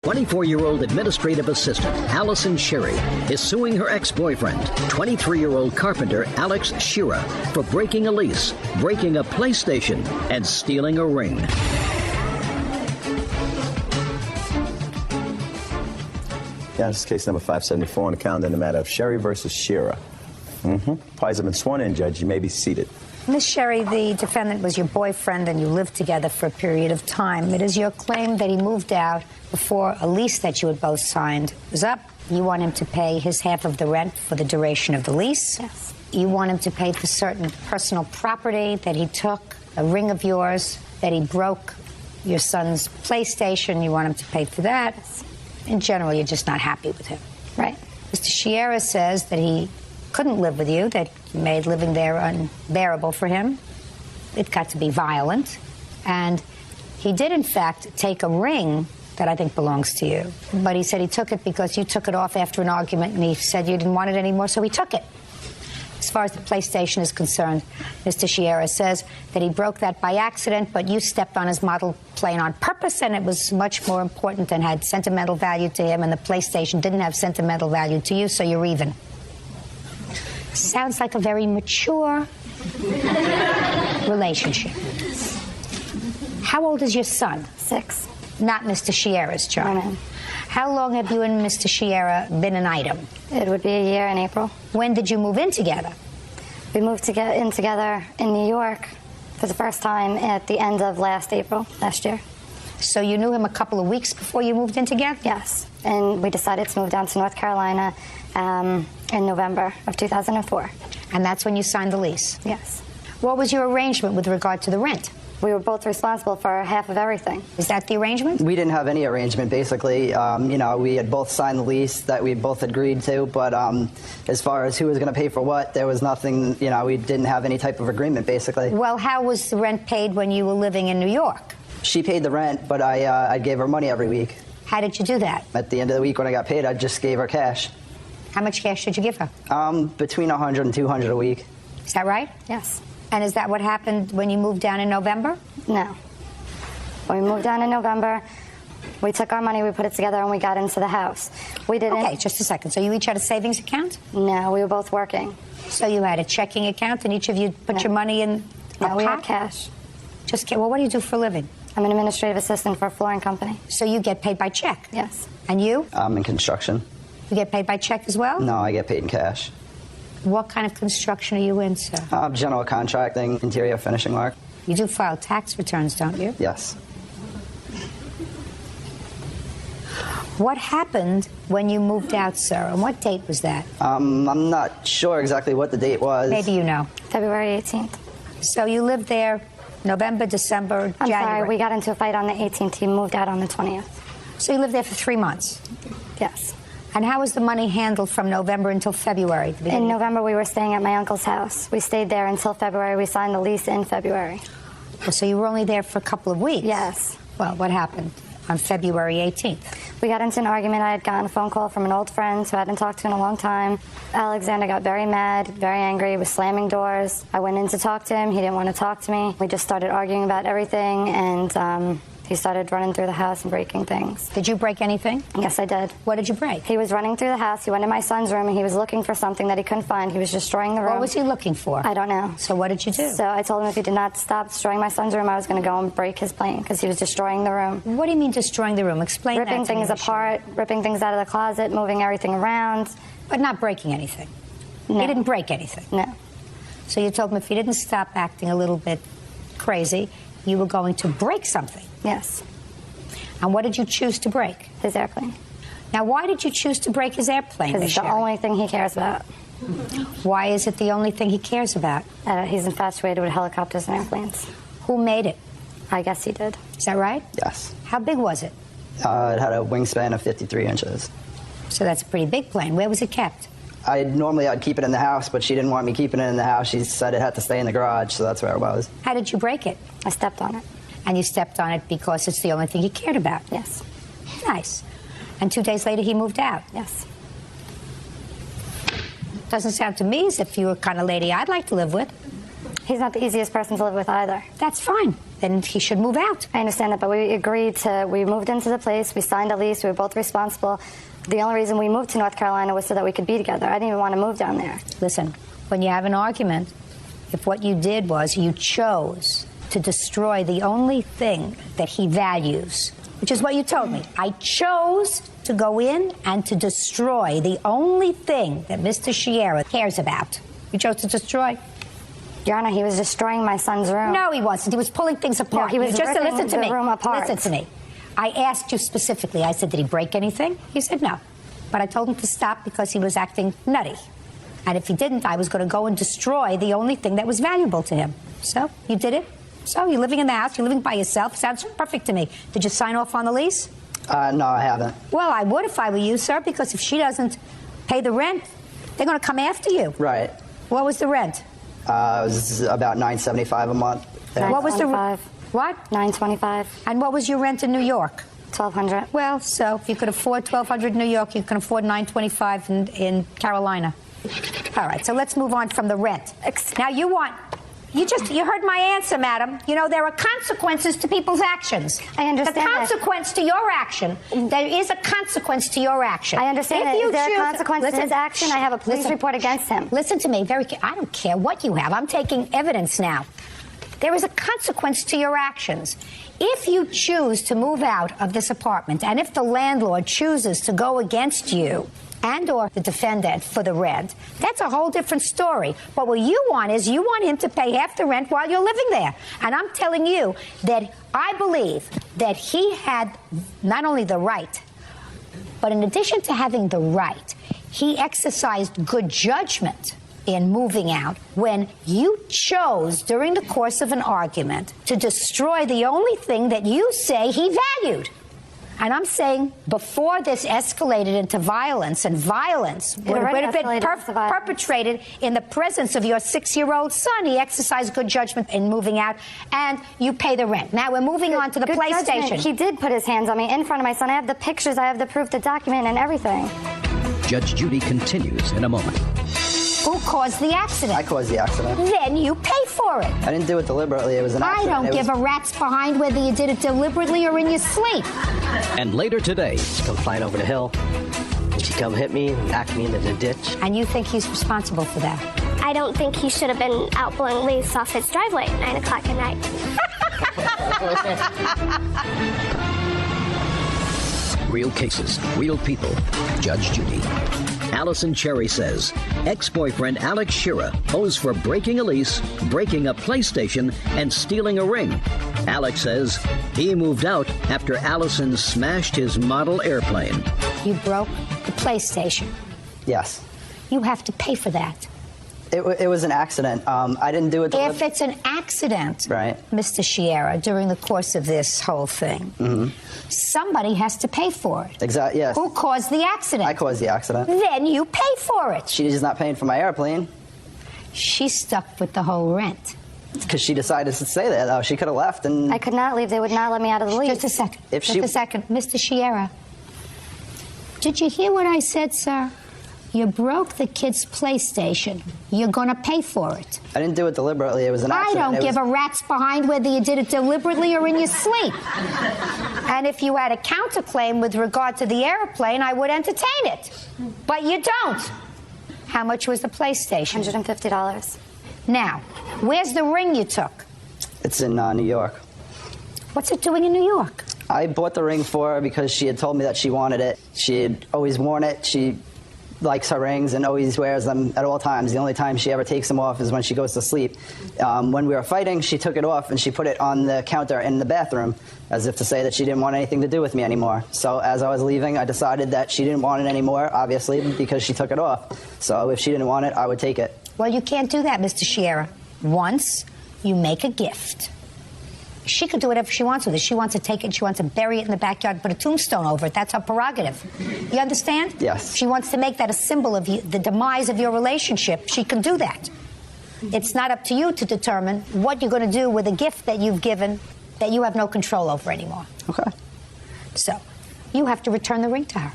24-year-old administrative assistant Allison Sherry is suing her ex-boyfriend, 23-year-old carpenter Alex Shearer, for breaking a lease, breaking a PlayStation, and stealing a ring. Yeah, this is case number 574 on the calendar in the matter of Sherry versus Shearer. Parties have been sworn in, Judge. You may be seated. Ms. Sherry, the defendant was your boyfriend and you lived together for a period of time. It is your claim that he moved out before a lease that you had both signed was up. You want him to pay his half of the rent for the duration of the lease. Yes. You want him to pay for certain personal property that he took, a ring of yours, that he broke your son's PlayStation. You want him to pay for that. In general, you're just not happy with him. Right. Mr. Shearer says that he couldn't live with you, that you made living there unbearable for him. It got to be violent. And he did, in fact, take a ring that I think belongs to you. But he said he took it because you took it off after an argument, and he said you didn't want it anymore, so he took it. As far as the PlayStation is concerned, Mr. Shearer says that he broke that by accident, but you stepped on his model plane on purpose, and it was much more important and had sentimental value to him, and the PlayStation didn't have sentimental value to you, so you're even. Sounds like a very mature relationship. How old is your son? 6. Not Mr. Shearer's child. No. How long have you and Mr. Shearer been an item? It would be a year in April. When did you move in together? We moved in together in New York for the first time at the end of last year. So you knew him a couple of weeks before you moved in together? Yes. And we decided to move down to North Carolina in November of 2004. And that's when you signed the lease? Yes. What was your arrangement with regard to the rent? We were both responsible for half of everything. Is that the arrangement? We didn't have any arrangement, basically. We had both signed the lease that we both agreed to, but as far as who was going to pay for what, there was nothing, we didn't have any type of agreement, basically. Well, how was the rent paid when you were living in New York? She paid the rent, but I gave her money every week. How did you do that? At the end of the week when I got paid, I just gave her cash. How much cash did you give her? Between $100 and $200 a week. Is that right? Yes. And is that what happened when you moved down in November? No. When we moved down in November, we took our money, we put it together, and we got into the house. We didn't... Okay, just a second. So you each had a savings account? No, we were both working. So you had a checking account, and each of you put your money in a pot? We had cash. Well, what do you do for a living? I'm an administrative assistant for a flooring company. So you get paid by check? Yes. And you? I'm in construction. You get paid by check as well? No, I get paid in cash. What kind of construction are you in, sir? General contracting, interior finishing work. You do file tax returns, don't you? Yes. What happened when you moved out, sir? And what date was that? I'm not sure exactly what the date was. Maybe you know. February 18th. So you lived there November, December, I'm January. sorry, we got into a fight on the 18th. He moved out on the 20th. So you lived there for 3 months? Yes. And how was the money handled from November until February? In November, we were staying at my uncle's house. We stayed there until February. We signed the lease in February. Well, so you were only there for a couple of weeks? Yes. Well, what happened on February 18th? We got into an argument. I had gotten a phone call from an old friend who I hadn't talked to in a long time. Alexander got very mad, very angry. He was slamming doors. I went in to talk to him. He didn't want to talk to me. We just started arguing about everything, and he started running through the house and breaking things. Did you break anything? Yes, I did. What did you break? He was running through the house. He went in my son's room, and he was looking for something that he couldn't find. He was destroying the room. What was he looking for? I don't know. So what did you do? So I told him if he did not stop destroying my son's room, I was going to go and break his plane because he was destroying the room. What do you mean destroying the room? Explain that to me. Ripping things apart, ripping things out of the closet, moving everything around. But not breaking anything? No. He didn't break anything? No. So you told him if he didn't stop acting a little bit crazy, you were going to break something? Yes. And what did you choose to break? His airplane. Now, why did you choose to break his airplane? Because it's the only thing he cares about. Why is it the only thing he cares about? He's infatuated with helicopters and airplanes. Who made it? I guess he did. Is that right? Yes. How big was it? It had a wingspan of 53 inches. So that's a pretty big plane. Where was it kept? I'd keep it in the house, but she didn't want me keeping it in the house. She said it had to stay in the garage, so that's where it was. How did you break it? I stepped on it. And you stepped on it because it's the only thing you cared about? Yes. Nice. And 2 days later, he moved out? Yes. Doesn't sound to me as if you were the kind of lady I'd like to live with. He's not the easiest person to live with either. That's fine. then he should move out. I understand that, but we moved into the place, we signed a lease, we were both responsible. The only reason we moved to North Carolina was so that we could be together. I didn't even want to move down there. Listen, when you have an argument, if what you did was you chose to destroy the only thing that he values, which is what you told me. I chose to go in and to destroy the only thing that Mr. Sciarra cares about. You chose to destroy. Your Honor, he was destroying my son's room. No, he wasn't. He was pulling things apart. No, he was just ripping the room apart. Listen to me. I asked you specifically. I said, did he break anything? You said no. But I told him to stop because he was acting nutty. And if he didn't, I was going to go and destroy the only thing that was valuable to him. So you did it. So you're living in the house. You're living by yourself. Sounds perfect to me. Did you sign off on the lease? No, I haven't. Well, I would if I were you, sir, because if she doesn't pay the rent, they're going to come after you. Right. What was the rent? It was about $975 a month. What was the $925. What? $925. And what was your rent in New York? $1,200. Well, so if you could afford $1,200 in New York, you can afford $925 in Carolina. All right, so let's move on from the rent. Now you heard my answer, madam. You know, there are consequences to people's actions. I understand the consequence to your action. There is a consequence to your action. I understand that. Is there a consequence to his action? I have a police report against him. Listen to me I don't care what you have. I'm taking evidence now. There is a consequence to your actions. If you choose to move out of this apartment, and if the landlord chooses to go against you and or the defendant for the rent, that's a whole different story. But what you want is you want him to pay half the rent while you're living there. And I'm telling you that I believe that he had not only the right, but in addition to having the right, he exercised good judgment in moving out when you chose during the course of an argument to destroy the only thing that you say he valued. And I'm saying before this escalated into violence, and violence would have been perpetrated in the presence of your 6-year-old son, he exercised good judgment in moving out, and you pay the rent. Now we're moving on to the PlayStation. He did put his hands on me in front of my son. I have the pictures, I have the proof, the document, and everything. Judge Judy continues in a moment. Who caused the accident? I caused the accident. Then you pay for it. I didn't do it deliberately. It was an accident. I don't give a rat's behind whether you did it deliberately or in your sleep. And later today, She come flying over the hill. She come hit me and knocked me into the ditch. And you think he's responsible for that? I don't think he should have been out blowing leaves off his driveway at 9 o'clock at night. real cases, real people. Judge Judy. Allison Cherry says ex-boyfriend Alex Sciarra owes for breaking a lease, breaking a PlayStation, and stealing a ring. Alex says he moved out after Allison smashed his model airplane. You broke the PlayStation. Yes. You have to pay for that. It was an accident. I didn't do it. If it's an accident, right, Mr. Sciarra, during the course of this whole thing, somebody has to pay for it. Exactly. Yes. Who caused the accident? I caused the accident. Then you pay for it. She's not paying for my airplane. She's stuck with the whole rent. Because she decided to stay there, though. She could have left and... I could not leave. They would not let me out of the lease. Just a second. If Just a second. Mr. Sciarra, did you hear what I said, sir? You broke the kid's PlayStation. You're going to pay for it. I didn't do it deliberately. It was an accident. I don't give a rat's behind whether you did it deliberately or in your sleep. And if you had a counterclaim with regard to the airplane, I would entertain it. But you don't. How much was the PlayStation? $150. Now, where's the ring you took? It's in New York. What's it doing in New York? I bought the ring for her because she had told me that she wanted it. She had always worn it. She likes her rings and always wears them at all times. The only time she ever takes them off is when she goes to sleep. When we were fighting, she took it off and she put it on the counter in the bathroom as if to say that she didn't want anything to do with me anymore. So as I was leaving, I decided that she didn't want it anymore, obviously, because she took it off. So if she didn't want it, I would take it. Well, you can't do that, Mr. Sciarra. Once you make a gift, she could do whatever she wants with it. She wants to take it, she wants to bury it in the backyard, put a tombstone over it. That's her prerogative. You understand? Yes. She wants to make that a symbol of the demise of your relationship. She can do that. It's not up to you to determine what you're going to do with a gift that you've given that you have no control over anymore. Okay. So, you have to return the ring to her.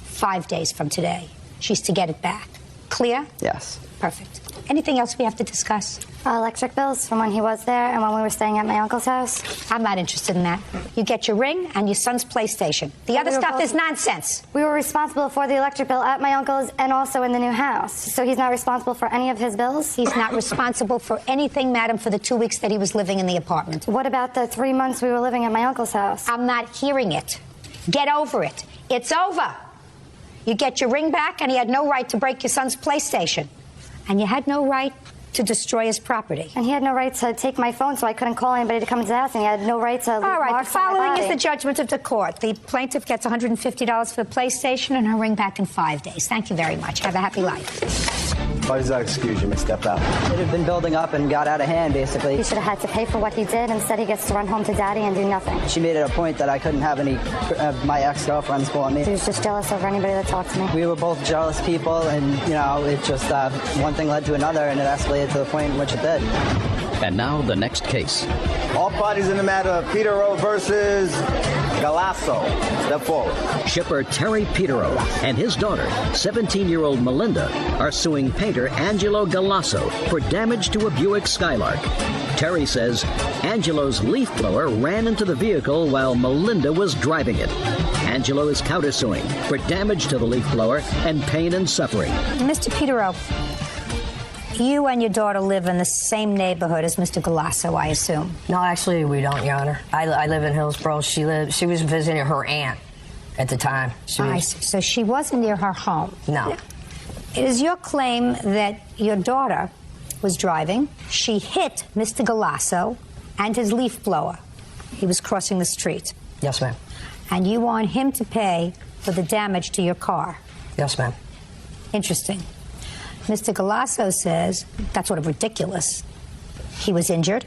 5 days from today, she's to get it back. Clear? Yes. Perfect. Anything else we have to discuss? Electric bills from when he was there and when we were staying at my uncle's house. I'm not interested in that. You get your ring and your son's PlayStation. The other stuff is nonsense. We were responsible for the electric bill at my uncle's and also in the new house. So he's not responsible for any of his bills? He's not responsible for anything, madam, for the 2 weeks that he was living in the apartment. What about the 3 months we were living at my uncle's house? I'm not hearing it. Get over it. It's over. You get your ring back, and he had no right to break your son's PlayStation. And you had no right to destroy his property. And he had no right to take my phone, so I couldn't call anybody to come into the house, and he had no right to leave All right, the marks on my following body. is the judgment of the court. The plaintiff gets $150 for the PlayStation and her ring back in 5 days. Thank you very much. Have a happy life. Why does that excuse you? May step out. It had been building up and got out of hand, basically. He should have had to pay for what he did. Instead, he gets to run home to daddy and do nothing. She made it a point that I couldn't have any of my ex-girlfriends calling me. He was just jealous over anybody that talked to me. We were both jealous people, and, you know, it just, one thing led to another, and it escalated to the point in which it did. And now the next case. All parties in the matter of Petero versus Galasso. Step forward. Shipper Terry Petero and his daughter, 17-year-old Melinda, are suing painter Angelo Galasso for damage to a Buick Skylark. Terry says Angelo's leaf blower ran into the vehicle while Melinda was driving it. Angelo is countersuing for damage to the leaf blower and pain and suffering. Mr. Petero, you and your daughter live in the same neighborhood as Mr. Galasso, I assume. No, actually, we don't, Your Honor. I live in Hillsborough. She was visiting her aunt at the time. I see. So she wasn't near her home. No. It is your claim that your daughter was driving. She hit Mr. Galasso and his leaf blower. He was crossing the street. Yes, ma'am. And you want him to pay for the damage to your car. Yes, ma'am. Interesting. Mr. Galasso says that's sort of ridiculous. He was injured.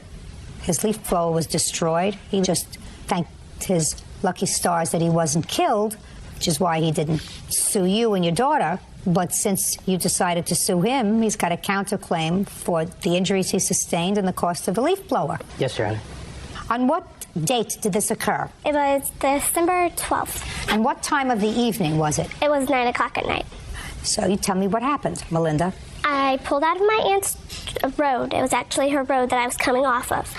His leaf blower was destroyed. He just thanked his lucky stars that he wasn't killed, which is why he didn't sue you and your daughter. But since you decided to sue him, he's got a counterclaim for the injuries he sustained and the cost of the leaf blower. Yes, Your Honor. On what date did this occur? It was December 12th. And what time of the evening was it? It was 9 o'clock at night. So you tell me what happened, Melinda. I pulled out of my aunt's road. It was actually her road that I was coming off of.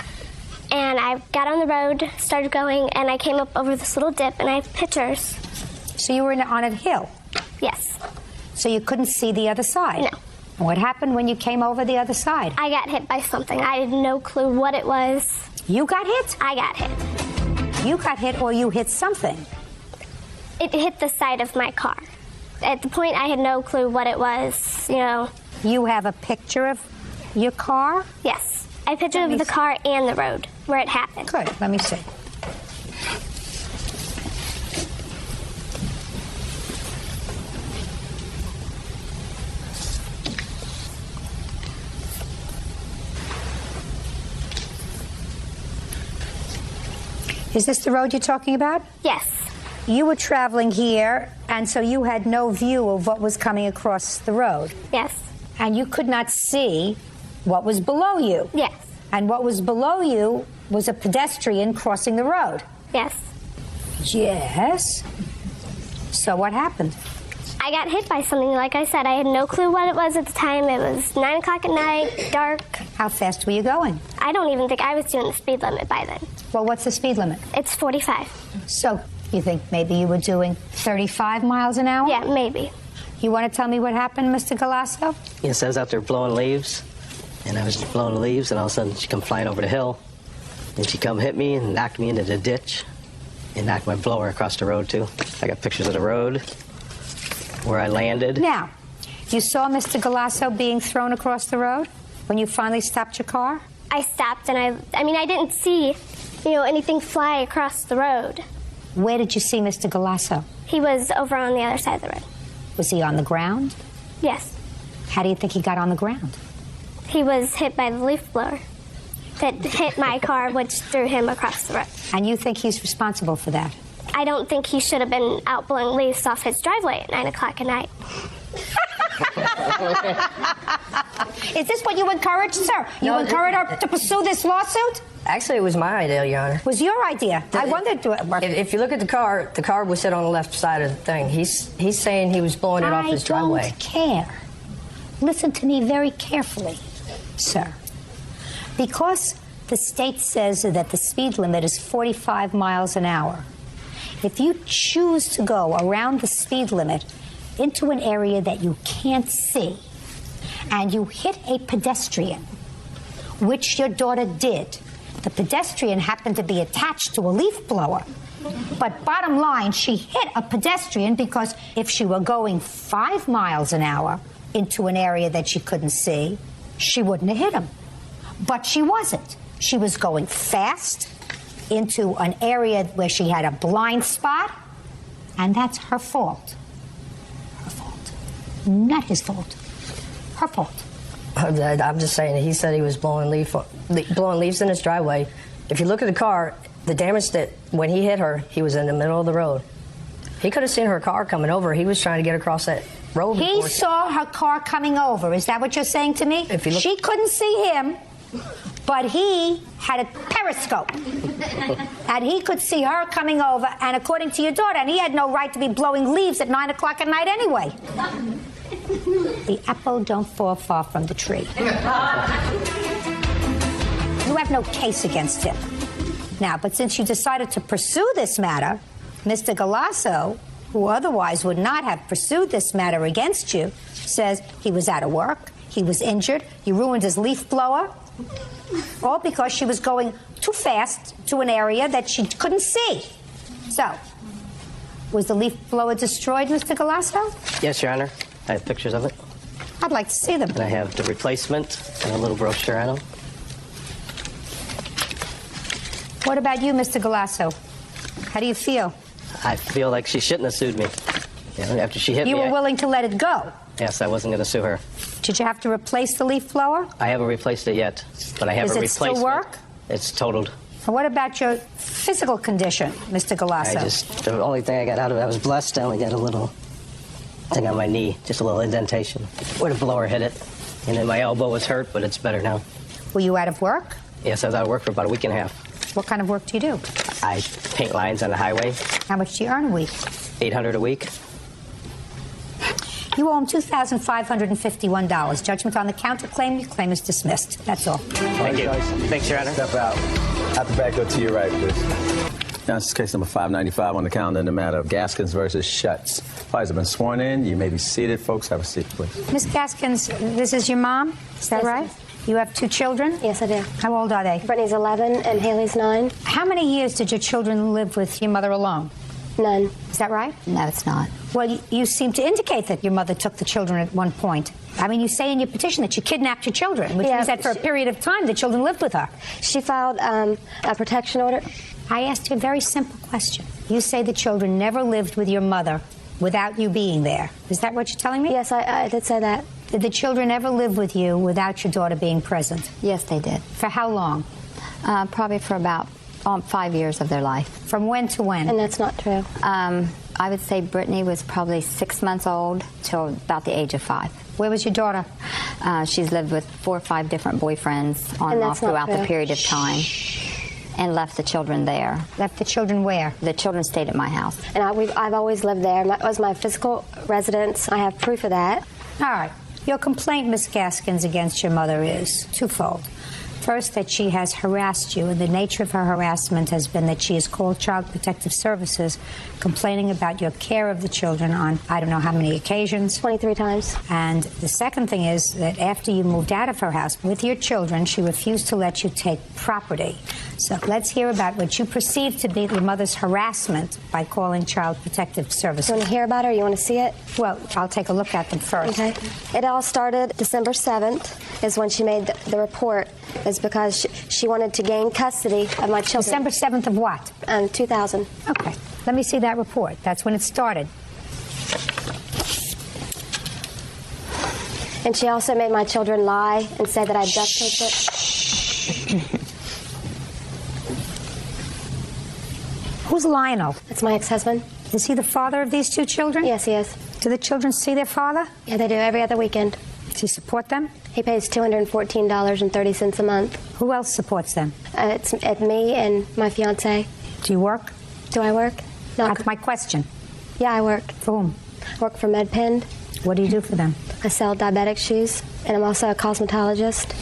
And I got on the road, started going, and I came up over this little dip, and I have pictures. So you were on a hill? Yes. So you couldn't see the other side? No. And what happened when you came over the other side? I got hit by something. I had no clue what it was. You got hit? I got hit. You got hit or you hit something? It hit the side of my car. At the point, I had no clue what it was, you know. You have a picture of your car? Yes. I have a picture of the car and the road where it happened. Good. Let me see. Is this the road you're talking about? Yes. You were traveling here, and so you had no view of what was coming across the road. Yes. And you could not see what was below you. Yes. And what was below you was a pedestrian crossing the road. Yes. Yes. So what happened? I got hit by something, like I said. I had no clue what it was at the time. It was 9 o'clock at night, dark. How fast were you going? I don't even think I was doing the speed limit by then. Well, what's the speed limit? It's 45. So you think maybe you were doing 35 miles an hour? Yeah, maybe. You want to tell me what happened, Mr. Galasso? Yes, I was out there blowing leaves, and I was blowing the leaves, and all of a sudden she come flying over the hill, and she come hit me and knocked me into the ditch, and knocked my blower across the road, too. I got pictures of the road, where I landed. Now, you saw Mr. Galasso being thrown across the road when you finally stopped your car? I stopped, and I didn't see, anything fly across the road. Where did you see Mr. Galasso? He was over on the other side of the road. Was he on the ground? Yes. How do you think he got on the ground? He was hit by the leaf blower that hit my car, which threw him across the road. And you think he's responsible for that? I don't think he should have been out blowing leaves off his driveway at 9 o'clock at night. Is this what you encouraged, sir? You encouraged her to pursue this lawsuit? Actually, it was my idea, Your Honor. It was your idea. I wondered. If you look at the car was set on the left side of the thing. He's saying he was blowing it off his driveway. I don't care. Listen to me very carefully, sir. Because the state says that the speed limit is 45 miles an hour, if you choose to go around the speed limit into an area that you can't see, and you hit a pedestrian, which your daughter did, the pedestrian happened to be attached to a leaf blower. But bottom line, she hit a pedestrian because if she were going 5 miles an hour into an area that she couldn't see, she wouldn't have hit him. But she wasn't. She was going fast into an area where she had a blind spot, and that's her fault. Her fault. Not his fault. Her fault. I'm just saying, he said he was blowing leaves in his driveway. If you look at the car, the damage that when he hit her, he was in the middle of the road. He could have seen her car coming over. He was trying to get across that road. He saw her car coming over. Is that what you're saying to me? If you look, she couldn't see him, but he had a periscope. And he could see her coming over, and according to your daughter, and he had no right to be blowing leaves at 9 o'clock at night anyway. The apple don't fall far from the tree. You have no case against him. Now, but since you decided to pursue this matter, Mr. Galasso, who otherwise would not have pursued this matter against you, says he was out of work, he was injured, you ruined his leaf blower, all because she was going too fast to an area that she couldn't see. So, was the leaf blower destroyed, Mr. Galasso? Yes, Your Honor. I have pictures of it. I'd like to see them. And I have the replacement and a little brochure on them. What about you, Mr. Galasso? How do you feel? I feel like she shouldn't have sued me. After she hit me, you were willing to let it go? Yes, I wasn't going to sue her. Did you have to replace the leaf blower? I haven't replaced it yet, but I have a replacement. Does it still work? It's totaled. And what about your physical condition, Mr. Galasso? The only thing I got out of it, I was blessed. I only got a little thing on my knee, just a little indentation where the blower hit it. And then my elbow was hurt, but it's better now. Were you out of work? Yes, I was out of work for about a week and a half. What kind of work do you do? I paint lines on the highway. How much do you earn a week? $800 a week. You owe him $2,551. Judgment on the counterclaim. Your claim is dismissed. That's all. Thank you. Thanks, Your Honor. Step out. Out the back door to your right, please. Now, this is case number 595 on the calendar in the matter of Gaskins versus Schutz. Parties have been sworn in. You may be seated. Folks, have a seat, please. Miss Gaskins, this is your mom? Is that right? You have 2 children? Yes, I do. How old are they? Brittany's 11 and Haley's 9. How many years did your children live with your mother alone? None. Is that right? No, it's not. Well, you seem to indicate that your mother took the children at one point. I mean, you say in your petition that you kidnapped your children, which means that for a period of time the children lived with her. She filed a protection order. I asked you a very simple question. You say the children never lived with your mother without you being there. Is that what you're telling me? Yes, I did say that. Did the children ever live with you without your daughter being present? Yes, they did. For how long? Probably for about 5 years of their life. From when to when? And that's not true. I would say Brittany was probably 6 months old till about the age of 5. Where was your daughter? She's lived with 4 or 5 different boyfriends on and off throughout the period of time. And left the children there. Left the children where? The children stayed at my house. And I've always lived there. That was my physical residence. I have proof of that. All right. Your complaint, Miss Gaskins, against your mother is twofold. First, that she has harassed you, and the nature of her harassment has been that she has called Child Protective Services complaining about your care of the children on I don't know how many occasions. 23 times. And the second thing is that after you moved out of her house with your children, she refused to let you take property. So let's hear about what you perceive to be your mother's harassment by calling Child Protective Services. You want to hear about it or you want to see it? Well, I'll take a look at them first. Okay. It all started December 7th is when she made the report. Is because she wanted to gain custody of my children. December 7th of what? 2000. Okay. Let me see that report. That's when it started. And she also made my children lie and say that I duct taped it. Who's Lionel? That's my ex-husband. Is he the father of these 2 children? Yes, he is. Do the children see their father? Yeah, they do every other weekend. Does he support them? He pays $214.30 a month. Who else supports them? It's me and my fiance. Do you work? Do I work? No. That's my question. Yeah, I work. For whom? I work for MedPen. What do you do for them? I sell diabetic shoes, and I'm also a cosmetologist.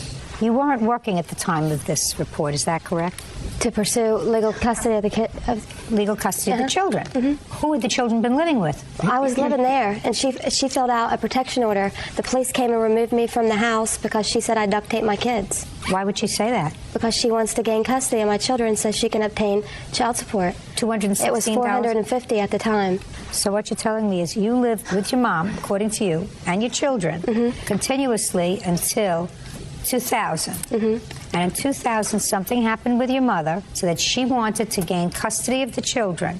You weren't working at the time of this report, is that correct? To pursue legal custody of the kid. Legal custody of the children. Who had the children been living with? I was living there, and she filled out a protection order. The police came and removed me from the house because she said I duct tape my kids. Why would she say that? Because she wants to gain custody of my children, so she can obtain child support. $216,000. It was $450 at the time. So what you're telling me is you lived with your mom, according to you, and your children continuously until 2000. And in 2000, something happened with your mother so that she wanted to gain custody of the children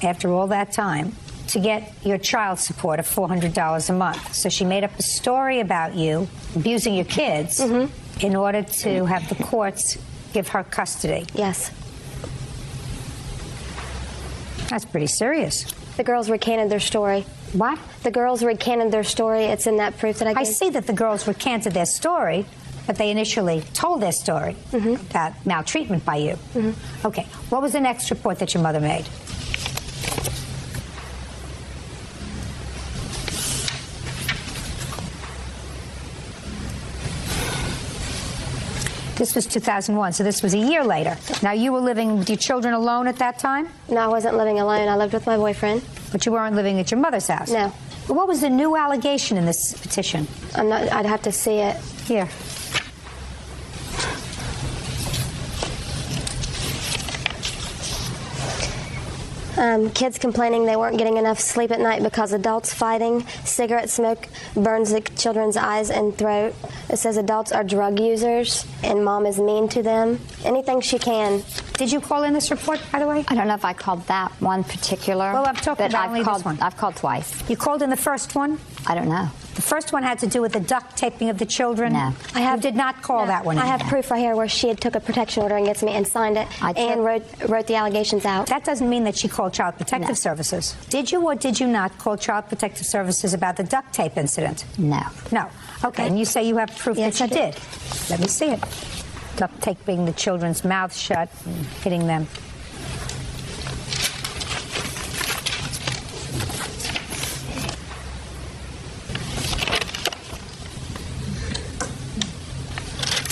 after all that time to get your child support of $400 a month. So she made up a story about you abusing your kids in order to have the courts give her custody. Yes. That's pretty serious. The girls recanted their story. What? The girls recanted their story. It's in that proof that I gave. I see that the girls recanted their story, but they initially told their story about maltreatment by you. Okay, what was the next report that your mother made? This was 2001, so this was a year later. Now, you were living with your children alone at that time? No, I wasn't living alone. I lived with my boyfriend. But you weren't living at your mother's house? No. But what was the new allegation in this petition? I'd have to see it. Here. Kids complaining they weren't getting enough sleep at night because adults fighting, cigarette smoke burns the children's eyes and throat. It says adults are drug users and mom is mean to them. Anything she can. Did you call in this report, by the way? I don't know if I called that one particular. Well, I'm talking about only this one. I've called twice. You called in the first one? I don't know. The first one had to do with the duct taping of the children? No. You did not call that one in. I have proof right here where she had took a protection order against me and signed it and wrote the allegations out. That doesn't mean that she called Child Protective Services. Did you or did you not call Child Protective Services about the duct tape incident? No. No. Okay, and you say you have proof that you did. Let me see it. Duct taping the children's mouths shut and hitting them.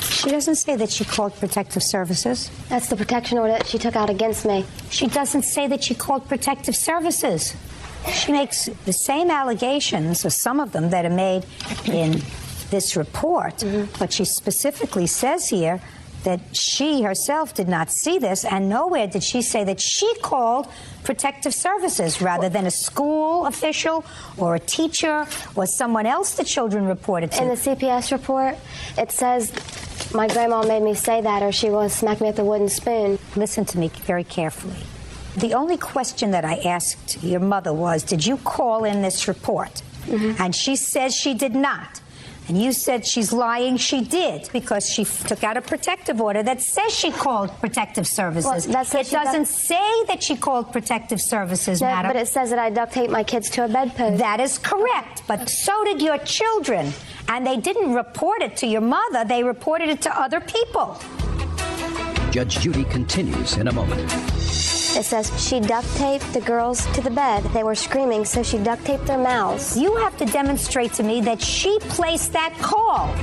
She doesn't say that she called Protective Services. That's the protection order that she took out against me. She doesn't say that she called Protective Services. She makes the same allegations, or some of them, that are made in this report, but she specifically says here that she herself did not see this, and nowhere did she say that she called Protective Services rather than a school official or a teacher or someone else the children reported to. In the CPS report, it says my grandma made me say that, or she will smack me with a wooden spoon. Listen to me very carefully. The only question that I asked your mother was, did you call in this report? And she says she did not. And you said she's lying. She did, because she took out a protective order that says she called Protective Services. Well, it doesn't say that she called Protective Services, No, madam. but it says that I duct tape my kids to a bedpost. That is correct, but so did your children. And they didn't report it to your mother. They reported it to other people. Judge Judy continues in a moment. It says she duct taped the girls to the bed. They were screaming, so she duct taped their mouths. You have to demonstrate to me that she placed that call.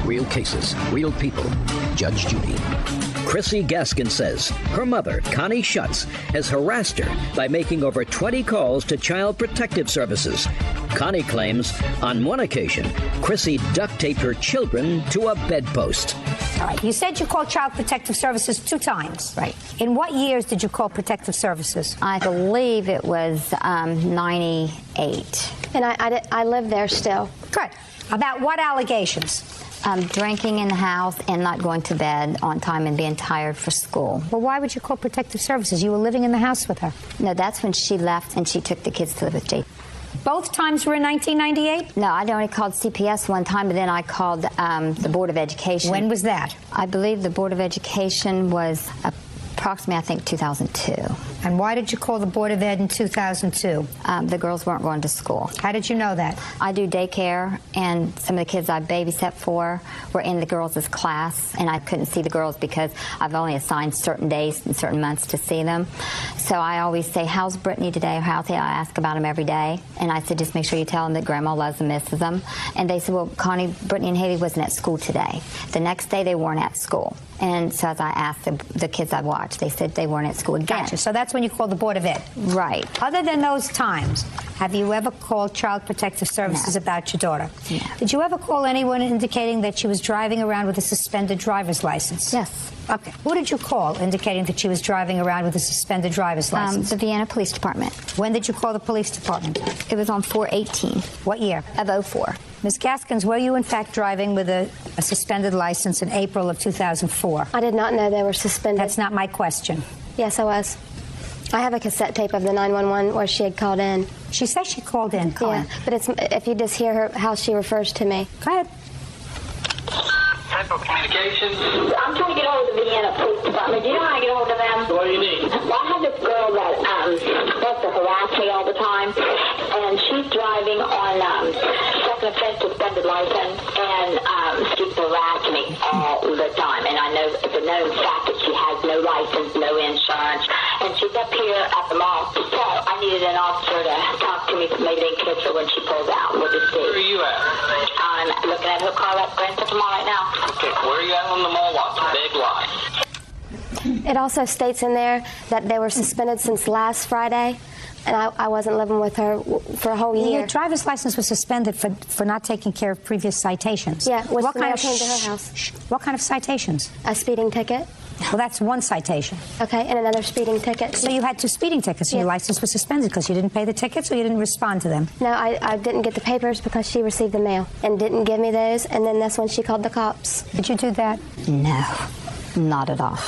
Real cases, real people. Judge Judy. Chrissy Gaskin says her mother, Connie Schutz, has harassed her by making over 20 calls to Child Protective Services. Connie claims on one occasion, Chrissy duct taped her children to a bedpost. All right, you said you called Child Protective Services 2 times. Right. In what years did you call Protective Services? I believe it was 98. And I live there still. Good. About what allegations? Drinking in the house and not going to bed on time and being tired for school. Well, why would you call Protective Services? You were living in the house with her. No, that's when she left and she took the kids to live with Jay. Both times were in 1998? No, I only called CPS one time, but then I called the Board of Education. When was that? I believe the Board of Education was Approximately, I think, 2002. And why did you call the Board of Ed in 2002? The girls weren't going to school. How did you know that? I do daycare, and some of the kids I babysat for were in the girls' class, and I couldn't see the girls because I've only assigned certain days and certain months to see them. So I always say, how's Brittany today, or how's he? I ask about them every day. And I said, just make sure you tell them that Grandma loves them, misses them. And they said, well, Connie, Brittany and Haley wasn't at school today. The next day, they weren't at school. And so as I asked the kids I watched, they said they weren't at school again. Gotcha. So that's when you called the Board of Ed. Right. Other than those times, have you ever called Child Protective Services about your daughter? No. Did you ever call anyone indicating that she was driving around with a suspended driver's license? Yes. Okay. Who did you call indicating that she was driving around with a suspended driver's license? The Vienna Police Department. When did you call the police department? It was on 4/18. What year? Of 04. Ms. Gaskins, were you in fact driving with a suspended license in April of 2004? I did not know they were suspended. That's not my question. Yes, I was. I have a cassette tape of the 911 where she had called in. She says she called in, Colin. Yeah, but it's, if you just hear her, how she refers to me. Go ahead. Central Communications. I'm trying to get hold of the Vienna Police Department. Do you know how to get hold of them? What do you need? Well, I have this girl that wants to harass me all the time, and she's driving on second offense suspended license, and she's harassing me all the time. And I know it's a known fact that she has no license, no insurance, and she's up here at the mall. So I needed an officer to talk to me, maybe they can catch her when she pulls out. We'll just see. Where are you at? I'm looking at her car at Grand Central Mall right now. Okay, where are you at on the mall? What's the big lie? It also states in there that they were suspended since last Friday, and I wasn't living with her for a whole year. Your driver's license was suspended for not taking care of previous citations. Yeah, which what the kind mail of came to her house. What kind of citations? A speeding ticket. Well, that's one citation. Okay, and another speeding ticket. So you had 2 speeding tickets, and your license was suspended because you didn't pay the tickets or you didn't respond to them? No, I didn't get the papers because she received the mail and didn't give me those, and then that's when she called the cops. Did you do that? No, not at all.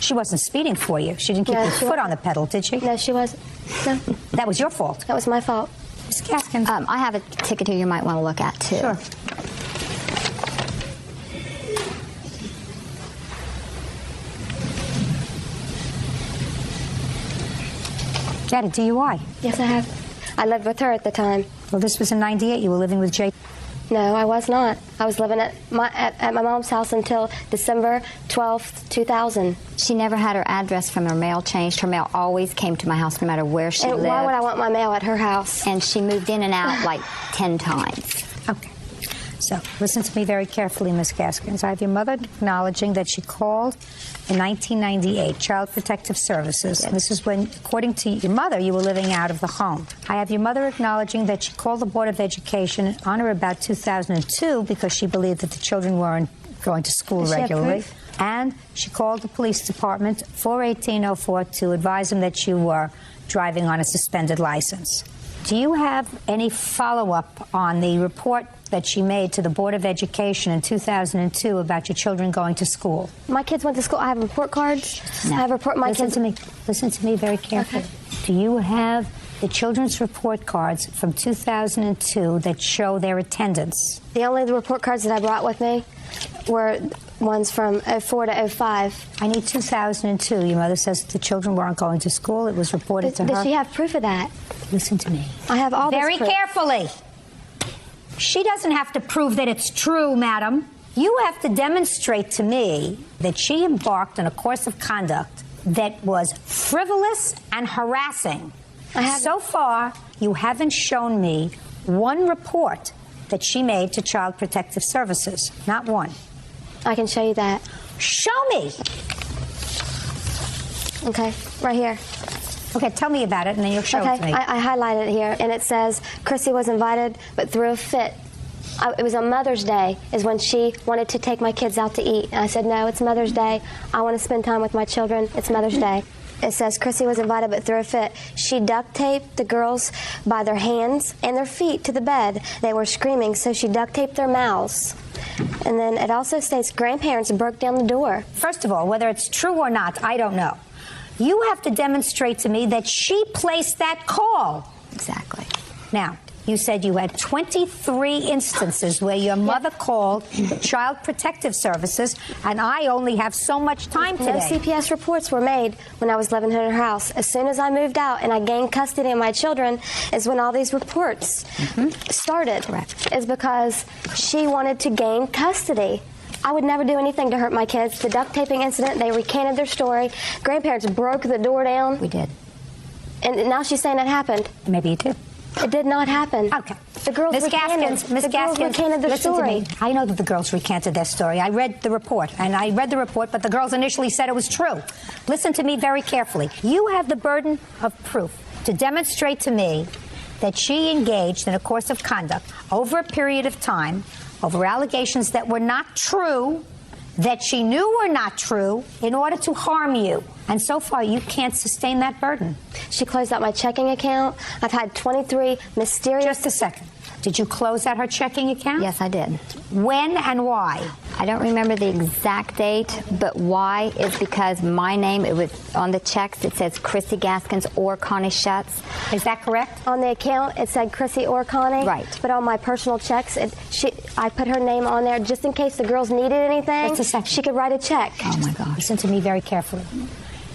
She wasn't speeding for you. She didn't keep your foot on the pedal, did she? No, she wasn't. No. That was your fault. That was my fault. Ms. Gaskins. I have a ticket here you might want to look at, too. Sure. You had a DUI? Yes, I have. I lived with her at the time. Well, this was in '98. You were living with Jay. No, I was not. I was living at my mom's house until December 12th, 2000. She never had her address from her mail changed. Her mail always came to my house no matter where she lived. Why would I want my mail at her house? And she moved in and out like 10 times. Okay. So, listen to me very carefully, Ms. Gaskins. I have your mother acknowledging that she called in 1998, Child Protective Services. And this is when, according to your mother, you were living out of the home. I have your mother acknowledging that she called the Board of Education on or about 2002 because she believed that the children weren't going to school regularly. And she called the police department 4/18/04 to advise them that you were driving on a suspended license. Do you have any follow-up on the report that she made to the Board of Education in 2002 about your children going to school? My kids went to school. I have report cards. No. I have report. My Listen kids. to me. Listen to me very carefully. Okay. Do you have the children's report cards from 2002 that show their attendance? The only report cards that I brought with me were ones from 04 to 05. I need 2002. Your mother says the children weren't going to school. It was reported to her. Does she have proof of that? Listen to me. I have all very this proof. carefully. She doesn't have to prove that it's true, madam. You have to demonstrate to me that she embarked on a course of conduct that was frivolous and harassing. So far, you haven't shown me one report that she made to Child Protective Services. Not one. I can show you that. Show me. Okay, right here. Okay, tell me about it, and then you'll show it to me. I highlighted it here, and it says, Chrissy was invited, but threw a fit. It was on Mother's Day, is when she wanted to take my kids out to eat. And I said, no, it's Mother's Day. I want to spend time with my children. It's Mother's Day. It says, Chrissy was invited, but threw a fit. She duct taped the girls by their hands and their feet to the bed. They were screaming, so she duct taped their mouths. And then it also states grandparents broke down the door. First of all, whether it's true or not, I don't know. You have to demonstrate to me that she placed that call. Exactly. Now, You said you had 23 instances where your mother called Child Protective Services, and I only have so much time today. No CPS reports were made when I was living in her house. As soon as I moved out and I gained custody of my children is when all these reports started. Correct. Is because she wanted to gain custody. I would never do anything to hurt my kids. The duct taping incident, they recanted their story. Grandparents broke the door down. We did. And now she's saying that happened. Maybe you did. It did not happen. Okay. The girls recanted their story. To me. I know that the girls recanted their story. I read the report, but the girls initially said it was true. Listen to me very carefully. You have the burden of proof to demonstrate to me that she engaged in a course of conduct over a period of time, over allegations that were not true, that she knew were not true, in order to harm you. And so far, you can't sustain that burden. She closed out my checking account. I've had 23 mysterious... Just a second. Did you close out her checking account? Yes, I did. When and why? I don't remember the exact date, but why is because my name, it was on the checks, it says Chrissy Gaskins or Connie Schutz. Is that correct? On the account, it said Chrissy or Connie. Right. But on my personal checks, I put her name on there just in case the girls needed anything. Just a second. She could write a check. Oh, my God. Listen to me very carefully.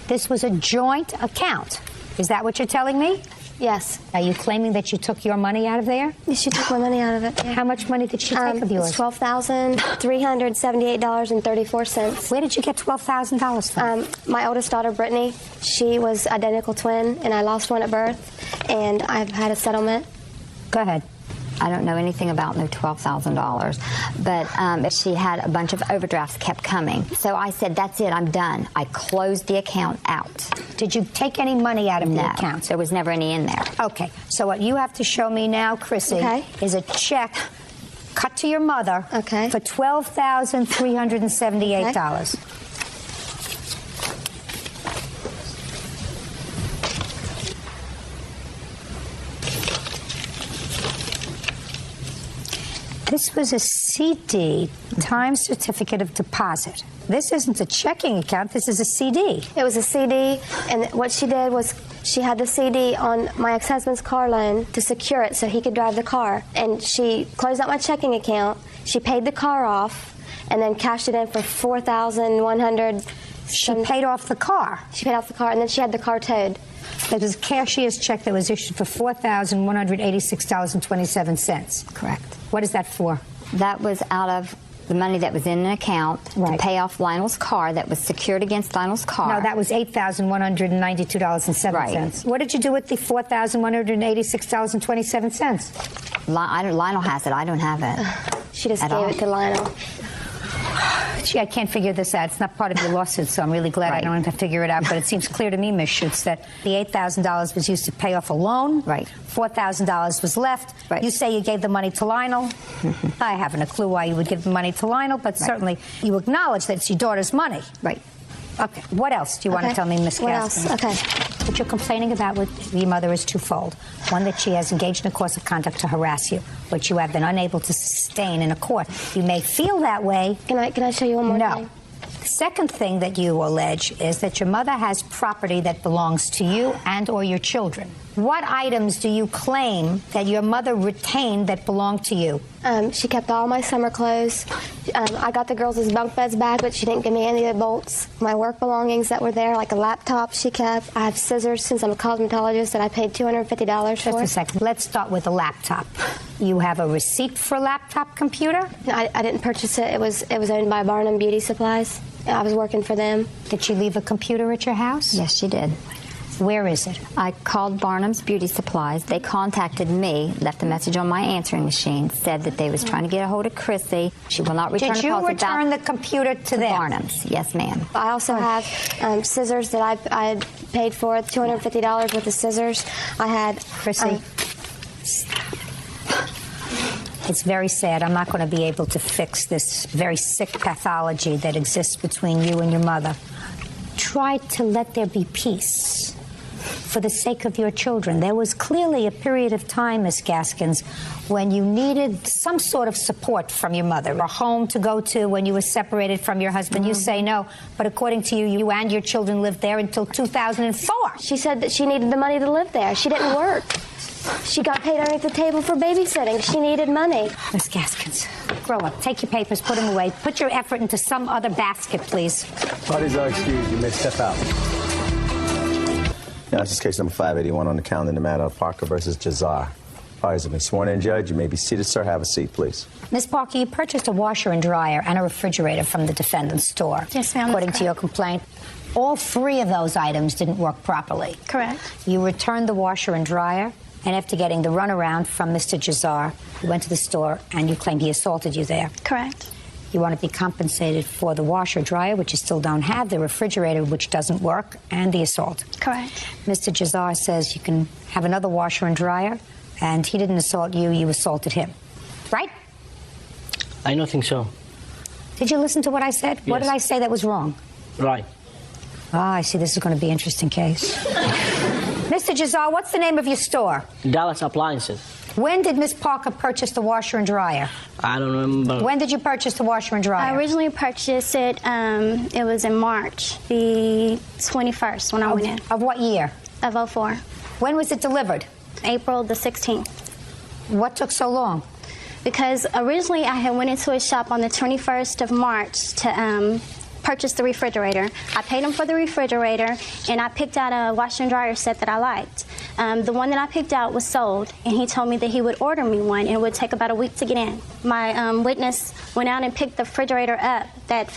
This was a joint account. Is that what you're telling me? Yes. Are you claiming that you took your money out of there? Yes, she took my money out of it. Yeah. How much money did she take of yours? It's $12,378.34. Where did you get $12,000 from? My oldest daughter, Brittany, she was identical twin, and I lost one at birth, and I've had a settlement. Go ahead. I don't know anything about no $12,000, but she had a bunch of overdrafts kept coming. So I said, that's it, I'm done. I closed the account out. Did you take any money out of the account? There was never any in there. Okay, so what you have to show me now, Chrissy, is a check cut to your mother for $12,378. This was a CD, time certificate of deposit. This isn't a checking account, this is a CD. It was a CD, and what she did was she had the CD on my ex-husband's car loan to secure it so he could drive the car. And she closed out my checking account, she paid the car off, and then cashed it in for $4,100. She paid off the car? She paid off the car, and then she had the car towed. There was a cashier's check that was issued for $4,186.27. Correct. What is that for? That was out of the money that was in an account to pay off Lionel's car that was secured against Lionel's car. No, that was $8,192.07. Right. What did you do with the $4,186.27? Lionel has it. I don't have it. She just gave it to Lionel. Gee, I can't figure this out. It's not part of your lawsuit, so I'm really glad I don't have to figure it out. But it seems clear to me, Ms. Schutz, that the $8,000 was used to pay off a loan. Right. $4,000 was left. Right. You say you gave the money to Lionel. I haven't a clue why you would give the money to Lionel, but certainly you acknowledge that it's your daughter's money. Right. Okay. What else do you want to tell me, Ms. Gaskins? What else? Okay. What you're complaining about with your mother is twofold. One, that she has engaged in a course of conduct to harass you, which you have been unable to sustain in a court. You may feel that way. Can I show you one more thing? No. The second thing that you allege is that your mother has property that belongs to you and or your children. What items do you claim that your mother retained that belonged to you? She kept all my summer clothes. I got the girls' bunk beds back, but she didn't give me any of the bolts. My work belongings that were there, like a laptop she kept. I have scissors since I'm a cosmetologist that I paid $250 for. Just a second. Let's start with a laptop. You have a receipt for a laptop computer? I didn't purchase it. It was owned by Barnum Beauty Supplies. I was working for them. Did she leave a computer at your house? Yes, she did. Where is it? I called Barnum's Beauty Supplies. They contacted me, left a message on my answering machine, said that they was trying to get a hold of Chrissy. She will not return Did you return the computer to them? Barnum's? Yes, ma'am. I also have scissors that I paid for, $250 worth of scissors. I had... Chrissy, it's very sad. I'm not going to be able to fix this very sick pathology that exists between you and your mother. Try to let there be peace for the sake of your children. There was clearly a period of time, Ms. Gaskins, when you needed some sort of support from your mother, a home to go to when you were separated from your husband. You say no, but according to you, you and your children lived there until 2004. She said that she needed the money to live there. She didn't work. She got paid underneath the table for babysitting. She needed money. Miss Gaskins, grow up. Take your papers, put them away. Put your effort into some other basket, please. Parties are excused. You may step out. Now, this is case number 581 on the calendar in the matter of Parker versus Jazar. Parties have been sworn in. Judge, you may be seated, sir. Have a seat, please. Miss Parker, you purchased a washer and dryer and a refrigerator from the defendant's store. Yes, ma'am. According to your complaint, all three of those items didn't work properly. Correct. You returned the washer and dryer, and after getting the runaround from Mr. Jazar, you went to the store and you claimed he assaulted you there. Correct. You want to be compensated for the washer dryer, which you still don't have, the refrigerator, which doesn't work, and the assault. Correct. Mr. Jazar says you can have another washer and dryer, and he didn't assault you, you assaulted him. Right? I don't think so. Did you listen to what I said? Yes. What did I say that was wrong? Right. Ah, I see. This is going to be an interesting case. Mr. Jazar, what's the name of your store? Dallas Appliances. When did Miss Parker purchase the washer and dryer? I don't remember. When did you purchase the washer and dryer? I originally purchased it, it was in March, the 21st when I went in. Of what year? Of 04. When was it delivered? April the 16th. What took so long? Because originally I had went into a shop on the 21st of March to purchase the refrigerator. I paid him for the refrigerator, and I picked out a washer and dryer set that I liked. The one that I picked out was sold, and he told me that he would order me one, and it would take about a week to get in. My witness went out and picked the refrigerator up that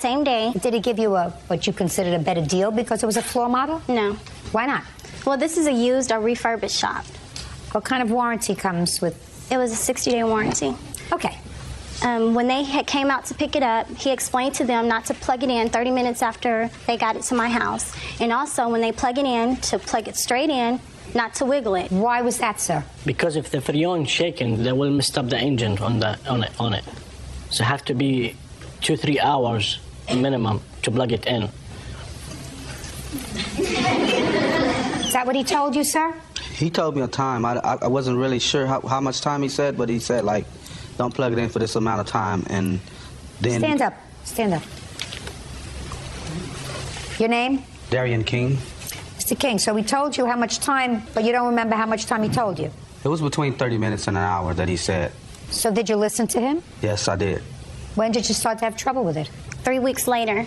same day. Did he give you what you considered a better deal because it was a floor model? No. Why not? Well, this is a used or refurbished shop. What kind of warranty comes with? It was a 60-day warranty. Okay. When they came out to pick it up, he explained to them not to plug it in 30 minutes after they got it to my house. And also, when they plug it in, to plug it straight in, not to wiggle it. Why was that, sir? Because if the freon is shaking, they will mess up the engine on it. So it have to be 2-3 hours minimum to plug it in. Is that what he told you, sir? He told me a time. I wasn't really sure how much time he said, but he said, like, don't plug it in for this amount of time, and then... Stand up. Stand up. Your name? Darian King. Mr. King, so he told you how much time, but you don't remember how much time he told you? It was between 30 minutes and an hour that he said. So did you listen to him? Yes, I did. When did you start to have trouble with it? 3 weeks later.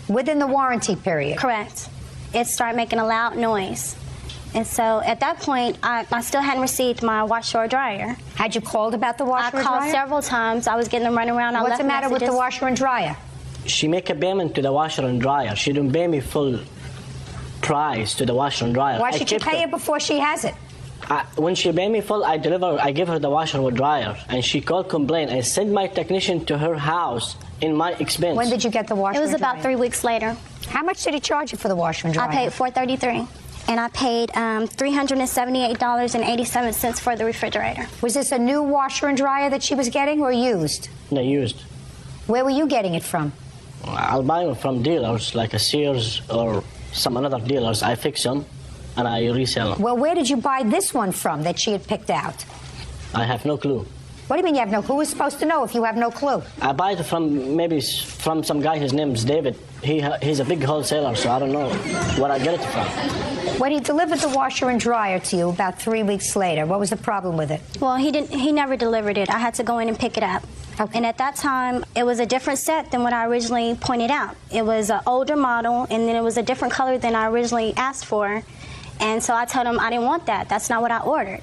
Within the warranty period? Correct. It started making a loud noise. And so at that point, I still hadn't received my washer or dryer. Had you called about the washer or dryer? I called several times. I was getting them running around. What's the matter with the washer and dryer? She make a payment to the washer and dryer. She didn't pay me full price to the washer and dryer. Why should you pay it before she has it? When she paid me full, I give her the washer or dryer, and she called complaint. I sent my technician to her house in my expense. When did you get the washer and dryer? It was about 3 weeks later. How much did he charge you for the washer and dryer? I paid $433. And I paid $378.87 for the refrigerator. Was this a new washer and dryer that she was getting, or used? No, used. Where were you getting it from? I'll buy them from dealers, like a Sears or some other dealers. I fix them, and I resell them. Well, where did you buy this one from that she had picked out? I have no clue. What do you mean you have no clue? Who's supposed to know if you have no clue? I buy it from some guy, his name's David. He's a big wholesaler, so I don't know where I get it from. When he delivered the washer and dryer to you about 3 weeks later, what was the problem with it? Well, he never delivered it. I had to go in and pick it up. Okay. And at that time, it was a different set than what I originally pointed out. It was an older model, and then it was a different color than I originally asked for. And so I told him I didn't want that. That's not what I ordered.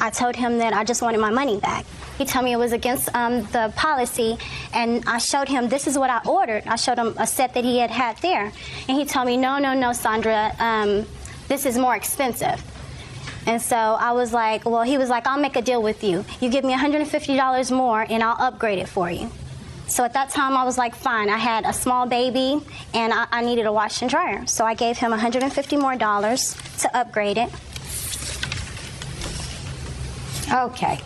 I told him that I just wanted my money back. He told me it was against the policy, and I showed him this is what I ordered. I showed him a set that he had there. And he told me, no, Sandra, this is more expensive. And so I was like, well, he was like, I'll make a deal with you. You give me $150 more, and I'll upgrade it for you. So at that time, I was like, fine. I had a small baby, and I needed a washer and dryer. So I gave him $150 more to upgrade it. Okay.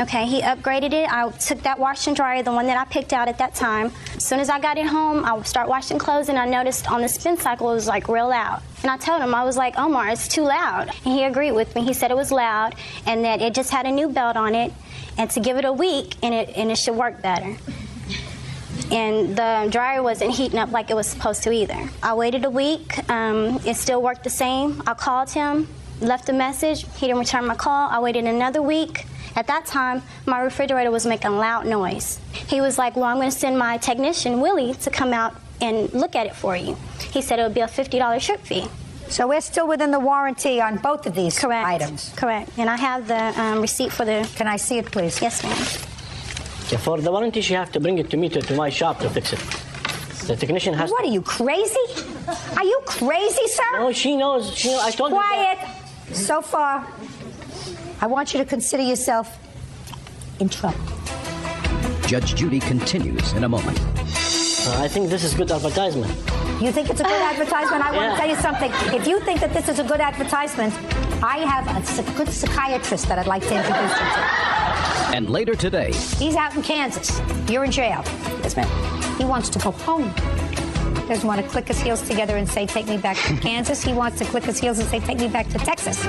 Okay, he upgraded it. I took that washer and dryer, the one that I picked out at that time. As soon as I got it home, I would start washing clothes, and I noticed on the spin cycle it was like real loud. And I told him, I was like, Omar, it's too loud. And he agreed with me. He said it was loud and that it just had a new belt on it, and to give it a week and it should work better. And the dryer wasn't heating up like it was supposed to either. I waited a week. It still worked the same. I called him left a message. He didn't return my call. I waited another week. At that time, my refrigerator was making loud noise. He was like, well, I'm going to send my technician, Willie, to come out and look at it for you. He said it would be a $50 trip fee. So we're still within the warranty on both of these items? Correct. And I have the receipt for the... Can I see it, please? Yes, ma'am. Yeah, for the warranty, she have to bring it to me, to my shop to fix it. The technician has What, are you crazy? Are you crazy, sir? No, she knows. I told her. Quiet. So far, I want you to consider yourself in trouble. Judge Judy continues in a moment. I think this is good advertisement. You think it's a good advertisement? I want to tell you something. If you think that this is a good advertisement, I have a good psychiatrist that I'd like to introduce you to. And later today, He's out in Kansas. You're in jail. Yes, ma'am. He wants to go home. He doesn't want to click his heels together and say, take me back to Kansas. He wants to click his heels and say, take me back to Texas.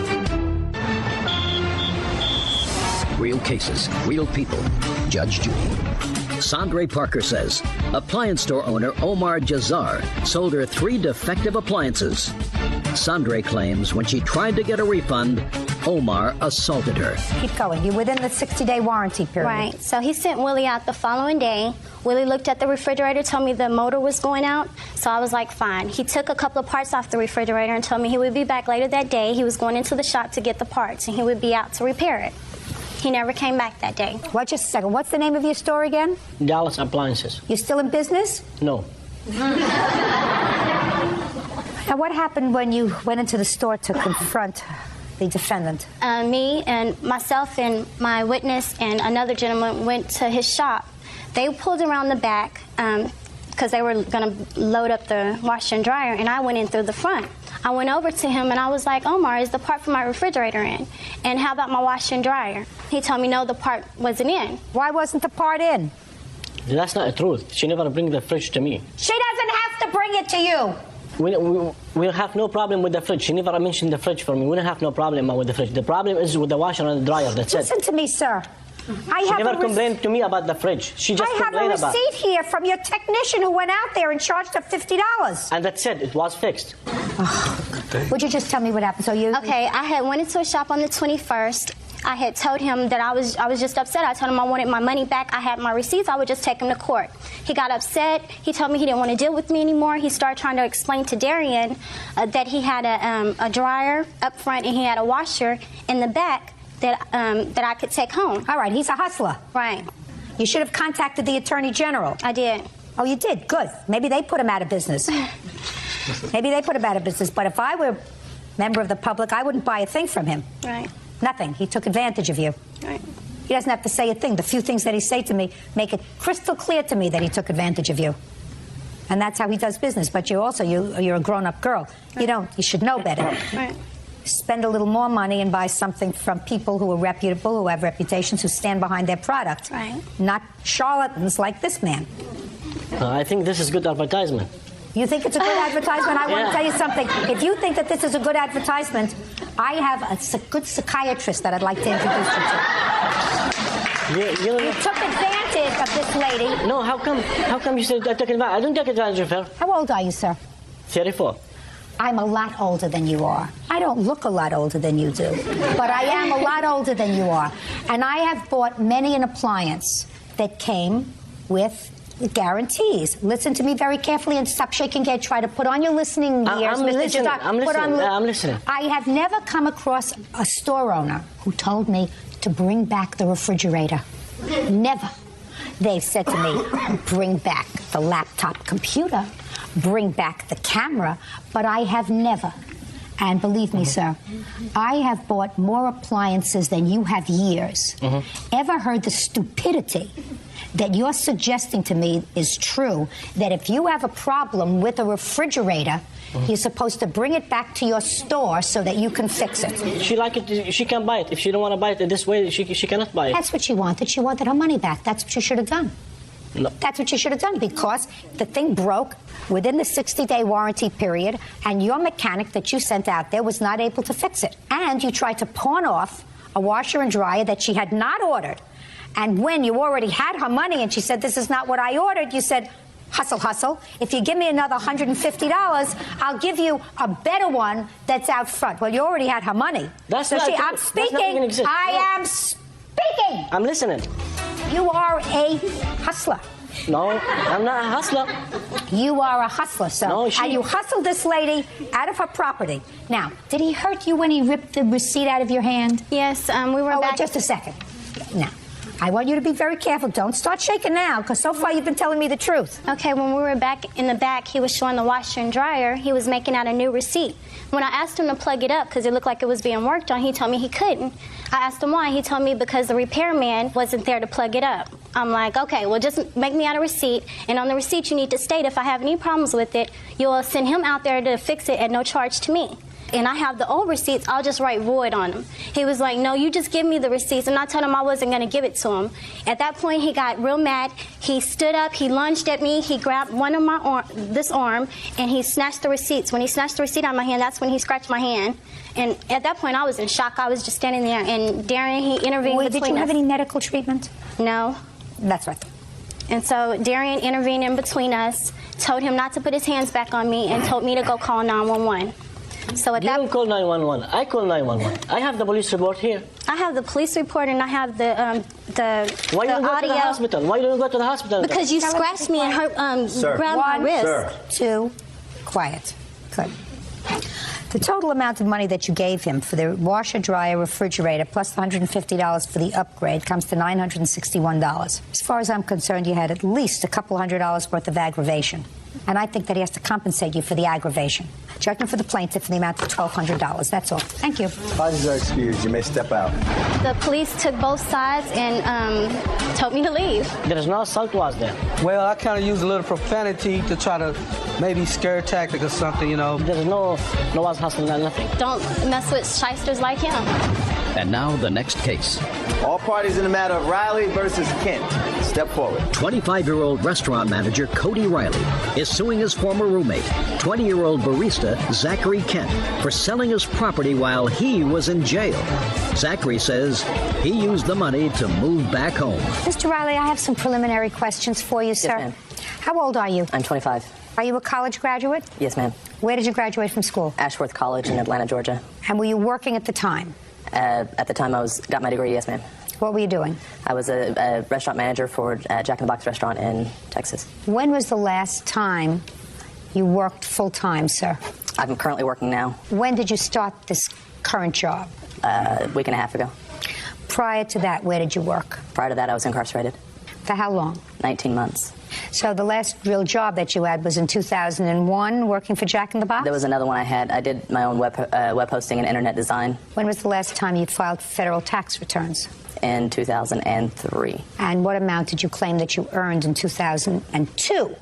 real cases, real people. Judge Judy. Sandra Parker says appliance store owner Omar Jazar sold her 3 defective appliances. Sandra claims when she tried to get a refund, Omar assaulted her. Keep going. You're within the 60-day warranty period. Right. So he sent Willie out the following day. Willie looked at the refrigerator, told me the motor was going out. So I was like, fine. He took a couple of parts off the refrigerator and told me he would be back later that day. He was going into the shop to get the parts, and he would be out to repair it. He never came back that day. What, just a second. What's the name of your store again? Dallas Appliances. You still in business? No. Now, what happened when you went into the store to confront the defendant? Me and myself and my witness and another gentleman went to his shop. They pulled around the back because they were going to load up the washer and dryer, and I went in through the front. I went over to him and I was like, Omar, is the part for my refrigerator in? And how about my washer and dryer? He told me, no, the part wasn't in. Why wasn't the part in? That's not the truth. She never bring the fridge to me. She doesn't have to bring it to you. We have no problem with the fridge. She never mentioned the fridge for me. We don't have no problem with the fridge. The problem is with the washer and the dryer. That's Listen to me, sir. She never complained to me about the fridge. She just complained about it. I have a receipt here from your technician who went out there and charged her $50. And that's it. It was fixed. Would you just tell me what happened? Okay, I had went into a shop on the 21st. I had told him that I was just upset. I told him I wanted my money back. I had my receipts. I would just take him to court. He got upset. He told me he didn't want to deal with me anymore. He started trying to explain to Darian that he had a dryer up front and he had a washer in the back that I could take home. All right, he's a hustler. Right. You should have contacted the Attorney General. I did. Oh, you did? Good. Maybe they put him out of business. Maybe they put him out of business. But if I were a member of the public, I wouldn't buy a thing from him. Right. Nothing. He took advantage of you. Right. He doesn't have to say a thing. The few things that he say to me make it crystal clear to me that he took advantage of you. And that's how he does business. But you're a grown-up girl. Right. You should know better. Right. Spend a little more money and buy something from people who are reputable, who have reputations, who stand behind their product. Right. Not charlatans like this man. I think this is good advertisement. You think it's a good advertisement? I want to tell you something. If you think that this is a good advertisement, I have a good psychiatrist that I'd like to introduce you to. You took advantage of this lady. No, how come you said I took advantage? I don't take advantage of her. How old are you, sir? 34. I'm a lot older than you are. I don't look a lot older than you do, but I am a lot older than you are. And I have bought many an appliance that came with guarantees. Listen to me very carefully and stop shaking your head. Try to put on your listening ears, Mr. Jadar. I'm listening. I have never come across a store owner who told me to bring back the refrigerator. Never. They've said to me, bring back the laptop computer, bring back the camera, but I have never, and believe me, sir, I have bought more appliances than you have years. Ever heard the stupidity that you're suggesting to me is true, that if you have a problem with a refrigerator, you're supposed to bring it back to your store so that you can fix it. She like it, she can buy it. If she don't want to buy it this way, she cannot buy it. That's what she wanted. She wanted her money back. That's what you should have done. No. That's what you should have done, because the thing broke within the 60-day warranty period, and your mechanic that you sent out there was not able to fix it. And you tried to pawn off a washer and dryer that she had not ordered. And when you already had her money and she said, this is not what I ordered, you said, hustle, hustle. If you give me another $150, I'll give you a better one that's out front. Well, you already had her money. That's so not true. I'm speaking. I am speaking. I'm listening. You are a hustler. No, I'm not a hustler. You are a hustler, sir. No, and you hustled this lady out of her property. Now, did he hurt you when he ripped the receipt out of your hand? Yes, we were back. Wait just a second. Now, I want you to be very careful. Don't start shaking now, because so far you've been telling me the truth. Okay, when we were back in the back, he was showing the washer and dryer. He was making out a new receipt. When I asked him to plug it up, because it looked like it was being worked on, he told me he couldn't. I asked him why. He told me because the repairman wasn't there to plug it up. I'm like, okay, well, just make me out a receipt, and on the receipt you need to state if I have any problems with it, you'll send him out there to fix it at no charge to me. And I have the old receipts, I'll just write void on them. He was like, no, you just give me the receipts, and I told him I wasn't going to give it to him. At that point, he got real mad. He stood up, he lunged at me, he grabbed one of my this arm, and he snatched the receipts. When he snatched the receipt out of my hand, that's when he scratched my hand. And at that point, I was in shock. I was just standing there, and Darren, he intervened between us. Did you have any medical treatment? No. That's right. And so Darren intervened in between us, told him not to put his hands back on me, and told me to go call 911. So at you don't call 911. I call 911. I have the police report here. I have the police report and I have the Why the you don't go audio. to the hospital? Why you don't go to the hospital? Because you scratched me and hurt, grabbed my wrist. 1, 2, quiet. Good. The total amount of money that you gave him for the washer, dryer, refrigerator, plus the $150 for the upgrade comes to $961. As far as I'm concerned, you had at least a couple $100 worth of aggravation. And I think that he has to compensate you for the aggravation. Judgment for the plaintiff in the amount of $1,200. That's all. Thank you. Apologies are excused. You may step out. The police took both sides and told me to leave. There is no assault was there. Well, I kind of used a little profanity to try to maybe scare tactic or something, you know. There's no one's hustling or nothing. Don't mess with shysters like him. And now the next case. All parties in the matter of Riley versus Kent. Step forward. 25-year-old restaurant manager Cody Riley is suing his former roommate, 20-year-old barista Zachary Kent, for selling his property while he was in jail. Zachary says he used the money to move back home. Mr. Riley, I have some preliminary questions for you, sir. Yes, ma'am. How old are you? I'm 25. Are you a college graduate? Yes, ma'am. Where did you graduate from school? Ashworth College in Atlanta, Georgia. And were you working at the time? At the time I got my degree, yes, ma'am. What were you doing? I was a restaurant manager for Jack in the Box restaurant in Texas. When was the last time you worked full-time, sir? I'm currently working now. When did you start this current job? A week and a half ago. Prior to that, where did you work? Prior to that, I was incarcerated. For how long? 19 months. So the last real job that you had was in 2001, working for Jack in the Box? There was another one I had. I did my own web hosting and internet design. When was the last time you filed federal tax returns? In 2003. And what amount did you claim that you earned in 2002?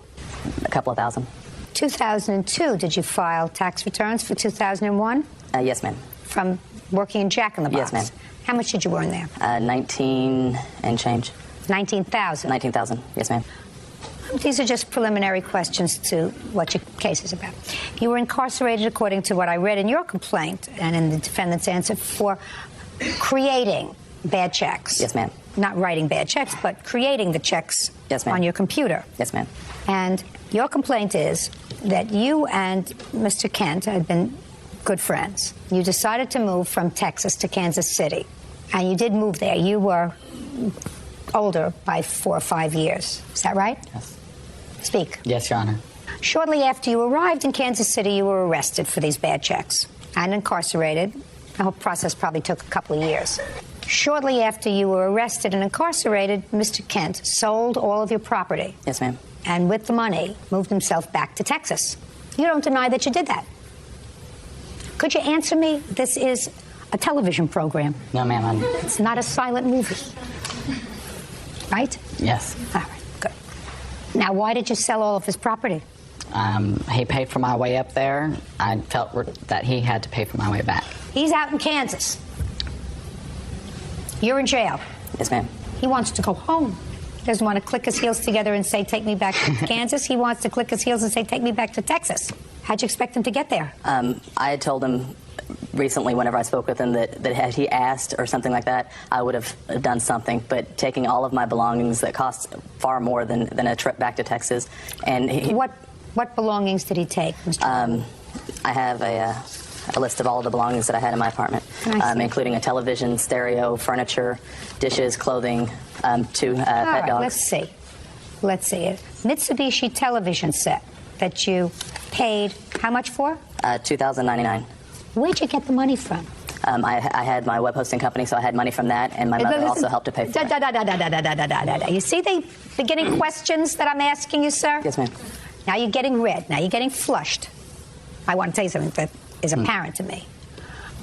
A couple of thousand. 2002, did you file tax returns for 2001? Yes, ma'am. From working in Jack in the Box? Yes, ma'am. How much did you earn there? 19 and change. 19,000? 19,000, yes, ma'am. These are just preliminary questions to what your case is about. You were incarcerated, according to what I read in your complaint and in the defendant's answer, for creating bad checks. Yes, ma'am. Not writing bad checks, but creating the checks on your computer. Yes, ma'am. And your complaint is that you and Mr. Kent had been good friends. You decided to move from Texas to Kansas City. And you did move there. You were older by 4 or 5 years. Is that right? Yes. Speak. Yes, Your Honor. Shortly after you arrived in Kansas City, you were arrested for these bad checks and incarcerated. The whole process probably took a couple of years. Shortly after you were arrested and incarcerated, Mr. Kent sold all of your property. Yes, ma'am. And with the money, moved himself back to Texas. You don't deny that you did that. Could you answer me? This is a television program. No, ma'am. It's not a silent movie. Right? Yes. All right, good. Now, why did you sell all of his property? He paid for my way up there. I felt that he had to pay for my way back. He's out in Kansas. You're in jail. Yes, ma'am. He wants to go home. He doesn't want to click his heels together and say, take me back to Kansas. He wants to click his heels and say, take me back to Texas. How'd you expect him to get there? I had told him recently, whenever I spoke with him, that had he asked or something like that, I would have done something. But taking all of my belongings that cost far more than a trip back to Texas, and what belongings did he take, Mr. I have a list of all of the belongings that I had in my apartment, including a television, stereo, furniture, dishes, clothing, 2 pet dogs. Let's see it. Mitsubishi television set that you paid how much for? $2,099. Where'd you get the money from? I had my web hosting company, so I had money from that, and my mother also helped to pay for it. You see the beginning questions that I'm asking you, sir? Yes, ma'am. Now you're getting red. Now you're getting flushed. I want to tell you something that is apparent to me.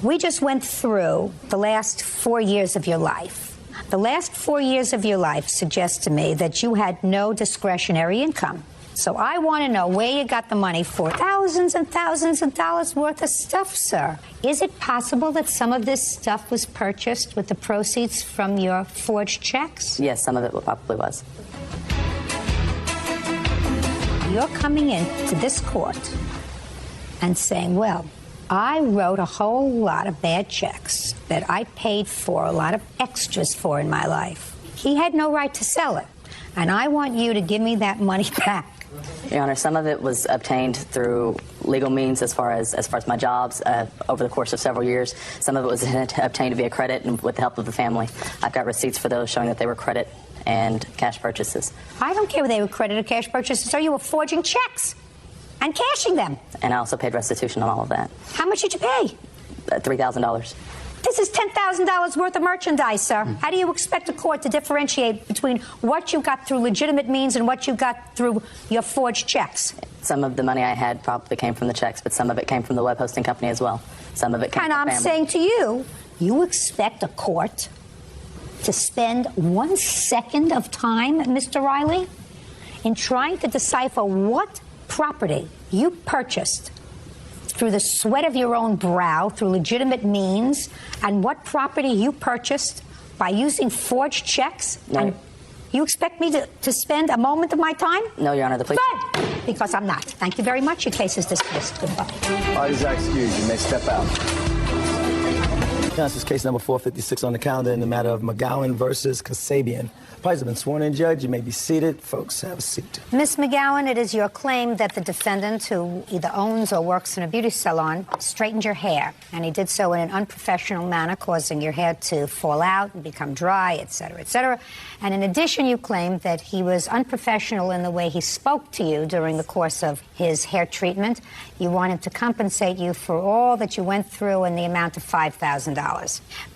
We just went through the last 4 years of your life. The last 4 years of your life suggests to me that you had no discretionary income. So I want to know where you got the money for thousands and thousands of dollars worth of stuff, sir. Is it possible that some of this stuff was purchased with the proceeds from your forged checks? Yes, some of it probably was. You're coming into this court and saying, well, I wrote a whole lot of bad checks that I paid for a lot of extras for in my life. He had no right to sell it, and I want you to give me that money back. Your Honor, some of it was obtained through legal means as far as my jobs over the course of several years. Some of it was obtained via credit and with the help of the family. I've got receipts for those showing that they were credit and cash purchases. I don't care whether they were credit or cash purchases, so you were forging checks and cashing them. And I also paid restitution on all of that. How much did you pay? $3,000. This is $10,000 worth of merchandise, sir. How do you expect a court to differentiate between what you got through legitimate means and what you got through your forged checks? Some of the money I had probably came from the checks, but some of it came from the web hosting company as well. Some of it came from family. And I'm saying to you, you expect a court to spend 1 second of time, Mr. Riley, in trying to decipher what property you purchased through the sweat of your own brow, through legitimate means, and what property you purchased by using forged checks? No. And you expect me to spend a moment of my time? No, Your Honor, the police... Good, because I'm not. Thank you very much. Your case is dismissed. Goodbye. Parties are excused. You may step out. This is case number 456 on the calendar in the matter of McGowan versus Kasabian. Parties have been sworn in, Judge. You may be seated. Folks, have a seat. Ms. McGowan, it is your claim that the defendant, who either owns or works in a beauty salon, straightened your hair, and he did so in an unprofessional manner, causing your hair to fall out and become dry, et cetera, et cetera. And in addition, you claim that he was unprofessional in the way he spoke to you during the course of his hair treatment. You want him to compensate you for all that you went through in the amount of $5,000.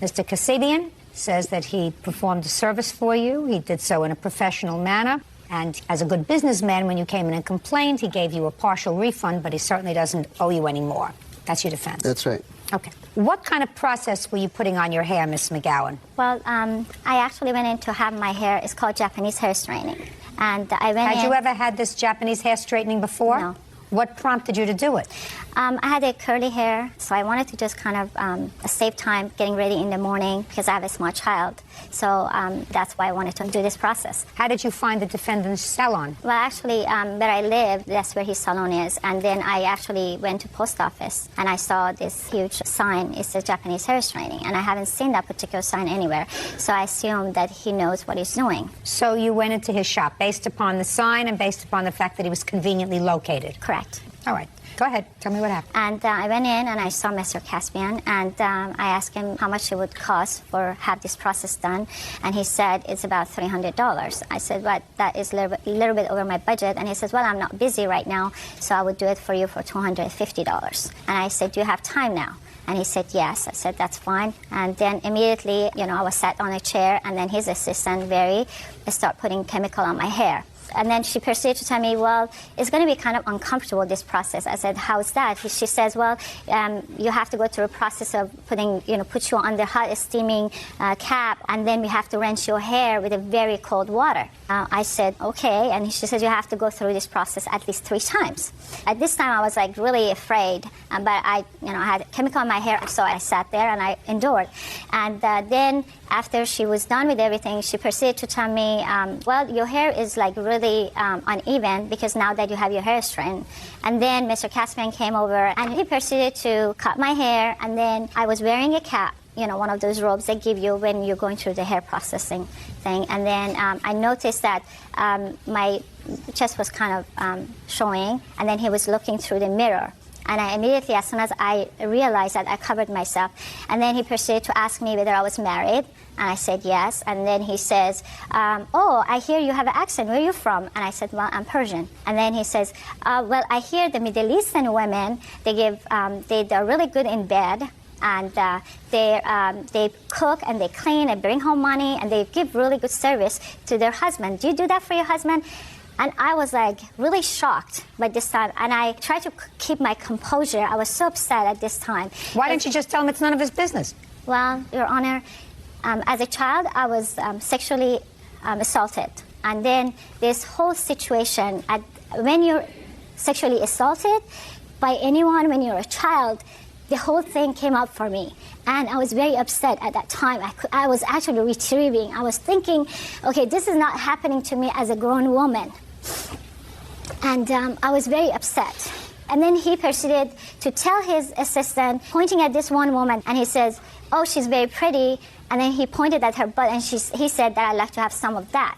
Mr. Kasabian says that he performed a service for you. He did so in a professional manner. And as a good businessman, when you came in and complained, he gave you a partial refund, but he certainly doesn't owe you any more. That's your defense. That's right. Okay. What kind of process were you putting on your hair, Miss McGowan? Well, I actually went in to have my hair. It's called Japanese hair straightening. And I went in... Had you ever had this Japanese hair straightening before? No. What prompted you to do it? I had a curly hair, so I wanted to just kind of save time getting ready in the morning because I have a small child. So that's why I wanted to do this process. How did you find the defendant's salon? Well, actually, where I live, that's where his salon is. And then I actually went to post office, and I saw this huge sign. It's a Japanese hair straightening, and I haven't seen that particular sign anywhere. So I assumed that he knows what he's doing. So you went into his shop based upon the sign and based upon the fact that he was conveniently located? Correct. All right. Go ahead. Tell me what happened. And I went in and I saw Mr. Caspian, and I asked him how much it would cost for have this process done, and he said it's about $300. I said, but that is a little bit over my budget, and he says, well, I'm not busy right now, so I would do it for you for $250. And I said, do you have time now? And he said, yes. I said, that's fine. And then immediately, I was sat on a chair, and then his assistant, Very, started putting chemical on my hair. And then she proceeded to tell me, well, it's going to be kind of uncomfortable, this process. I said, how's that? She says, well, you have to go through a process of put you under hot steaming cap, and then we have to rinse your hair with a very cold water. I said, okay. And she says, you have to go through this process at least 3 times. At this time, I was like really afraid, but I had chemical in my hair, so I sat there and I endured. And then after she was done with everything, she proceeded to tell me, well, your hair is like really really uneven because now that you have your hair straightened. And then Mr. Caspian came over and he proceeded to cut my hair, and then I was wearing a cap, you know, one of those robes they give you when you're going through the hair processing thing. And then I noticed that my chest was kind of showing, and then he was looking through the mirror. And I immediately, as soon as I realized that, I covered myself. And then he proceeded to ask me whether I was married. And I said yes. And then he says, oh, I hear you have an accent. Where are you from? And I said, well, I'm Persian. And then he says, well, I hear the Middle Eastern women, they're really good in bed. And they cook and they clean and bring home money and they give really good service to their husband. Do you do that for your husband? And I was like really shocked by this time, and I tried to keep my composure. I was so upset at this time. Why didn't you just tell him it's none of his business? Well, Your Honor, as a child, I was sexually assaulted. And then this whole situation, when you're sexually assaulted by anyone when you're a child, the whole thing came up for me. And I was very upset at that time. I was actually retrieving. I was thinking, okay, this is not happening to me as a grown woman. And I was very upset. And then he proceeded to tell his assistant, pointing at this one woman, and he says, oh, she's very pretty. And then he pointed at her butt, and he said that I'd like to have some of that.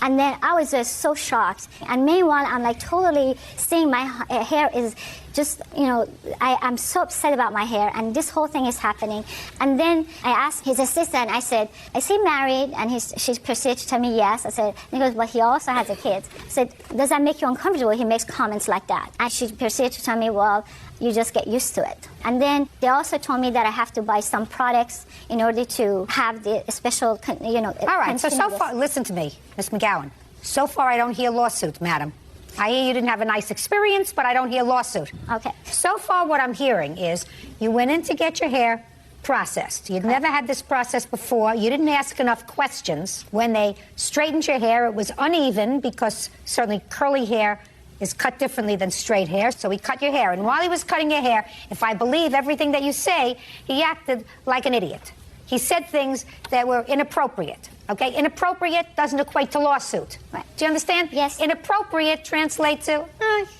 And then I was just so shocked. And meanwhile, I'm like totally seeing my hair is just, you know, I'm so upset about my hair, and this whole thing is happening. And then I asked his assistant, I said, is he married? And she proceeded to tell me yes. I said, and he goes, well, he also has a kid. I said, does that make you uncomfortable? He makes comments like that. And she proceeded to tell me, well, you just get used to it. And then they also told me that I have to buy some products in order to have the special, you know. All right, so far, listen to me, Ms. McGowan. So far, I don't hear lawsuit, madam. I hear you didn't have a nice experience, but I don't hear lawsuit. Okay. So far, what I'm hearing is you went in to get your hair processed. You'd never had this process before. You didn't ask enough questions. When they straightened your hair, it was uneven because certainly curly hair is cut differently than straight hair, so he cut your hair. And while he was cutting your hair, if I believe everything that you say, he acted like an idiot. He said things that were inappropriate. Okay, inappropriate doesn't equate to lawsuit. Right. Do you understand? Yes. Inappropriate translates to,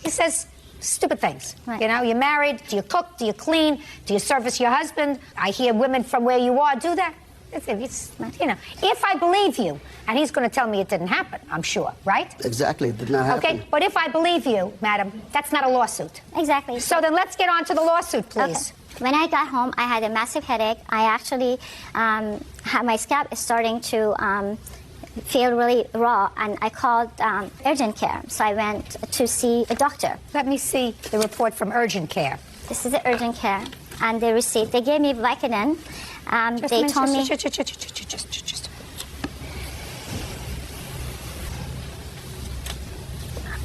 he says stupid things. Right. You know, you're married, do you cook, do you clean, do you service your husband? I hear women from where you are do that. It's you know, if I believe you, and he's going to tell me it didn't happen, I'm sure, right? Exactly, it did not happen. Okay, but if I believe you, madam, that's not a lawsuit. Exactly. So then let's get on to the lawsuit, please. Okay. When I got home, I had a massive headache. I actually had my scalp is starting to feel really raw, and I called urgent care. So I went to see a doctor. Let me see the report from urgent care. This is the urgent care, and the receipt. They gave me Vicodin. They told me.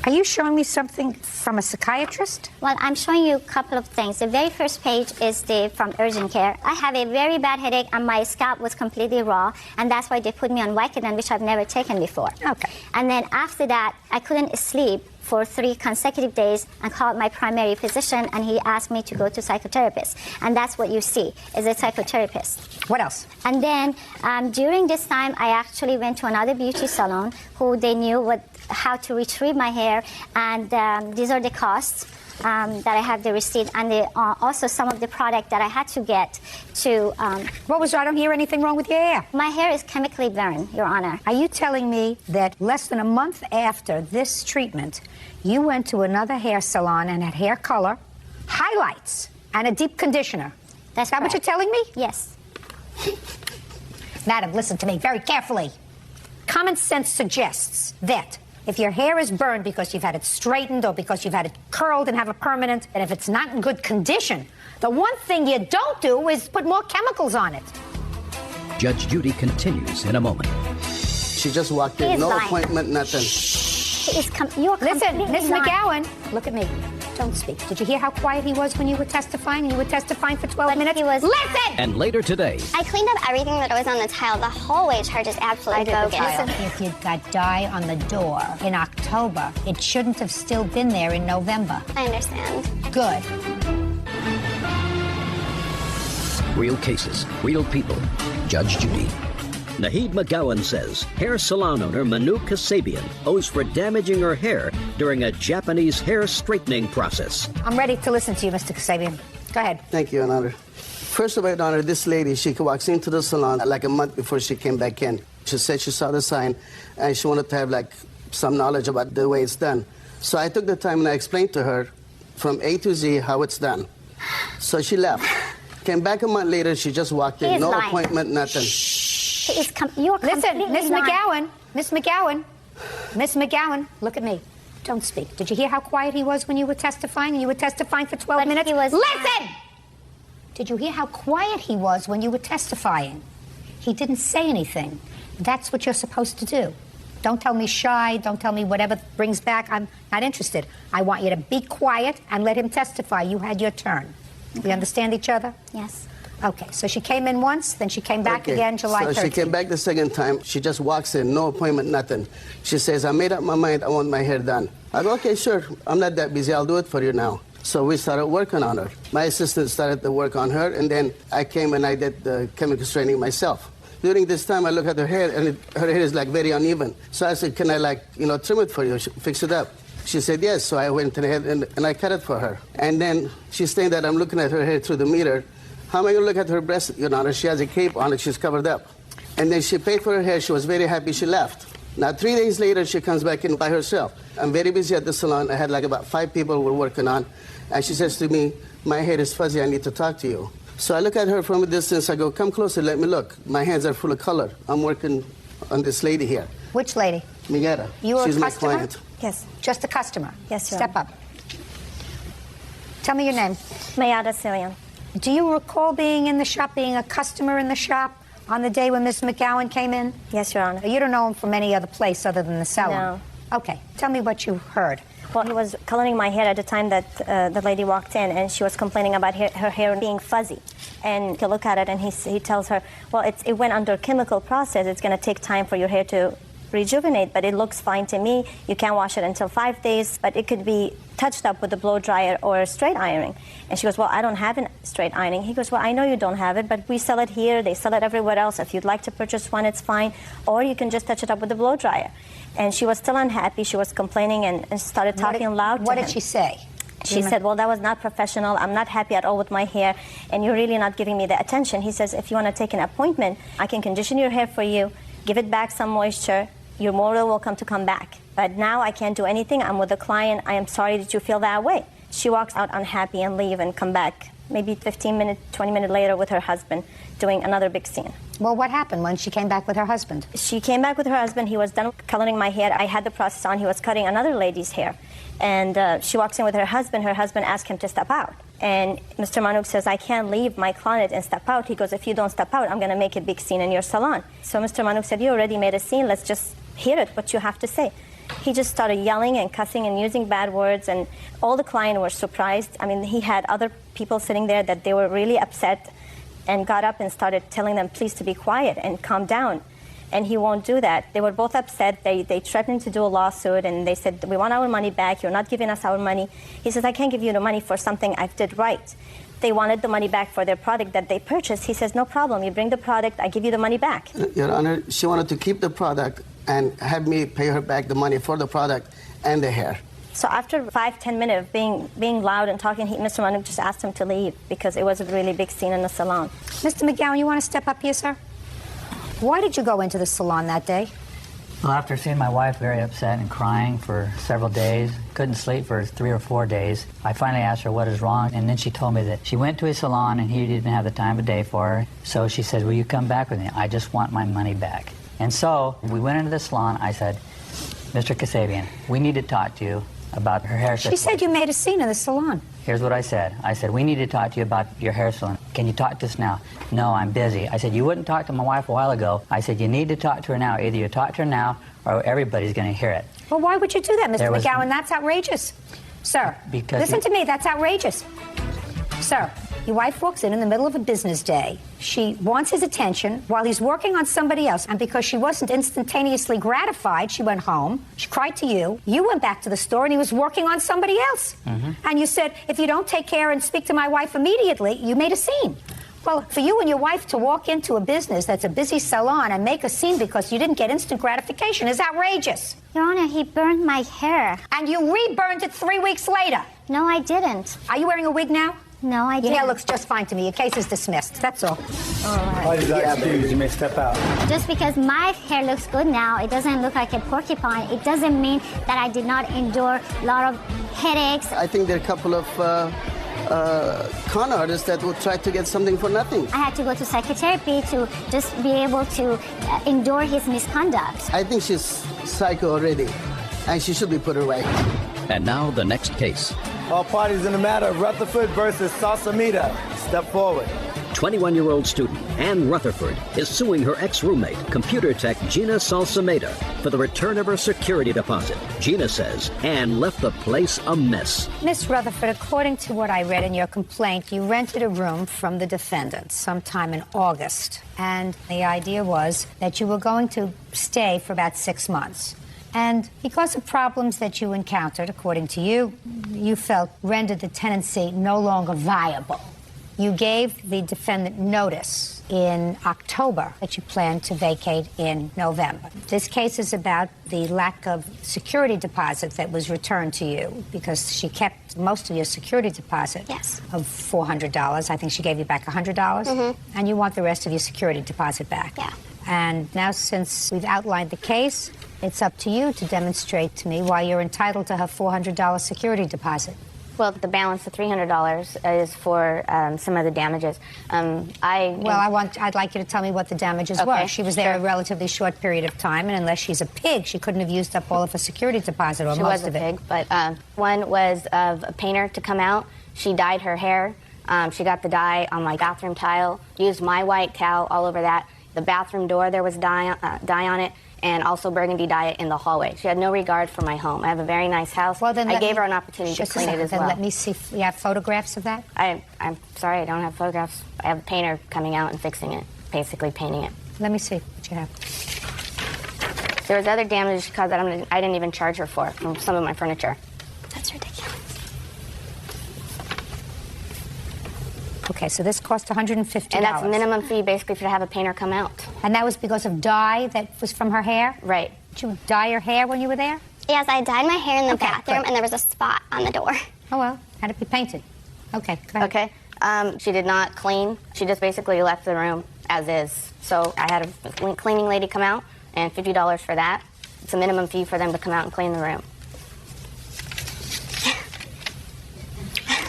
Are you showing me something from a psychiatrist? Well, I'm showing you a couple of things. The very first page is from urgent care. I have a very bad headache, and my scalp was completely raw, and that's why they put me on Vicodin, which I've never taken before. Okay. And then after that, I couldn't sleep for 3 consecutive days, and called my primary physician, and he asked me to go to psychotherapist. And that's what you see, is a psychotherapist. What else? And then during this time, I actually went to another beauty salon who they knew how to retrieve my hair, and these are the costs that I have the receipt, and also some of the product that I had to get to. What was, I don't hear anything wrong with your hair. My hair is chemically burned, Your Honor. Are you telling me that less than a month after this treatment, you went to another hair salon and had hair color, highlights, and a deep conditioner? That's that what you're telling me? Yes. Madam, listen to me very carefully. Common sense suggests that if your hair is burned because you've had it straightened or because you've had it curled and have a permanent, and if it's not in good condition, the one thing you don't do is put more chemicals on it. Judge Judy continues in a moment. She just walked in, no appointment, nothing. Listen, Miss McGowan, look at me. Don't speak. Did you hear how quiet he was when you were testifying? You were testifying for 12 minutes? Listen! And later today. I cleaned up everything that was on the tile. The hallway charge is absolutely bogus. If you got dye on the door in October, it shouldn't have still been there in November. I understand. Good. Real cases, real people. Judge Judy. Naheed McGowan says hair salon owner Manu Kasabian owes for damaging her hair during a Japanese hair straightening process. I'm ready to listen to you, Mr. Kasabian. Go ahead. Thank you, Your Honor. First of all, Your Honor, this lady, she walks into the salon like a month before she came back in. She said she saw the sign and she wanted to have like some knowledge about the way it's done. So I took the time and I explained to her from A to Z how it's done. So she left. Came back a month later, she just walked in. No appointment, nothing. Listen, Miss McGowan, Miss McGowan, Miss McGowan, look at me. Don't speak. Did you hear how quiet he was when you were testifying? And you were testifying for 12 minutes? Listen! Did you hear how quiet he was when you were testifying? He didn't say anything. That's what you're supposed to do. Don't tell me shy. Don't tell me whatever brings back. I'm not interested. I want you to be quiet and let him testify. You had your turn. We understand each other? Yes. Okay, so she came in once, then she came back again July 13th. So she came back the second time. She just walks in, no appointment, nothing. She says, I made up my mind, I want my hair done. I go, okay, sure, I'm not that busy, I'll do it for you now. So we started working on her. My assistant started to work on her, and then I came and I did the chemical straightening myself. During this time, I look at her hair, and her hair is like very uneven. So I said, can I trim it for you, fix it up? She said yes, so I went ahead and I cut it for her. And then she's saying that I'm looking at her hair through the mirror. How am I going to look at her breast, Your Honor? She has a cape on it, she's covered up. And then she paid for her hair, she was very happy, she left. Now 3 days later, she comes back in by herself. I'm very busy at the salon, I had like about 5 people we're working on. And she says to me, my hair is fuzzy, I need to talk to you. So I look at her from a distance, I go, come closer, let me look. My hands are full of color. I'm working on this lady here. Which lady? Miguel. You were She's a my customer? client. Yes. Just a customer? Yes, Your Step up. Tell me your name. Mayada Cillian. Do you recall being in the shop, being a customer in the shop on the day when Ms. McGowan came in? Yes, Your Honor. You don't know him from any other place other than the salon? No. Okay. Tell me what you heard. Well, he was coloring my hair at the time that the lady walked in, and she was complaining about her hair being fuzzy. And he look at it, and he tells her, well, it went under chemical process. It's going to take time for your hair to rejuvenate, but it looks fine to me. You can't wash it until 5 days, but it could be touched up with a blow dryer or straight ironing. And she goes, well, I don't have a straight ironing. He goes, well, I know you don't have it, but we sell it here. They sell it everywhere else. If you'd like to purchase one, it's fine. Or you can just touch it up with a blow dryer. And she was still unhappy. She was complaining and started talking loud to him. What did she say? She said, well, that was not professional. I'm not happy at all with my hair, and you're really not giving me the attention. He says, if you want to take an appointment, I can condition your hair for you, give it back some moisture. You're more than welcome to come back. But now I can't do anything. I'm with a client. I am sorry that you feel that way. She walks out unhappy and leave and come back maybe 15 minutes, 20 minutes later with her husband doing another big scene. Well, what happened when she came back with her husband? She came back with her husband. He was done coloring my hair. I had the process on. He was cutting another lady's hair. And she walks in with her husband. Her husband asked him to step out. And Mr. Manouk says, I can't leave my client and step out. He goes, if you don't step out, I'm going to make a big scene in your salon. So Mr. Manouk said, you already made a scene. Let's just hear it, what you have to say. He just started yelling and cussing and using bad words, and all the clients were surprised. I mean, he had other people sitting there that they were really upset and got up and started telling them, please, to be quiet and calm down. And he won't do that. They were both upset. They threatened to do a lawsuit, and they said, we want our money back. You're not giving us our money. He says, I can't give you the money for something I did right. They wanted the money back for their product that they purchased. He says, no problem. You bring the product. I give you the money back. Your Honor, she wanted to keep the product and have me pay her back the money for the product and the hair. So after 5-10 minutes of being loud and talking, Mr. Manouk just asked him to leave because it was a really big scene in the salon. Mr. McGowan, you want to step up here, sir? Why did you go into the salon that day? Well, after seeing my wife very upset and crying for several days, couldn't sleep for 3 or 4 days, I finally asked her what is wrong, and then she told me that she went to a salon and he didn't have the time of day for her. So she said, will you come back with me? I just want my money back. And so we went into the salon. I said, Mr. Kasabian, we need to talk to you about her hair situation. She said you made a scene in the salon. Here's what I said. I said, we need to talk to you about your hair salon. Can you talk to us now? No, I'm busy. I said, you wouldn't talk to my wife a while ago. I said, you need to talk to her now. Either you talk to her now or everybody's going to hear it. Well, why would you do that, Mr. McGowan? That's outrageous. Sir, listen to me. That's outrageous. Sir, your wife walks in the middle of a business day. She wants his attention while he's working on somebody else. And because she wasn't instantaneously gratified, she went home. She cried to you. You went back to the store, and he was working on somebody else. And you said, if you don't take care and speak to my wife immediately, you made a scene. Well, for you and your wife to walk into a business that's a busy salon and make a scene because you didn't get instant gratification is outrageous. Your Honor, he burned my hair. And you reburned it 3 weeks later. No, I didn't. Are you wearing a wig now? No, I didn't. Your hair looks just fine to me. Your case is dismissed. That's all. All right. All you guys do, you may step out. Just because my hair looks good now, it doesn't look like a porcupine. It doesn't mean that I did not endure a lot of headaches. I think there are a couple of con artists that will try to get something for nothing. I had to go to psychotherapy to just be able to endure his misconduct. I think she's psycho already, and she should be put away. And now the next case. All parties in the matter of Rutherford versus Sausalito. Step forward. 21-year-old student Ann Rutherford is suing her ex-roommate, computer tech Gina Salsameda, for the return of her security deposit. Gina says Ann left the place a mess. Miss Rutherford, according to what I read in your complaint, you rented a room from the defendant sometime in August. And the idea was that you were going to stay for about 6 months. And because of problems that you encountered, according to you, you felt rendered the tenancy no longer viable. You gave the defendant notice in October that you planned to vacate in November. This case is about the lack of security deposit that was returned to you because she kept most of your security deposit of $400. I think she gave you back $100, and you want the rest of your security deposit back. Yeah. And now, since we've outlined the case, it's up to you to demonstrate to me why you're entitled to her $400 security deposit. Well, the balance of $300 is for some of the damages. I'd like you to tell me what the damages were. She was there a relatively short period of time, and unless she's a pig, she couldn't have used up all of her security deposit or most of it. She was a pig, but one was of a painter to come out. She dyed her hair. She got the dye on my bathroom tile, used my white towel all over that. The bathroom door, there was dye on it, and also burgundy dye in the hallway. She had no regard for my home. I have a very nice house. Well, then I gave her an opportunity to clean it as well. Then let me see if you have photographs of that. I'm sorry, I don't have photographs. I have a painter coming out and fixing it, basically painting it. Let me see what you have. There was other damage because I didn't even charge her for from some of my furniture. That's ridiculous. Okay, so this cost $150. And that's a minimum fee, basically, to have a painter come out. And that was because of dye that was from her hair? Right. Did you dye your hair when you were there? Yes, I dyed my hair in the bathroom, and there was a spot on the door. Oh, well, had it be painted. Okay, go ahead. Okay. She did not clean. She just basically left the room as is. So I had a cleaning lady come out, and $50 for that. It's a minimum fee for them to come out and clean the room.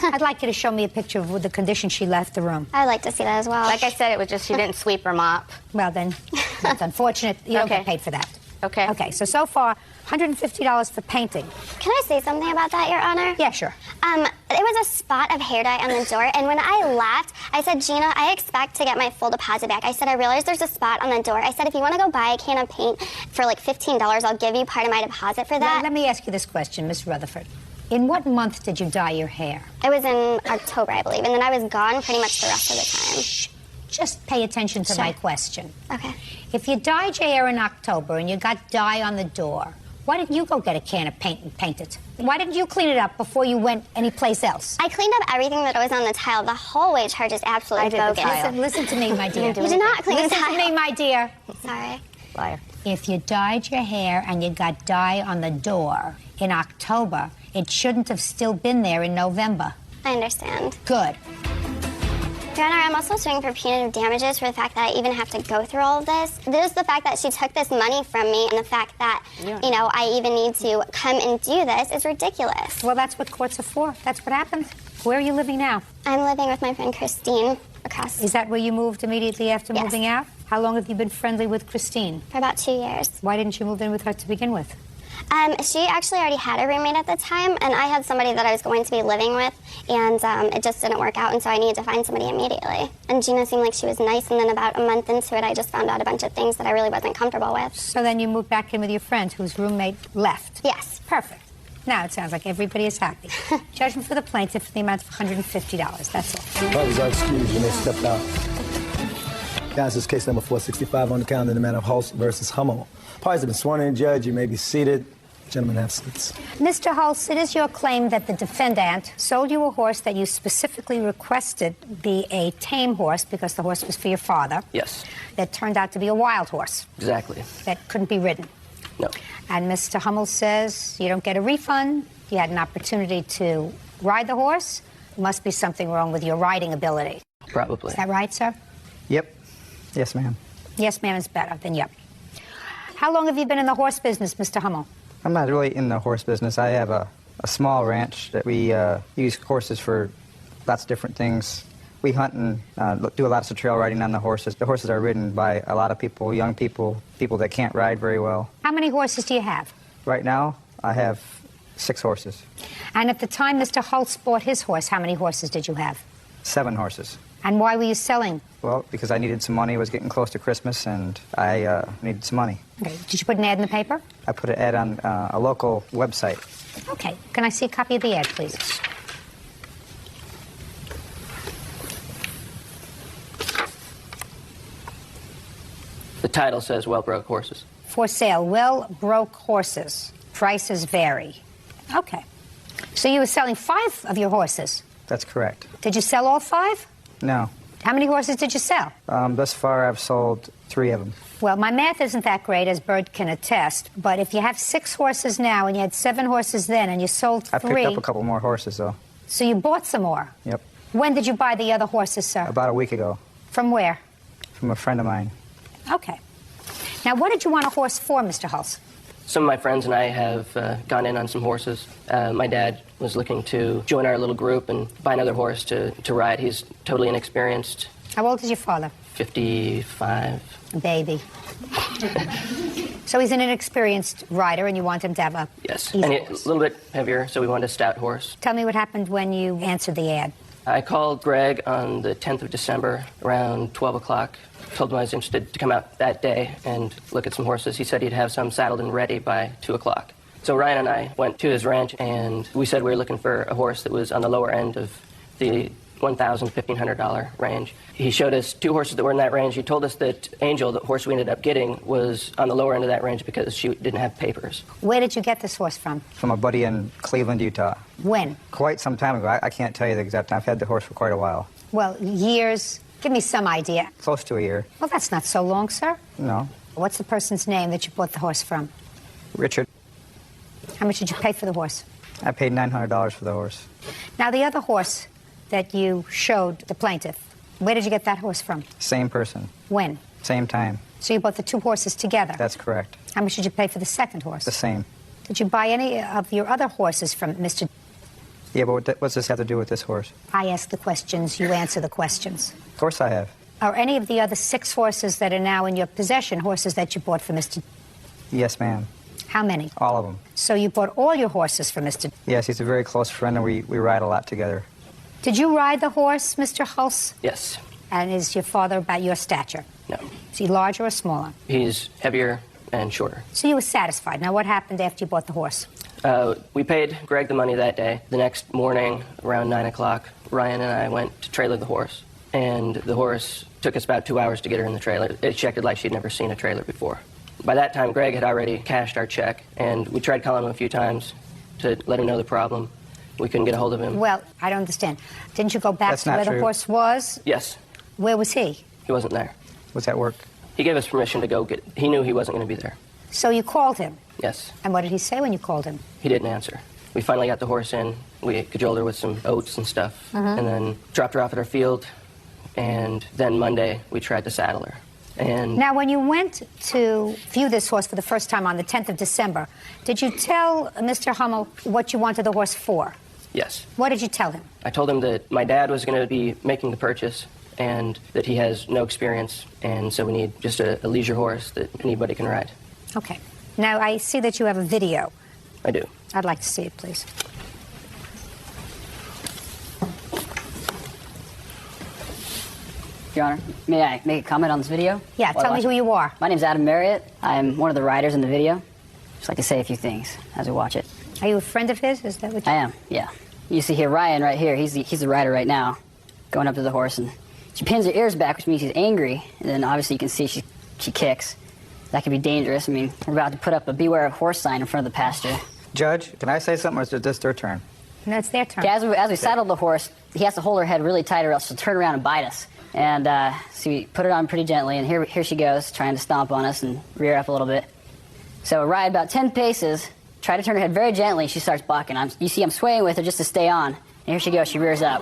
I'd like you to show me a picture of the condition she left the room. I'd like to see that as well. Like I said, it was just she didn't sweep or mop. Well, then, that's unfortunate. You don't get paid for that. Okay. Okay, so far, $150 for painting. Can I say something about that, Your Honor? Yeah, sure. There was a spot of hair dye on the door, and when I left, I said, Gina, I expect to get my full deposit back. I said, I realize there's a spot on the door. I said, if you want to go buy a can of paint for like $15, I'll give you part of my deposit for that. Let me ask you this question, Miss Rutherford. In what month did you dye your hair? It was in October, I believe, and then I was gone pretty much the rest of the time. Shh. Just pay attention to my question. Okay. If you dyed your hair in October and you got dye on the door, why didn't you go get a can of paint and paint it? Why didn't you clean it up before you went anyplace else? I cleaned up everything that was on the tile. The hallway charge is absolutely bogus. Listen to me, my dear. You did not clean the tile. Listen to me, my dear. Sorry. Liar. If you dyed your hair and you got dye on the door in October, it shouldn't have still been there in November. I understand. Good. Your Honor, I'm also suing for punitive damages for the fact that I even have to go through all of this. There's the fact that she took this money from me, and the fact that, I even need to come and do this is ridiculous. Well, that's what courts are for. That's what happens. Where are you living now? I'm living with my friend Christine across. Is that where you moved immediately after moving out? How long have you been friendly with Christine? For about 2 years. Why didn't you move in with her to begin with? She actually already had a roommate at the time, and I had somebody that I was going to be living with, and it just didn't work out, and so I needed to find somebody immediately. And Gina seemed like she was nice, and then about a month into it, I just found out a bunch of things that I really wasn't comfortable with. So then you moved back in with your friend whose roommate left? Yes. Perfect. Now it sounds like everybody is happy. Judgment for the plaintiff in the amount of $150. That's all. Parties are excused when they step out. Guys, this is case number 465 on the calendar in the matter of Hulse versus Hummel. Parties have been sworn in. Judge, you may be seated. Gentlemen, have seats. Mr. Hulse, it is your claim that the defendant sold you a horse that you specifically requested be a tame horse because the horse was for your father. Yes. That turned out to be a wild horse. Exactly. That couldn't be ridden. No. And Mr. Hummel says you don't get a refund. You had an opportunity to ride the horse. There must be something wrong with your riding ability. Probably. Is that right, sir? Yep. Yes, ma'am. Yes, ma'am is better than yep. How long have you been in the horse business, Mr. Hummel? I'm not really in the horse business. I have a small ranch that we use horses for lots of different things. We hunt and do lots of trail riding on the horses. The horses are ridden by a lot of people, young people, people that can't ride very well. How many horses do you have? Right now, I have 6 horses. And at the time Mr. Hulse bought his horse, how many horses did you have? 7 horses. And why were you selling? Well, because I needed some money. It was getting close to Christmas, and I needed some money. Okay. Did you put an ad in the paper? I put an ad on a local website. Okay. Can I see a copy of the ad, please? The title says well-broke horses. For sale, well-broke horses. Prices vary. Okay. So you were selling 5 of your horses? That's correct. Did you sell all 5? No. How many horses did you sell? Thus far, I've sold 3 of them. Well, my math isn't that great, as Bert can attest, but if you have 6 horses now and you had 7 horses then and you sold 3... I picked up a couple more horses, though. So you bought some more? Yep. When did you buy the other horses, sir? About a week ago. From where? From a friend of mine. Okay. Now, what did you want a horse for, Mr. Hulse? Some of my friends and I have gone in on some horses. My dad was looking to join our little group and buy another horse to ride. He's totally inexperienced. How old is your father? 55. Baby. So he's an inexperienced rider, and you want him to have a... Yes, and a little bit heavier, so we wanted a stout horse. Tell me what happened when you answered the ad. I called Greg on the 10th of December around 12 o'clock. Told him I was interested to come out that day and look at some horses. He said he'd have some saddled and ready by 2 o'clock. So Ryan and I went to his ranch, and we said we were looking for a horse that was on the lower end of the $1,000, $1,500 range. He showed us 2 horses that were in that range. He told us that Angel, the horse we ended up getting, was on the lower end of that range because she didn't have papers. Where did you get this horse from? From a buddy in Cleveland, Utah. When? Quite some time ago. I can't tell you the exact time. I've had the horse for quite a while. Well, years? Give me some idea. Close to a year. Well, that's not so long, sir. No. What's the person's name that you bought the horse from? Richard. How much did you pay for the horse? I paid $900 for the horse. Now, the other horse that you showed the plaintiff, where did you get that horse from? Same person. When? Same time. So you bought the 2 horses together? That's correct. How much did you pay for the second horse? The same. Did you buy any of your other horses from Mr. Yeah, but what's this have to do with this horse? I ask the questions, you answer the questions. Of course I have. Are any of the other 6 horses that are now in your possession horses that you bought from Mr. Yes, ma'am. How many? All of them. So you bought all your horses from Mr. Yes, he's a very close friend, and we ride a lot together. Did you ride the horse, Mr. Hulse? Yes. And is your father about your stature? No. Is he larger or smaller? He's heavier and shorter. So you were satisfied. Now, what happened after you bought the horse? We paid Greg the money that day. The next morning, around 9 o'clock, Ryan and I went to trailer the horse. And the horse took us about 2 hours to get her in the trailer. She acted like she'd never seen a trailer before. By that time, Greg had already cashed our check, and we tried calling him a few times to let him know the problem. We couldn't get a hold of him. Well, I don't understand. Didn't you go back That's to not where true. the horse was? Yes. Where was he? He wasn't there. Was that work? He gave us permission to go get... He knew he wasn't going to be there. So you called him? Yes. And what did he say when you called him? He didn't answer. We finally got the horse in. We cajoled her with some oats and stuff, and then dropped her off at our field. And then Monday, we tried to saddle her. And now, when you went to view this horse for the first time on the 10th of December, did you tell Mr. Hummel what you wanted the horse for? yes, What did you tell him? I told him that my dad was going to be making the purchase and that he has no experience, and so we need just a leisure horse that anybody can ride. Okay. Now, I see that you have a video. I do. I'd like to see it, please. Your Honor, may I make a comment on this video? Yeah, tell me who you are. My name's Adam Marriott. I'm one of the riders in the video. Just like to say a few things as we watch it. Are you a friend of his? Is that what you... I am, yeah. You see here Ryan right here. He's the rider right now, going up to the horse, and she pins her ears back, which means she's angry. And then obviously you can see she kicks. that could be dangerous. I mean, we're about to put up a beware of horse sign in front of the pasture. Judge, can I say something, or is it just their turn? No, it's their turn. Okay, as we saddled the horse, he has to hold her head really tight or else she'll turn around and bite us. And so we put it on pretty gently, and here she goes, trying to stomp on us and rear up a little bit. So we ride about 10 paces, try to turn her head very gently, she starts balking. You see I'm swaying with her just to stay on. And here she goes, she rears up.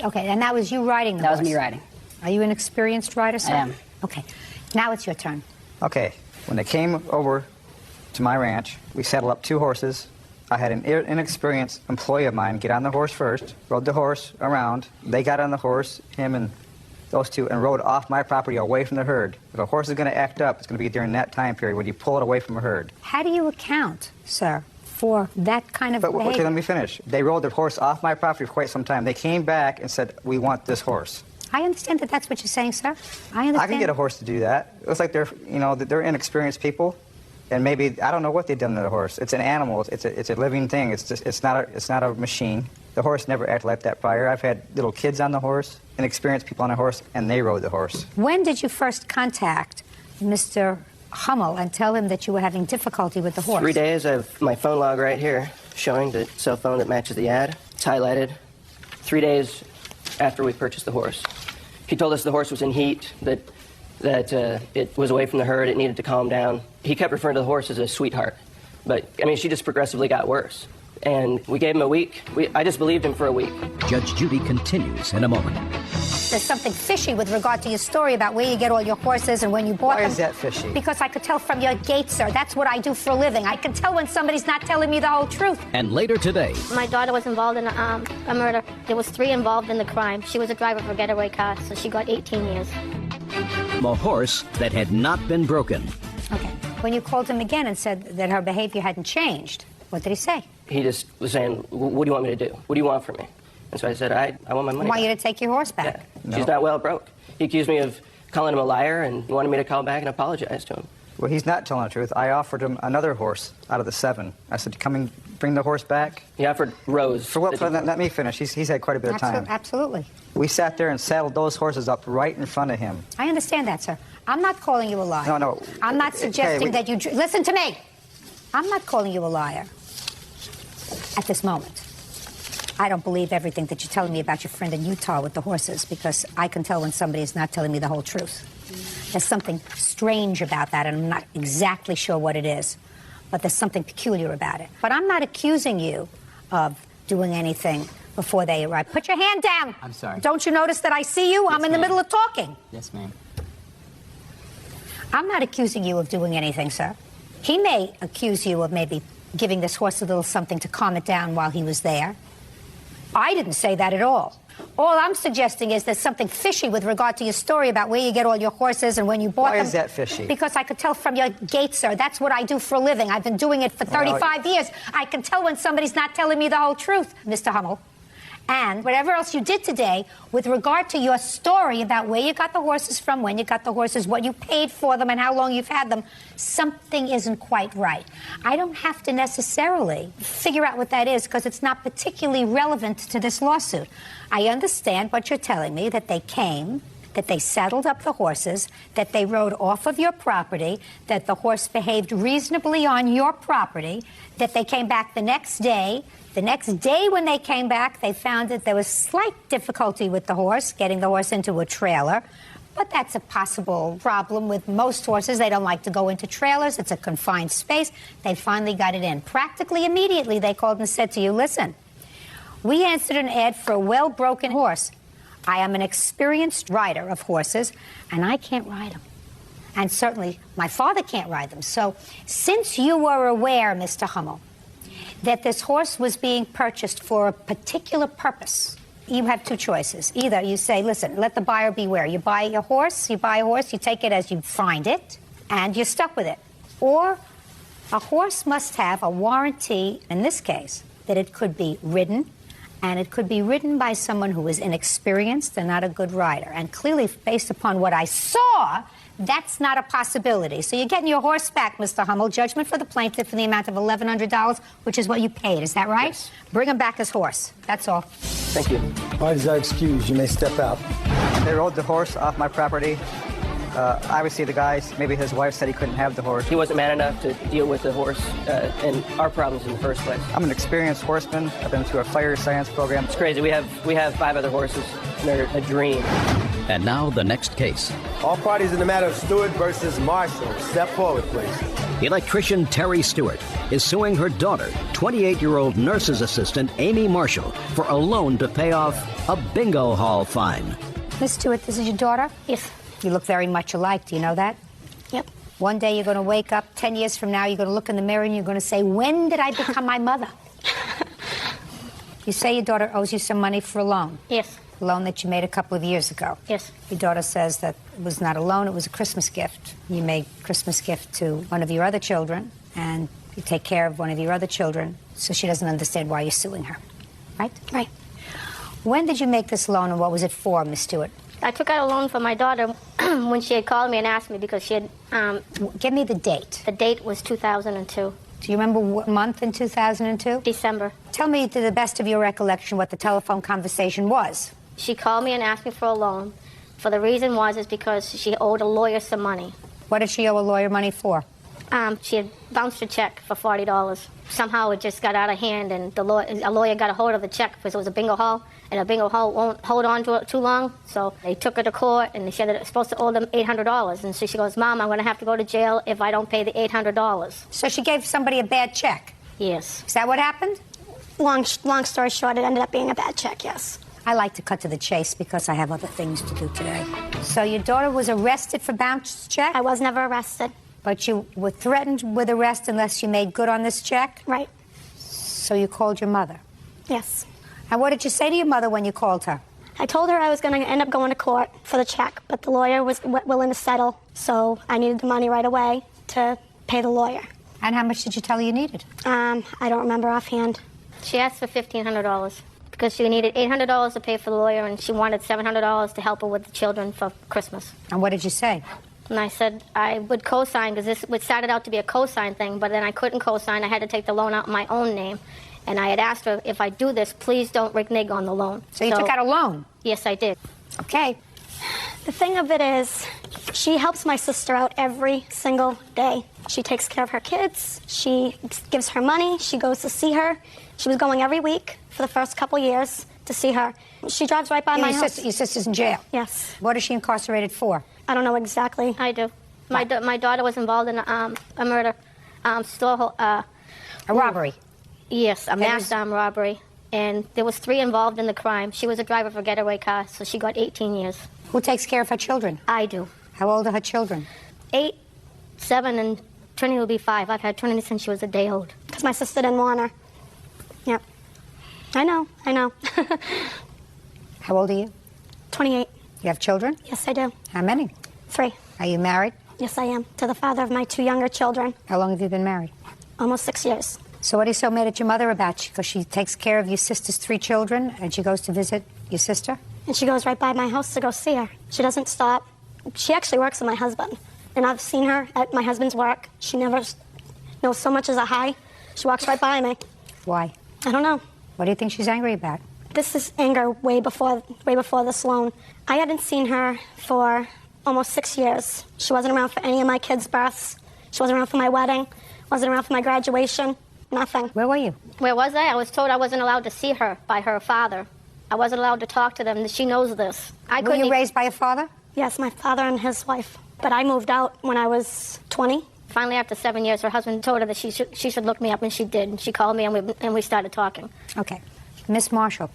Okay, and that was you riding the horse? That was me riding. Are you an experienced rider, sir? I am. Okay, now it's your turn. Okay, when they came over to my ranch, we saddled up 2 horses. I had an inexperienced employee of mine get on the horse first, rode the horse around. They got on the horse, him and those 2, and rode off my property away from the herd. If a horse is going to act up, it's going to be during that time period when you pull it away from a herd. How do you account, sir, for that kind of behavior? Okay, let me finish. They rode the horse off my property for quite some time. They came back and said, we want this horse. I understand that that's what you're saying, sir. I understand. I can get a horse to do that. It looks like they're inexperienced people. And maybe, I don't know what they've done to the horse. It's an animal. It's a living thing. It's not a machine. The horse never acted like that prior. I've had little kids on the horse, inexperienced people on the horse, and they rode the horse. When did you first contact Mr. Hummel and tell him that you were having difficulty with the horse? 3 days. I have my phone log right here showing the cell phone that matches the ad. It's highlighted. 3 days after we purchased the horse. He told us the horse was in heat, that it was away from the herd, it needed to calm down. He kept referring to the horse as a sweetheart. But, I mean, she just progressively got worse. And we gave him a week. I just believed him for a week. Judge Judy continues in a moment. There's something fishy with regard to your story about where you get all your horses and when you bought them. Why is that fishy? Because I could tell from your gait, sir. That's what I do for a living. I can tell when somebody's not telling me the whole truth. And later today. My daughter was involved in a murder. There was 3 involved in the crime. She was a driver for a getaway car, so she got 18 years. A horse that had not been broken. Okay. When you called him again and said that her behavior hadn't changed, what did he say? He just was saying, what do you want me to do? What do you want from me? And so I said, I want my money I want back. you to take your horse back. Yeah. No. She's not well broke. He accused me of calling him a liar and wanted me to call back and apologize to him. Well, he's not telling the truth. I offered him another horse out of the 7. I said, come and bring the horse back. He offered Rose. For what? Let me finish. He's had quite a bit of time. Absolutely. We sat there and saddled those horses up right in front of him. I understand that, sir. I'm not calling you a liar. No. I'm not suggesting that you... Listen to me. I'm not calling you a liar at this moment. I don't believe everything that you're telling me about your friend in Utah with the horses, because I can tell when somebody is not telling me the whole truth. There's something strange about that, and I'm not exactly sure what it is, but there's something peculiar about it. But I'm not accusing you of doing anything before they arrive. Put your hand down. I'm sorry. Don't you notice that I see you? Yes, I'm in the middle of talking. Yes, ma'am. I'm not accusing you of doing anything, sir. He may accuse you of maybe giving this horse a little something to calm it down while he was there. I didn't say that at all. All I'm suggesting is there's something fishy with regard to your story about where you get all your horses and when you bought them. Why is that fishy? Because I could tell from your gait, sir. That's what I do for a living. I've been doing it for 35 years. I can tell when somebody's not telling me the whole truth, Mr. Hummel. And whatever else you did today with regard to your story about where you got the horses from, when you got the horses, what you paid for them, and how long you've had them, something isn't quite right. I don't have to necessarily figure out what that is because it's not particularly relevant to this lawsuit. I understand what you're telling me, that they came, that they saddled up the horses, that they rode off of your property, that the horse behaved reasonably on your property, that they came back the next day. The next day when they came back, they found that there was slight difficulty with the horse, getting the horse into a trailer. But that's a possible problem with most horses. They don't like to go into trailers. It's a confined space. They finally got it in. Practically immediately, they called and said to you, listen, we answered an ad for a well-broken horse. I am an experienced rider of horses, and I can't ride them. And certainly, my father can't ride them. So since you were aware, Mr. Hummel, that this horse was being purchased for a particular purpose, you have 2 choices. Either you say, listen, let the buyer beware. You buy a horse, you take it as you find it, and you're stuck with it. Or a horse must have a warranty, in this case, that it could be ridden, and it could be ridden by someone who is inexperienced and not a good rider. And clearly, based upon what I saw, that's not a possibility. So you're getting your horse back, Mr. Hummel. Judgment for the plaintiff in the amount of $1,100, which is what you paid. Is that right? Yes. Bring him back his horse. That's all. Thank you. All right, is that excused? You may step out. They rode the horse off my property. Obviously, the guy, maybe his wife said he couldn't have the horse. He wasn't man enough to deal with the horse and our problems in the first place. I'm an experienced horseman. I've been through a fire science program. It's crazy. We have 5 other horses, and they're a dream. And now the next case. All parties in the matter of Stewart versus Marshall. Step forward, please. Electrician Terry Stewart is suing her daughter, 28-year-old nurse's assistant Amy Marshall, for a loan to pay off a bingo hall fine. Miss Stewart, this is your daughter? Yes. You look very much alike. Do you know that? Yep. One day you're going to wake up, 10 years from now, you're going to look in the mirror and you're going to say, when did I become my mother? You say your daughter owes you some money for a loan. Yes. A loan that you made a couple of years ago. Yes. Your daughter says that it was not a loan, it was a Christmas gift. You made Christmas gift to one of your other children, and you take care of one of your other children, so she doesn't understand why you're suing her. Right? Right. When did you make this loan, and what was it for, Miss Stewart? I took out a loan for my daughter when she had called me and asked me because she had... Give me the date. The date was 2002. Do you remember what month in 2002? December. Tell me, to the best of your recollection, what the telephone conversation was. She called me and asked me for a loan. For the reason is because she owed a lawyer some money. What did she owe a lawyer money for? She had bounced a check for $40. Somehow it just got out of hand, and a lawyer got a hold of the check because it was a bingo hall, and a bingo hall won't hold on to it too long. So they took her to court, and they said that it was supposed to owe them $800. And so she goes, Mom, I'm going to have to go to jail if I don't pay the $800. So she gave somebody a bad check? Yes. Is that what happened? Long story short, it ended up being a bad check, yes. I like to cut to the chase because I have other things to do today. So your daughter was arrested for bounced check? I was never arrested. But you were threatened with arrest unless you made good on this check? Right. So you called your mother? Yes. And what did you say to your mother when you called her? I told her I was going to end up going to court for the check, but the lawyer was willing to settle, so I needed the money right away to pay the lawyer. And how much did you tell her you needed? I don't remember offhand. She asked for $1,500 because she needed $800 to pay for the lawyer, and she wanted $700 to help her with the children for Christmas. And what did you say? And I said I would co-sign because this started out to be a co-sign thing, but then I couldn't co-sign. I had to take the loan out in my own name. And I had asked her, if I do this, please don't renege on the loan. So you took out a loan? Yes, I did. Okay. The thing of it is, she helps my sister out every single day. She takes care of her kids. She gives her money. She goes to see her. She was going every week for the first couple years to see her. She drives right by my house. Your sister's in jail? Yes. What is she incarcerated for? I don't know exactly. I do. My daughter was involved in a murder, a robbery. Yes, a mass armed robbery. And there was 3 involved in the crime. She was a driver for a getaway car, so she got 18 years. Who takes care of her children? I do. How old are her children? 8, 7, and Trinity will be 5. I've had Trinity since she was a day old. Because my sister didn't want her. Yep. I know. How old are you? 28. You have children? Yes, I do. How many? 3. Are you married? Yes, I am. To the father of my 2 younger children. How long have you been married? Almost 6 years. So what are you so mad at your mother about? Because she takes care of your sister's 3 children and she goes to visit your sister? And she goes right by my house to go see her. She doesn't stop. She actually works with my husband. And I've seen her at my husband's work. She never knows so much as a hi. She walks right by me. Why? I don't know. What do you think she's angry about? This is anger way before this loan. I hadn't seen her for almost 6 years. She wasn't around for any of my kids' births. She wasn't around for my wedding. Wasn't around for my graduation. Nothing. Where were you? Where was I? I was told I wasn't allowed to see her by her father. I wasn't allowed to talk to them. She knows this. Were you raised by a father? Yes, my father and his wife. But I moved out when I was 20. Finally, after 7 years, her husband told her that she should look me up, and she did. And she called me, and we started talking. Okay. Miss Marshall,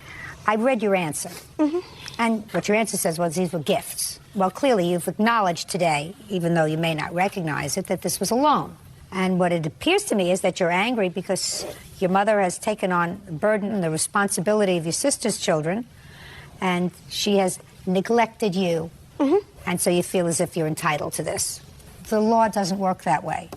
I read your answer. Mm-hmm. And what your answer says was these were gifts. Well, clearly you've acknowledged today, even though you may not recognize it, that this was a loan. And what it appears to me is that you're angry because your mother has taken on the burden and the responsibility of your sister's children, and she has neglected you. Mm-hmm. And so you feel as if you're entitled to this. The law doesn't work that way.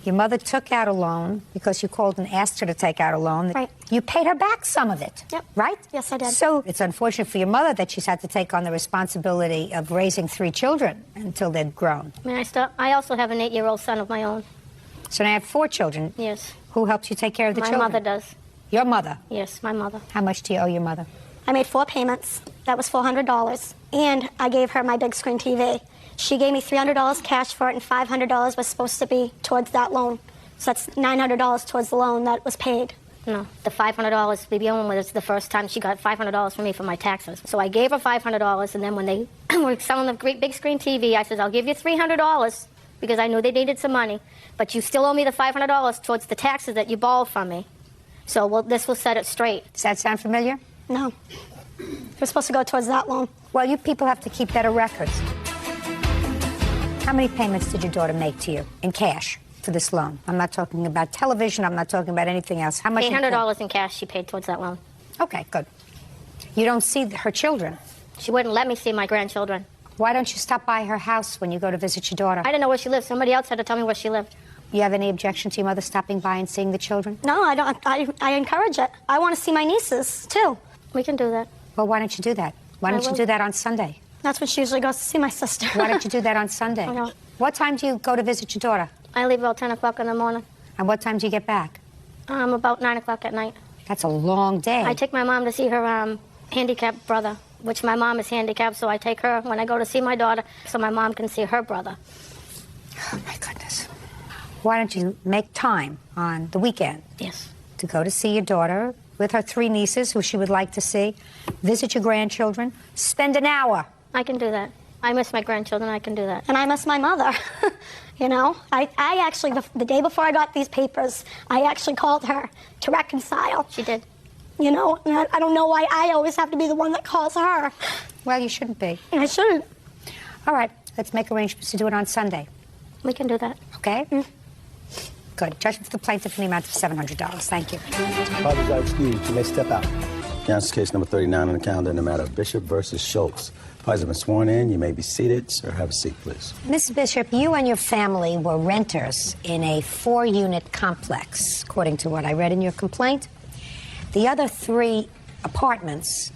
Your mother took out a loan because you called and asked her to take out a loan. Right. You paid her back some of it. Yep. Right? Yes, I did. So it's unfortunate for your mother that she's had to take on the responsibility of raising 3 children until they're grown. I also have an 8-year-old son of my own. So now you have 4 children. Yes. Who helps you take care of the children? My mother does. Your mother? Yes, my mother. How much do you owe your mother? I made 4 payments. That was $400. And I gave her my big screen TV. She gave me $300 cash for it, and $500 was supposed to be towards that loan. So that's $900 towards the loan that was paid. No, the $500 to begin with, it's the first time she got $500 from me for my taxes. So I gave her $500, and then when they were selling the great big screen TV, I said, I'll give you $300 because I knew they needed some money, but you still owe me the $500 towards the taxes that you borrowed from me. So this will set it straight. Does that sound familiar? No. You're supposed to go towards that loan. Well, you people have to keep better records. How many payments did your daughter make to you in cash for this loan? I'm not talking about television. I'm not talking about anything else. How much? $800 in cash she paid towards that loan. Okay, good. You don't see her children? She wouldn't let me see my grandchildren. Why don't you stop by her house when you go to visit your daughter? I didn't know where she lived. Somebody else had to tell me where she lived. You have any objection to your mother stopping by and seeing the children? No, I don't. I encourage it. I want to see my nieces, too. We can do that. Well, why don't you do that? Why don't you do that on Sunday? That's when she usually goes to see my sister. Why don't you do that on Sunday? I know. What time do you go to visit your daughter? I leave about 10 o'clock in the morning. And what time do you get back? About 9 o'clock at night. That's a long day. I take my mom to see her handicapped brother, which my mom is handicapped, so I take her when I go to see my daughter so my mom can see her brother. Oh, my goodness. Why don't you make time on the weekend? Yes. To go to see your daughter with her 3 nieces who she would like to see, visit your grandchildren, spend an hour. I can do that. I miss my grandchildren. I can do that. And I miss my mother. You know, I actually, the day before I got these papers, I actually called her to reconcile. She did. You know, and I don't know why I always have to be the one that calls her. Well, you shouldn't be. I shouldn't. All right, let's make arrangements to do it on Sunday. We can do that. Okay? Good. Judgment for the plaintiff in the amount of $700. Thank you. Parties are excused. You may step out. Counsel case number 39 on the calendar in the matter of Bishop versus Schultz. Parties have been sworn in. You may be seated. Sir, have a seat, please. Mrs. Bishop, you and your family were renters in a 4-unit complex, according to what I read in your complaint. The other 3 apartments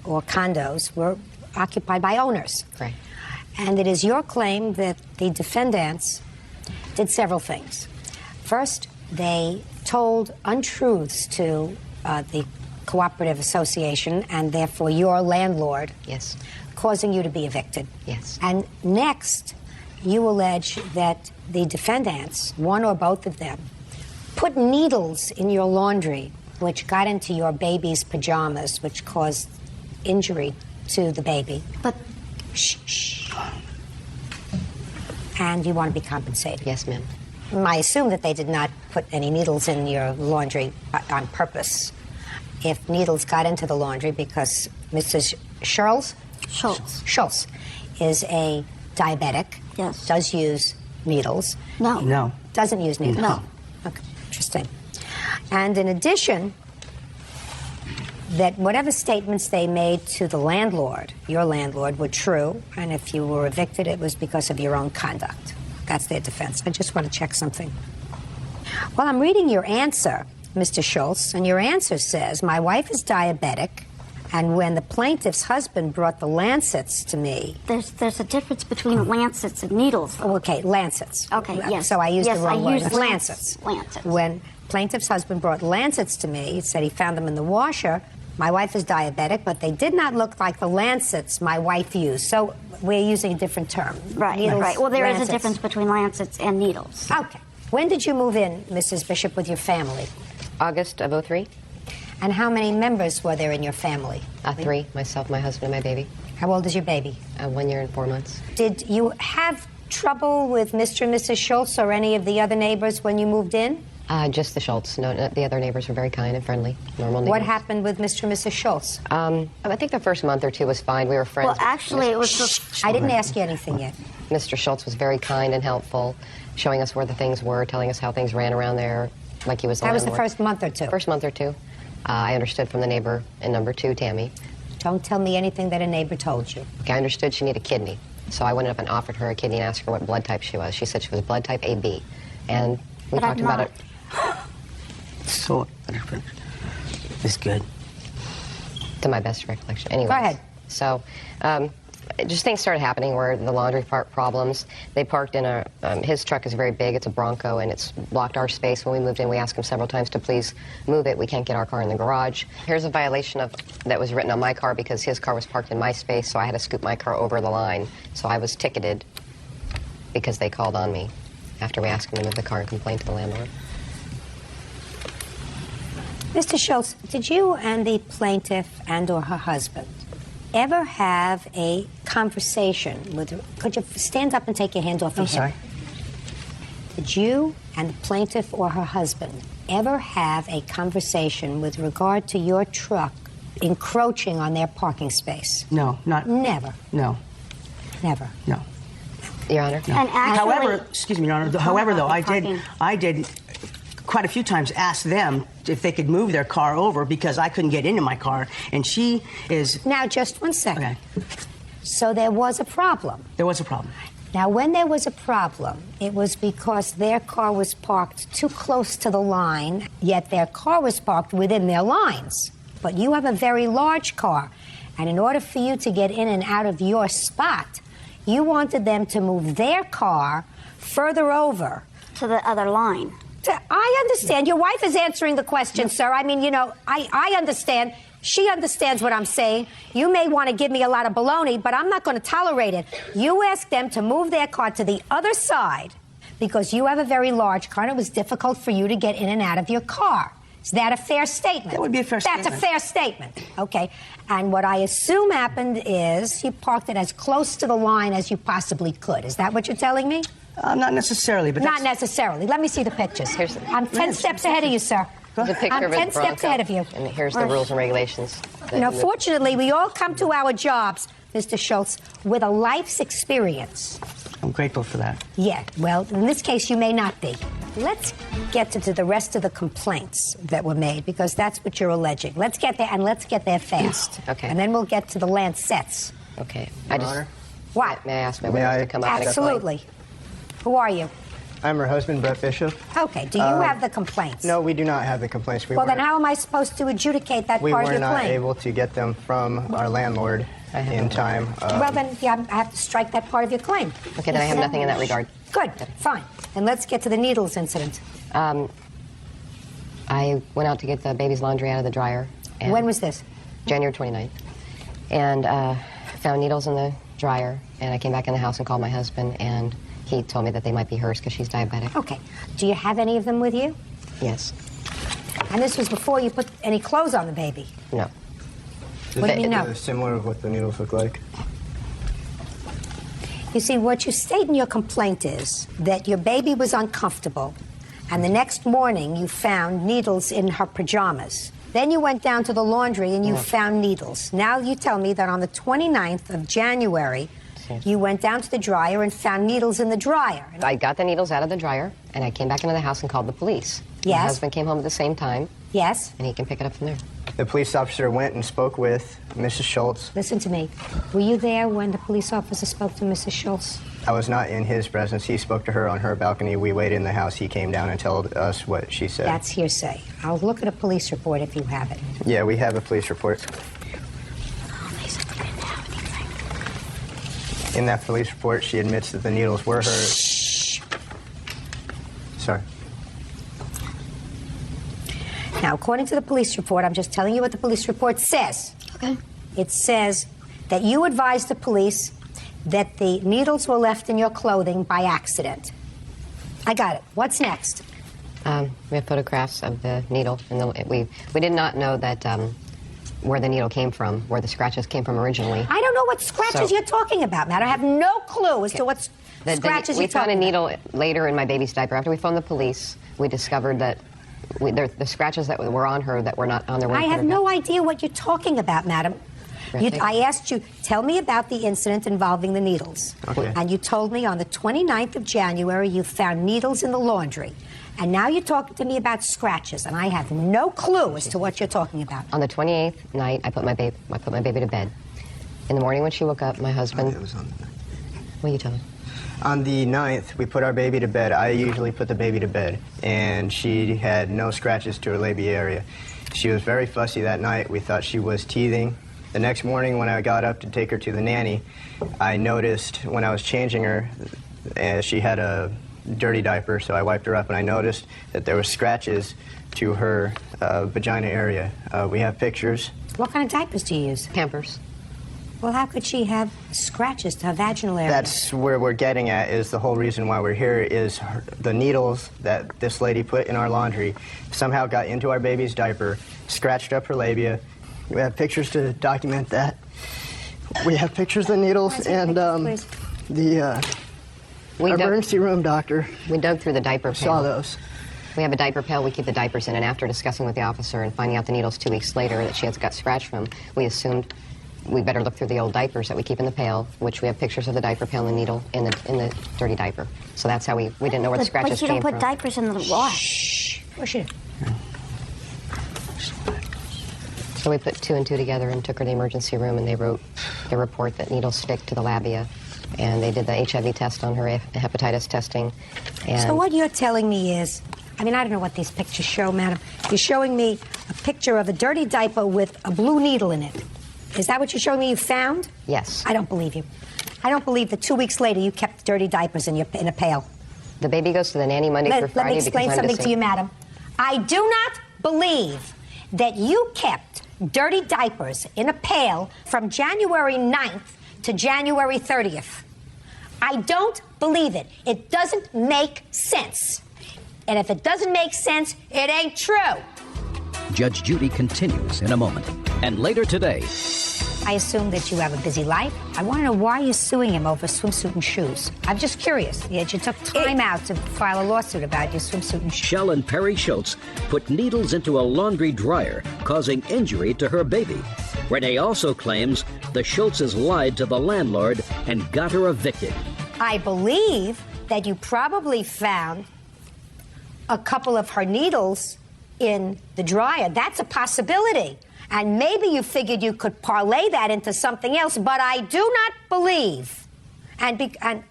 or condos were occupied by owners. Right. And it is your claim that the defendants did several things. First, they told untruths to the cooperative association and therefore your landlord. Yes. Causing you to be evicted. Yes. And next, you allege that the defendants, one or both of them, put needles in your laundry, which got into your baby's pajamas, which caused injury to the baby. But... Shh. And you want to be compensated. Yes, ma'am. I assume that they did not put any needles in your laundry on purpose. If needles got into the laundry because Mrs. Schultz is a diabetic. Yes. Does use needles. No. No. Doesn't use needles. No. Okay. Interesting. And in addition, that whatever statements they made to the landlord, your landlord, were true, and if you were evicted, it was because of your own conduct. That's their defense. I just want to check something. Well, I'm reading your answer, Mr. Schultz, and your answer says, my wife is diabetic, and when the plaintiff's husband brought the lancets to me... There's a difference between lancets and needles. Oh, okay, lancets. Okay, yes. So I used the wrong word. Used Lancets. Lancets. When plaintiff's husband brought lancets to me, he said he found them in the washer. My wife is diabetic, but they did not look like the lancets my wife used. So we're using a different term. Right, Needles, right. Well, there is lancets. a difference between lancets and needles. Okay. When did you move in, Mrs. Bishop, with your family? August of 03. And how many members were there in your family? 3, myself, my husband, and my baby. How old is your baby? 1 year and 4 months. Did you have trouble with Mr. and Mrs. Schultz or any of the other neighbors when you moved in? Just the Schultz. No, the other neighbors were very kind and friendly, normal neighbors. What happened with Mr. and Mrs. Schultz? I think the first month or 2 was fine. We were friends. Well, actually, it was... I didn't ask you anything yet. Mr. Schultz was very kind and helpful, showing us where the things were, telling us how things ran around there, like he was the That was the landlord. first month or 2? First month or 2. I understood from the neighbor in number 2, Tammy. Don't tell me anything that a neighbor told you. Okay, I understood she needed a kidney. So I went up and offered her a kidney and asked her what blood type she was. She said she was blood type AB. And we talked about it. So, it's good. To my best recollection. Anyway. Go ahead. So, just things started happening where the laundry park problems. They parked in a, his truck is very big, it's a Bronco, and it's blocked our space. When we moved in, we asked him several times to please move it. We can't get our car in the garage. Here's a violation of that was written on my car because his car was parked in my space, so I had to scoot my car over the line. So I was ticketed because they called on me after we asked him to move the car and complained to the landlord. Mr. Schultz, did you and the plaintiff and or her husband ever have a conversation with, could you stand up and take your hands off your hip? I'm sorry? Did you and the plaintiff or her husband ever have a conversation with regard to your truck encroaching on their parking space? No, not... Never? No. Never? No. Your Honor? No. And actually... However, excuse me, Your Honor, however, though, I did quite a few times ask them if they could move their car over because I couldn't get into my car, and she is... Now, just one second. Okay. So there was a problem? There was a problem. Now, when there was a problem, it was because their car was parked too close to the line, yet their car was parked within their lines. But you have a very large car, and in order for you to get in and out of your spot, you wanted them to move their car further over. To the other line. I understand. Your wife is answering the question, sir. I mean, you know, I understand. She understands what I'm saying. You may want to give me a lot of baloney, but I'm not going to tolerate it. You asked them to move their car to the other side because you have a very large car and it was difficult for you to get in and out of your car. Is that a fair statement? That would be a fair statement. That's a fair statement. Okay. And what I assume happened is you parked it as close to the line as you possibly could. Is that what you're telling me? Not necessarily, but Not necessarily. Let me see the pictures. I'm 10 steps ahead of you, sir. There's a picture I'm of a 10 steps Bronco, ahead of you. And here's the rules and regulations. You know, fortunately, we all come to our jobs, Mr. Schultz, with a life's experience. I'm grateful for that. Yeah, well, in this case, you may not be. Let's get to the rest of the complaints that were made, because that's what you're alleging. Let's get there, and let's get there fast. Okay. And then we'll get to the Lancets. Okay. I just... What? May I ask my witness to come up and explain? Absolutely. Who are you? I'm her husband, Brett Bishop. Okay, do you have the complaints? No, we do not have the complaints. Well, then how am I supposed to adjudicate that part of your claim? We were not able to get them from our landlord in time. Well, then yeah, I have to strike that part of your claim. Okay, then I have nothing in that regard. Good, fine. And let's get to the needles incident. I went out to get the baby's laundry out of the dryer. And When was this? January 29th. And found needles in the dryer, and I came back in the house and called my husband, and he told me that they might be hers because she's diabetic. Okay. Do you have any of them with you? Yes. And this was before you put any clothes on the baby? No. What do you mean no? Similar of what the needles look like. You see, what you state in your complaint is that your baby was uncomfortable, and the next morning you found needles in her pajamas. Then you went down to the laundry and you found needles. Now you tell me that on the 29th of January, you went down to the dryer and found needles in the dryer. I got the needles out of the dryer, and I came back into the house and called the police. Yes. My husband came home at the same time. Yes. And he can pick it up from there. The police officer went and spoke with Mrs. Schultz. Listen to me. Were you there when the police officer spoke to Mrs. Schultz? I was not in his presence. He spoke to her on her balcony. We waited in the house. He came down and told us what she said. That's hearsay. I'll look at a police report if you have it. Yeah, we have a police report. In that police report, she admits that the needles were hers. Shh. Sorry. Now, according to the police report, I'm just telling you what the police report says. Okay. It says that you advised the police that the needles were left in your clothing by accident. I got it. What's next? We have photographs of the needle, and we did not know that where the needle came from, where the scratches came from originally. I don't know what scratches you're talking about, Matt. I have no clue as to what scratches you're talking about. We found a needle later in my baby's diaper. After we phoned the police, we discovered that the scratches that were on her that were not on their way. I have no idea what you're talking about, madam. I asked you, tell me about the incident involving the needles. Okay. And you told me on the 29th of January you found needles in the laundry. And now you're talking to me about scratches, and I have no clue as to what you're talking about. On the 28th night, I put my baby to bed. In the morning when she woke up, my husband... It was on the 9th. What are you telling me? On the 9th, we put our baby to bed. I usually put the baby to bed, and she had no scratches to her labia area. She was very fussy that night. We thought she was teething, The next morning when I got up to take her to the nanny, I noticed when I was changing her, she had a dirty diaper, so I wiped her up, and I noticed that there were scratches to her vagina area. We have pictures. What kind of diapers do you use? Pampers. Well, how could she have scratches to her vaginal area? That's where we're getting at, is the whole reason why we're here is the needles that this lady put in our laundry somehow got into our baby's diaper, scratched up her labia. We have pictures to document that. We have pictures of the needles, and our emergency room doctor. We dug through the diaper pail. Saw those. We have a diaper pail we keep the diapers in, and after discussing with the officer and finding out the needles 2 weeks later that she has got scratched from, we assumed we better look through the old diapers that we keep in the pail, which we have pictures of the diaper pail and the needle in the dirty diaper. So that's how we didn't know where the scratches came from. But you don't put diapers in the wash. Shh. Push it. So we put 2 and 2 together and took her to the emergency room, and they wrote the report that needles stick to the labia. And they did the HIV test on her, hepatitis testing. And So what you're telling me is, I mean, I don't know what these pictures show, madam. You're showing me a picture of a dirty diaper with a blue needle in it. Is that what you're showing me you found? Yes. I don't believe you. I don't believe that 2 weeks later you kept dirty diapers in a pail. The baby goes to the nanny Monday through Friday. Let me explain something to you, madam. I do not believe that you kept dirty diapers in a pail from January 9th to January 30th. I don't believe it. It doesn't make sense. And if it doesn't make sense, it ain't true. Judge Judy continues in a moment. And later today, I assume that you have a busy life. I want to know why you're suing him over swimsuit and shoes. I'm just curious. Yet you took time out to file a lawsuit about your swimsuit and shoes. Shell and Perry Schultz put needles into a laundry dryer, causing injury to her baby. Renee also claims the Schultzes lied to the landlord and got her evicted. I believe that you probably found a couple of her needles in the dryer. That's a possibility. And maybe you figured you could parlay that into something else, but I do not believe, and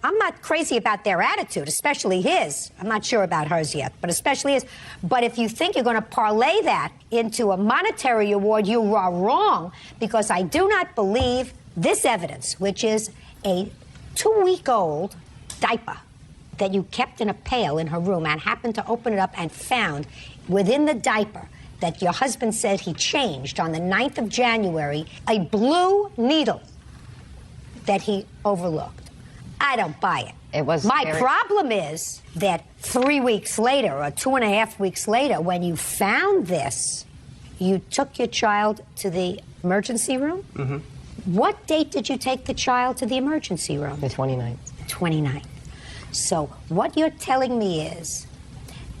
I'm not crazy about their attitude, especially his. I'm not sure about hers yet, but especially his. But if you think you're going to parlay that into a monetary award, you are wrong, because I do not believe this evidence, which is a 2-week-old diaper that you kept in a pail in her room and happened to open it up and found within the diaper that your husband said he changed on the 9th of January, a blue needle that he overlooked. I don't buy it. My problem is that 3 weeks later, or 2.5 weeks later, when you found this, you took your child to the emergency room? Mm-hmm. What date did you take the child to the emergency room? The 29th. 29th. So what you're telling me is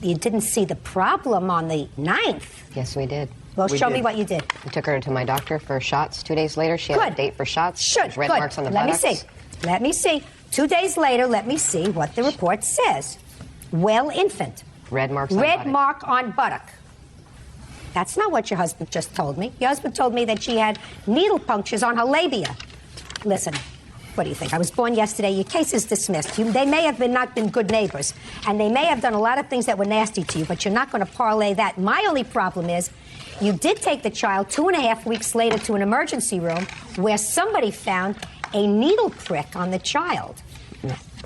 you didn't see the problem on the 9th. Yes, we did. Well, show me what you did. We took her to my doctor for shots. 2 days later, she had a date for shots. Good. Red Good. marks on the Let buttocks. me see. Let me see. 2 days later, let me see what the report says. Well, infant. Red marks on Red buttock. mark on buttock. That's not what your husband just told me. Your husband told me that she had needle punctures on her labia. Listen, what do you think? I was born yesterday. Your case is dismissed. They may have not been good neighbors, and they may have done a lot of things that were nasty to you, but you're not going to parlay that. My only problem is you did take the child 2.5 weeks later to an emergency room where somebody found a needle prick on the child.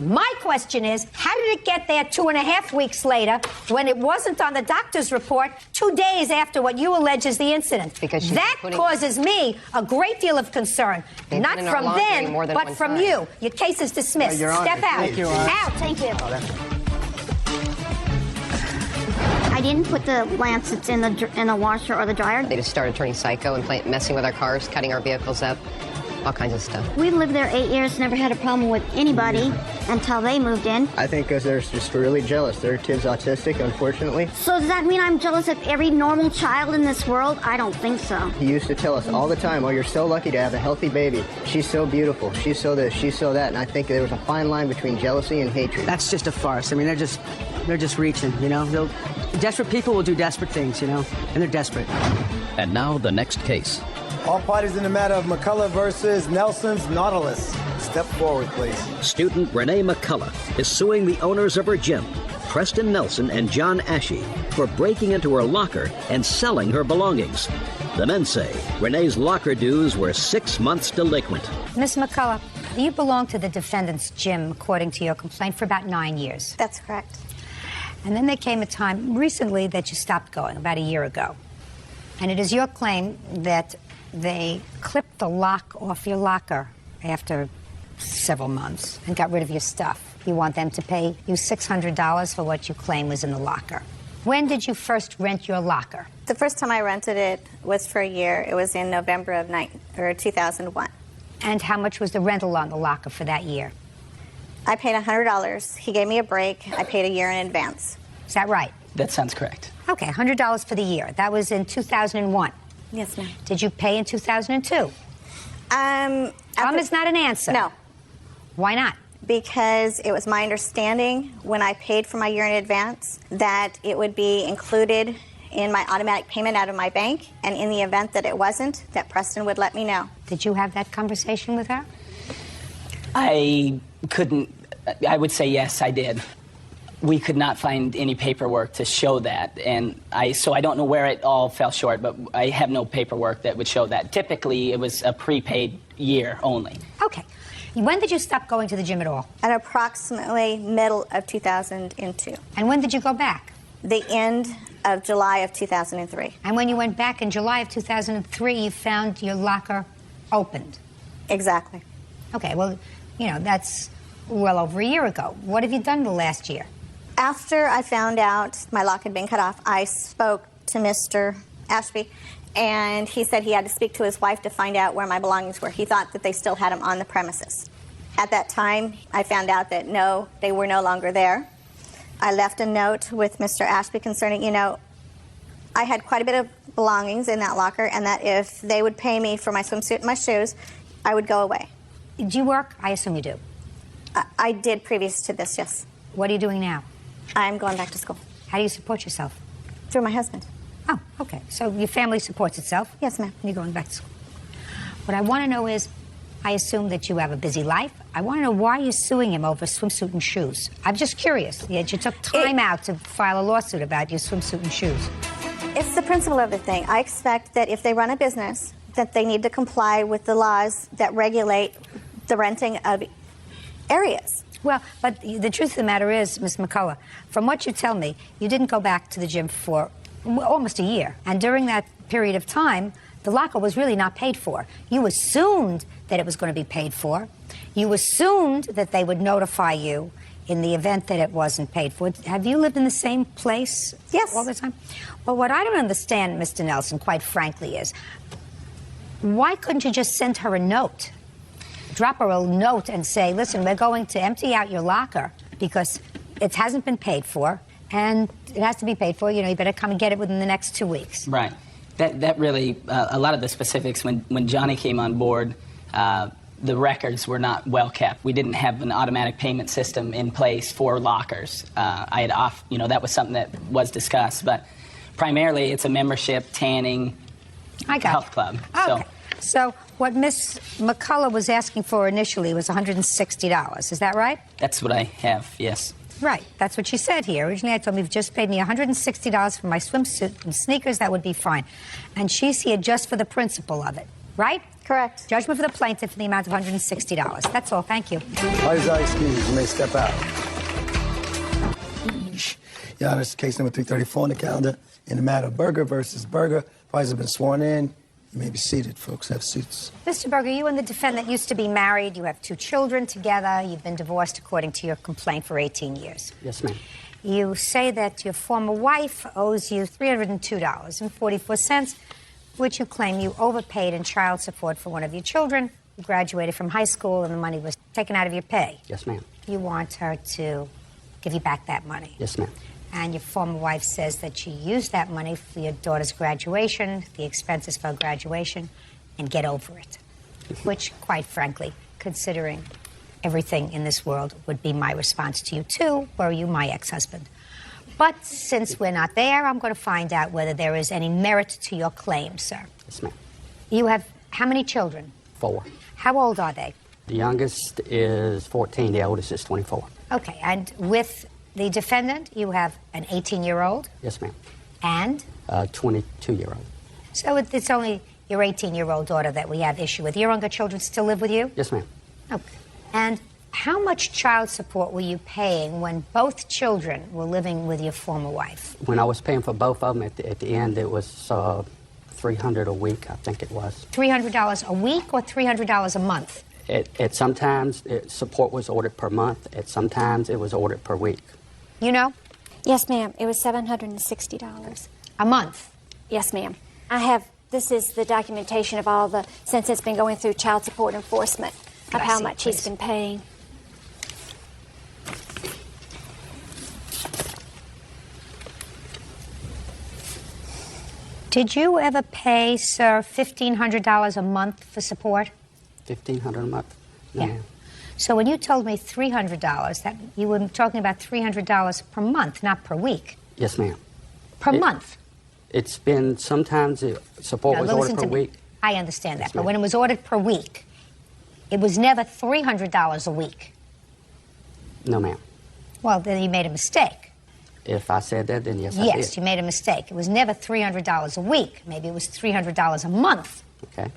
My question is, how did it get there 2.5 weeks later when it wasn't on the doctor's report 2 days after what you allege is the incident? Because that causes me a great deal of concern. Not in our from laundry them, more than but one from time. you. Your case is dismissed. Your Honor, Step out. thank you, Your Honor. Out. Thank you. I didn't put the lancets in the washer or the dryer. They just started turning psycho and messing with our cars, cutting our vehicles up, all kinds of stuff. We lived there 8 years, never had a problem with anybody until they moved in. I think because they're just really jealous. Their kid's autistic, unfortunately. So does that mean I'm jealous of every normal child in this world? I don't think so. He used to tell us all the time, oh, you're so lucky to have a healthy baby. She's so beautiful. She's so this, she's so that. And I think there was a fine line between jealousy and hatred. That's just a farce. I mean, they're just reaching, you know. Desperate people will do desperate things, you know, and they're desperate. And now the next case. All parties in the matter of McCullough versus Nelson's Nautilus. Step forward, please. Student Renee McCullough is suing the owners of her gym, Preston Nelson and John Ashey, for breaking into her locker and selling her belongings. The men say Renee's locker dues were 6 months delinquent. Miss McCullough, you belonged to the defendant's gym, according to your complaint, for about 9 years. That's correct. And then there came a time recently that you stopped going, about a year ago. And it is your claim that they clipped the lock off your locker after several months and got rid of your stuff. You want them to pay you $600 for what you claim was in the locker. When did you first rent your locker? The first time I rented it was for a year. It was in November of 2001. And how much was the rental on the locker for that year? I paid $100. He gave me a break. I paid a year in advance. Is that right? That sounds correct. Okay, $100 for the year. That was in 2001. Yes, ma'am. Did you pay in 2002? Is not an answer. No. Why not? Because it was my understanding when I paid for my year in advance that it would be included in my automatic payment out of my bank, and in the event that it wasn't, that Preston would let me know. Did you have that conversation with her? I would say yes, I did. We could not find any paperwork to show that, and so I don't know where it all fell short, but I have no paperwork that would show that. Typically, it was a prepaid year only. Okay. When did you stop going to the gym at all? At approximately middle of 2002. And when did you go back? The end of July of 2003. And when you went back in July of 2003, you found your locker opened? Exactly. Okay, well, that's well over a year ago. What have you done the last year? After I found out my lock had been cut off, I spoke to Mr. Ashby, and he said he had to speak to his wife to find out where my belongings were. He thought that they still had them on the premises. At that time, I found out that no, they were no longer there. I left a note with Mr. Ashby concerning, I had quite a bit of belongings in that locker, and that if they would pay me for my swimsuit and my shoes, I would go away. Do you work? I assume you do. I did previous to this, yes. What are you doing now? I'm going back to school. How do you support yourself? Through my husband. Oh, okay. So your family supports itself? Yes, ma'am. And you're going back to school. What I want to know is, I assume that you have a busy life. I want to know why you're suing him over swimsuit and shoes. I'm just curious. You took time out to file a lawsuit about your swimsuit and shoes. It's the principle of the thing. I expect that if they run a business, that they need to comply with the laws that regulate the renting of areas. Well, but the truth of the matter is, Ms. McCullough, from what you tell me, you didn't go back to the gym for almost a year. And during that period of time, the locker was really not paid for. You assumed that it was going to be paid for. You assumed that they would notify you in the event that it wasn't paid for. Have you lived in the same place all the time? Well, what I don't understand, Mr. Nelson, quite frankly, is why couldn't you just send her a note? Drop her a note and say, listen, we're going to empty out your locker because it hasn't been paid for, and it has to be paid for. You better come and get it within the next 2 weeks. Right. That really, a lot of the specifics, when Johnny came on board, the records were not well kept. We didn't have an automatic payment system in place for lockers. That was something that was discussed, but primarily it's a membership, tanning, health club. Okay. So what Ms. McCullough was asking for initially was $160. Is that right? That's what I have, yes. Right. That's what she said here. Originally, I told me, if you just paid me $160 for my swimsuit and sneakers, that would be fine. And she's here just for the principle of it, right? Correct. Judgment for the plaintiff for the amount of $160. That's all. Thank you. Parties are excused. You may step out. Yeah, this is case number 334 on the calendar. In the matter of Berger versus Berger, parties have been sworn in. You may be seated, folks. Have seats. Mr. Berger, you and the defendant used to be married. You have 2 children together. You've been divorced according to your complaint for 18 years. Yes, ma'am. You say that your former wife owes you $302.44, which you claim you overpaid in child support for one of your children who graduated from high school and the money was taken out of your pay. Yes, ma'am. You want her to give you back that money. Yes, ma'am. And your former wife says that she used that money for your daughter's graduation, the expenses for graduation, and get over it. Which, quite frankly, considering everything in this world, would be my response to you, too, were you my ex-husband. But since we're not there, I'm going to find out whether there is any merit to your claim, sir. Yes, ma'am. You have how many children? 4. How old are they? The youngest is 14. The oldest is 24. Okay, and with the defendant, you have an 18-year-old? Yes, ma'am. And? A 22-year-old. So it's only your 18-year-old daughter that we have issue with. Your younger children still live with you? Yes, ma'am. Okay. And how much child support were you paying when both children were living with your former wife? When I was paying for both of them, at the end, it was $300 a week, I think it was. $300 a week or $300 a month? Sometimes support was ordered per month. Sometimes it was ordered per week. You know? Yes, ma'am. It was $760. A month? Yes, ma'am. This is the documentation of all the, since it's been going through child support enforcement, of how much he's been paying. Did you ever pay, sir, $1,500 a month for support? $1,500 a month? No, Yeah. ma'am. So when you told me $300, that you were talking about $300 per month, not per week. Yes, ma'am. Per month. It's been, sometimes support Now, was listen ordered per to me. week. I understand that, Yes, but ma'am. when it was ordered per week, it was never $300 a week. No, ma'am. Well, then you made a mistake. If I said that, then yes, I did. Yes, you made a mistake. It was never $300 a week. Maybe it was $300 a month. Okay.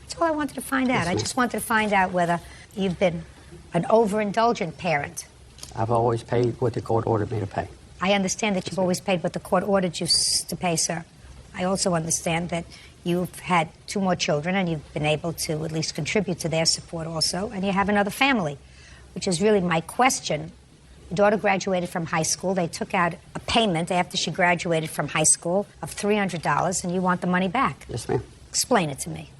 That's all I wanted to find out. Yes, I ma'am. just wanted to find out whether you've been an overindulgent parent. I've always paid what the court ordered me to pay. I understand that you've always paid what the court ordered you to pay, sir. I also understand that you've had 2 more children and you've been able to at least contribute to their support also, and you have another family, which is really my question. Your daughter graduated from high school. They took out a payment after she graduated from high school of $300, and you want the money back. Yes, ma'am. Explain it to me.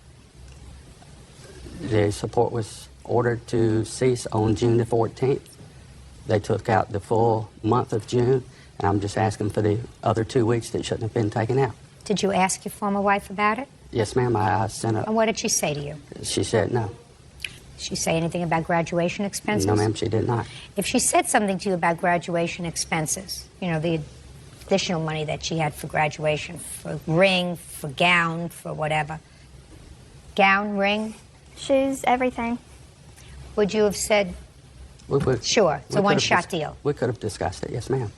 The support was ordered to cease on June the 14th. They took out the full month of June, and I'm just asking for the other 2 weeks that shouldn't have been taken out. Did you ask your former wife about it? Yes, ma'am. I sent And a. what did she say to you? She said no. Did she say anything about graduation expenses? No, ma'am, she did not. If she said something to you about graduation expenses, you know, the additional money that she had for graduation, for ring, for gown, for whatever. Gown, ring? Shoes, everything. Would you have said, sure, it's a one-shot deal? We could have discussed it, yes, ma'am.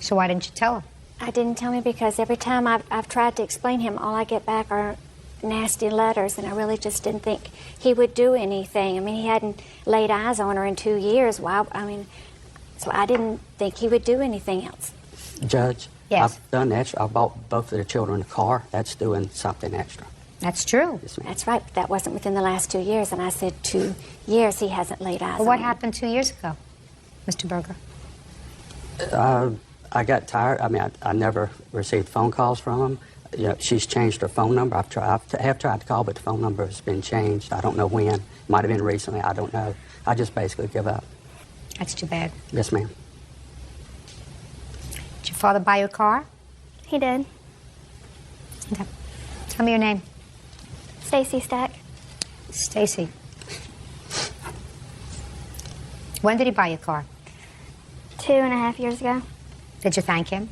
So why didn't you tell her? I didn't tell him because every time I've tried to explain him, all I get back are nasty letters, and I really just didn't think he would do anything. I mean, he hadn't laid eyes on her in 2 years. So I didn't think he would do anything else. Judge, Yes. I've done extra. I bought both of the children a car. That's doing something extra. That's true. Yes, ma'am. That's right, but that wasn't within the last 2 years, and I said 2 years he hasn't laid eyes Well, what on her. happened 2 years ago, Mr. Berger? I got tired. I mean, I never received phone calls from him. You know, she's changed her phone number. I have tried to call, but the phone number has been changed. I don't know when. Might have been recently. I don't know. I just basically give up. That's too bad. Yes, ma'am. Did your father buy you a car? He did. Okay. Tell me your name. Stacy Stack. Stacy. When did he buy you a car? 2.5 years ago. Did you thank him?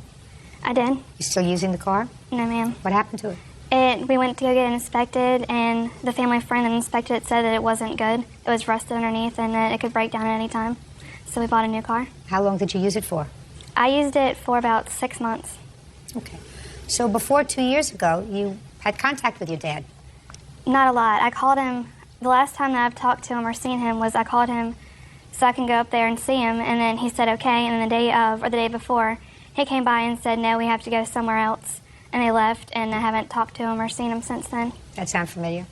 I did. You still using the car? No, ma'am. What happened to it? We went to go get it inspected, and the family friend that inspected it said that it wasn't good. It was rusted underneath, and that it could break down at any time. So we bought a new car. How long did you use it for? I used it for about 6 months. Okay. So before 2 years ago, you had contact with your dad? Not a lot. I called him. The last time that I've talked to him or seen him was I called him so I can go up there and see him, and then he said okay, and then the day of, or the day before, he came by and said, no, we have to go somewhere else. And they left, and I haven't talked to him or seen him since then. That sound familiar?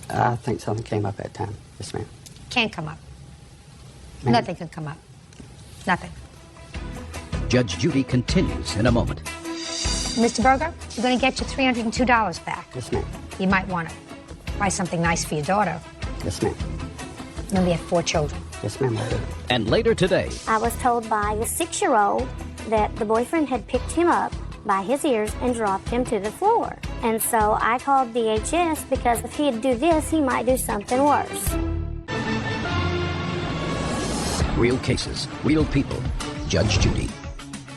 I think something came up at that time. Yes, ma'am. Can't come up. Ma'am. Nothing can come up. Nothing. Judge Judy continues in a moment. Mr. Berger, you're going to get your $302 back. Yes, ma'am. You might want to buy something nice for your daughter. Yes, ma'am. Then we have 4 children. Yes, ma'am, I do. And later today, I was told by the 6-year-old that the boyfriend had picked him up by his ears and dropped him to the floor. And so I called DHS because if he'd do this, he might do something worse. real cases, real people. Judge Judy.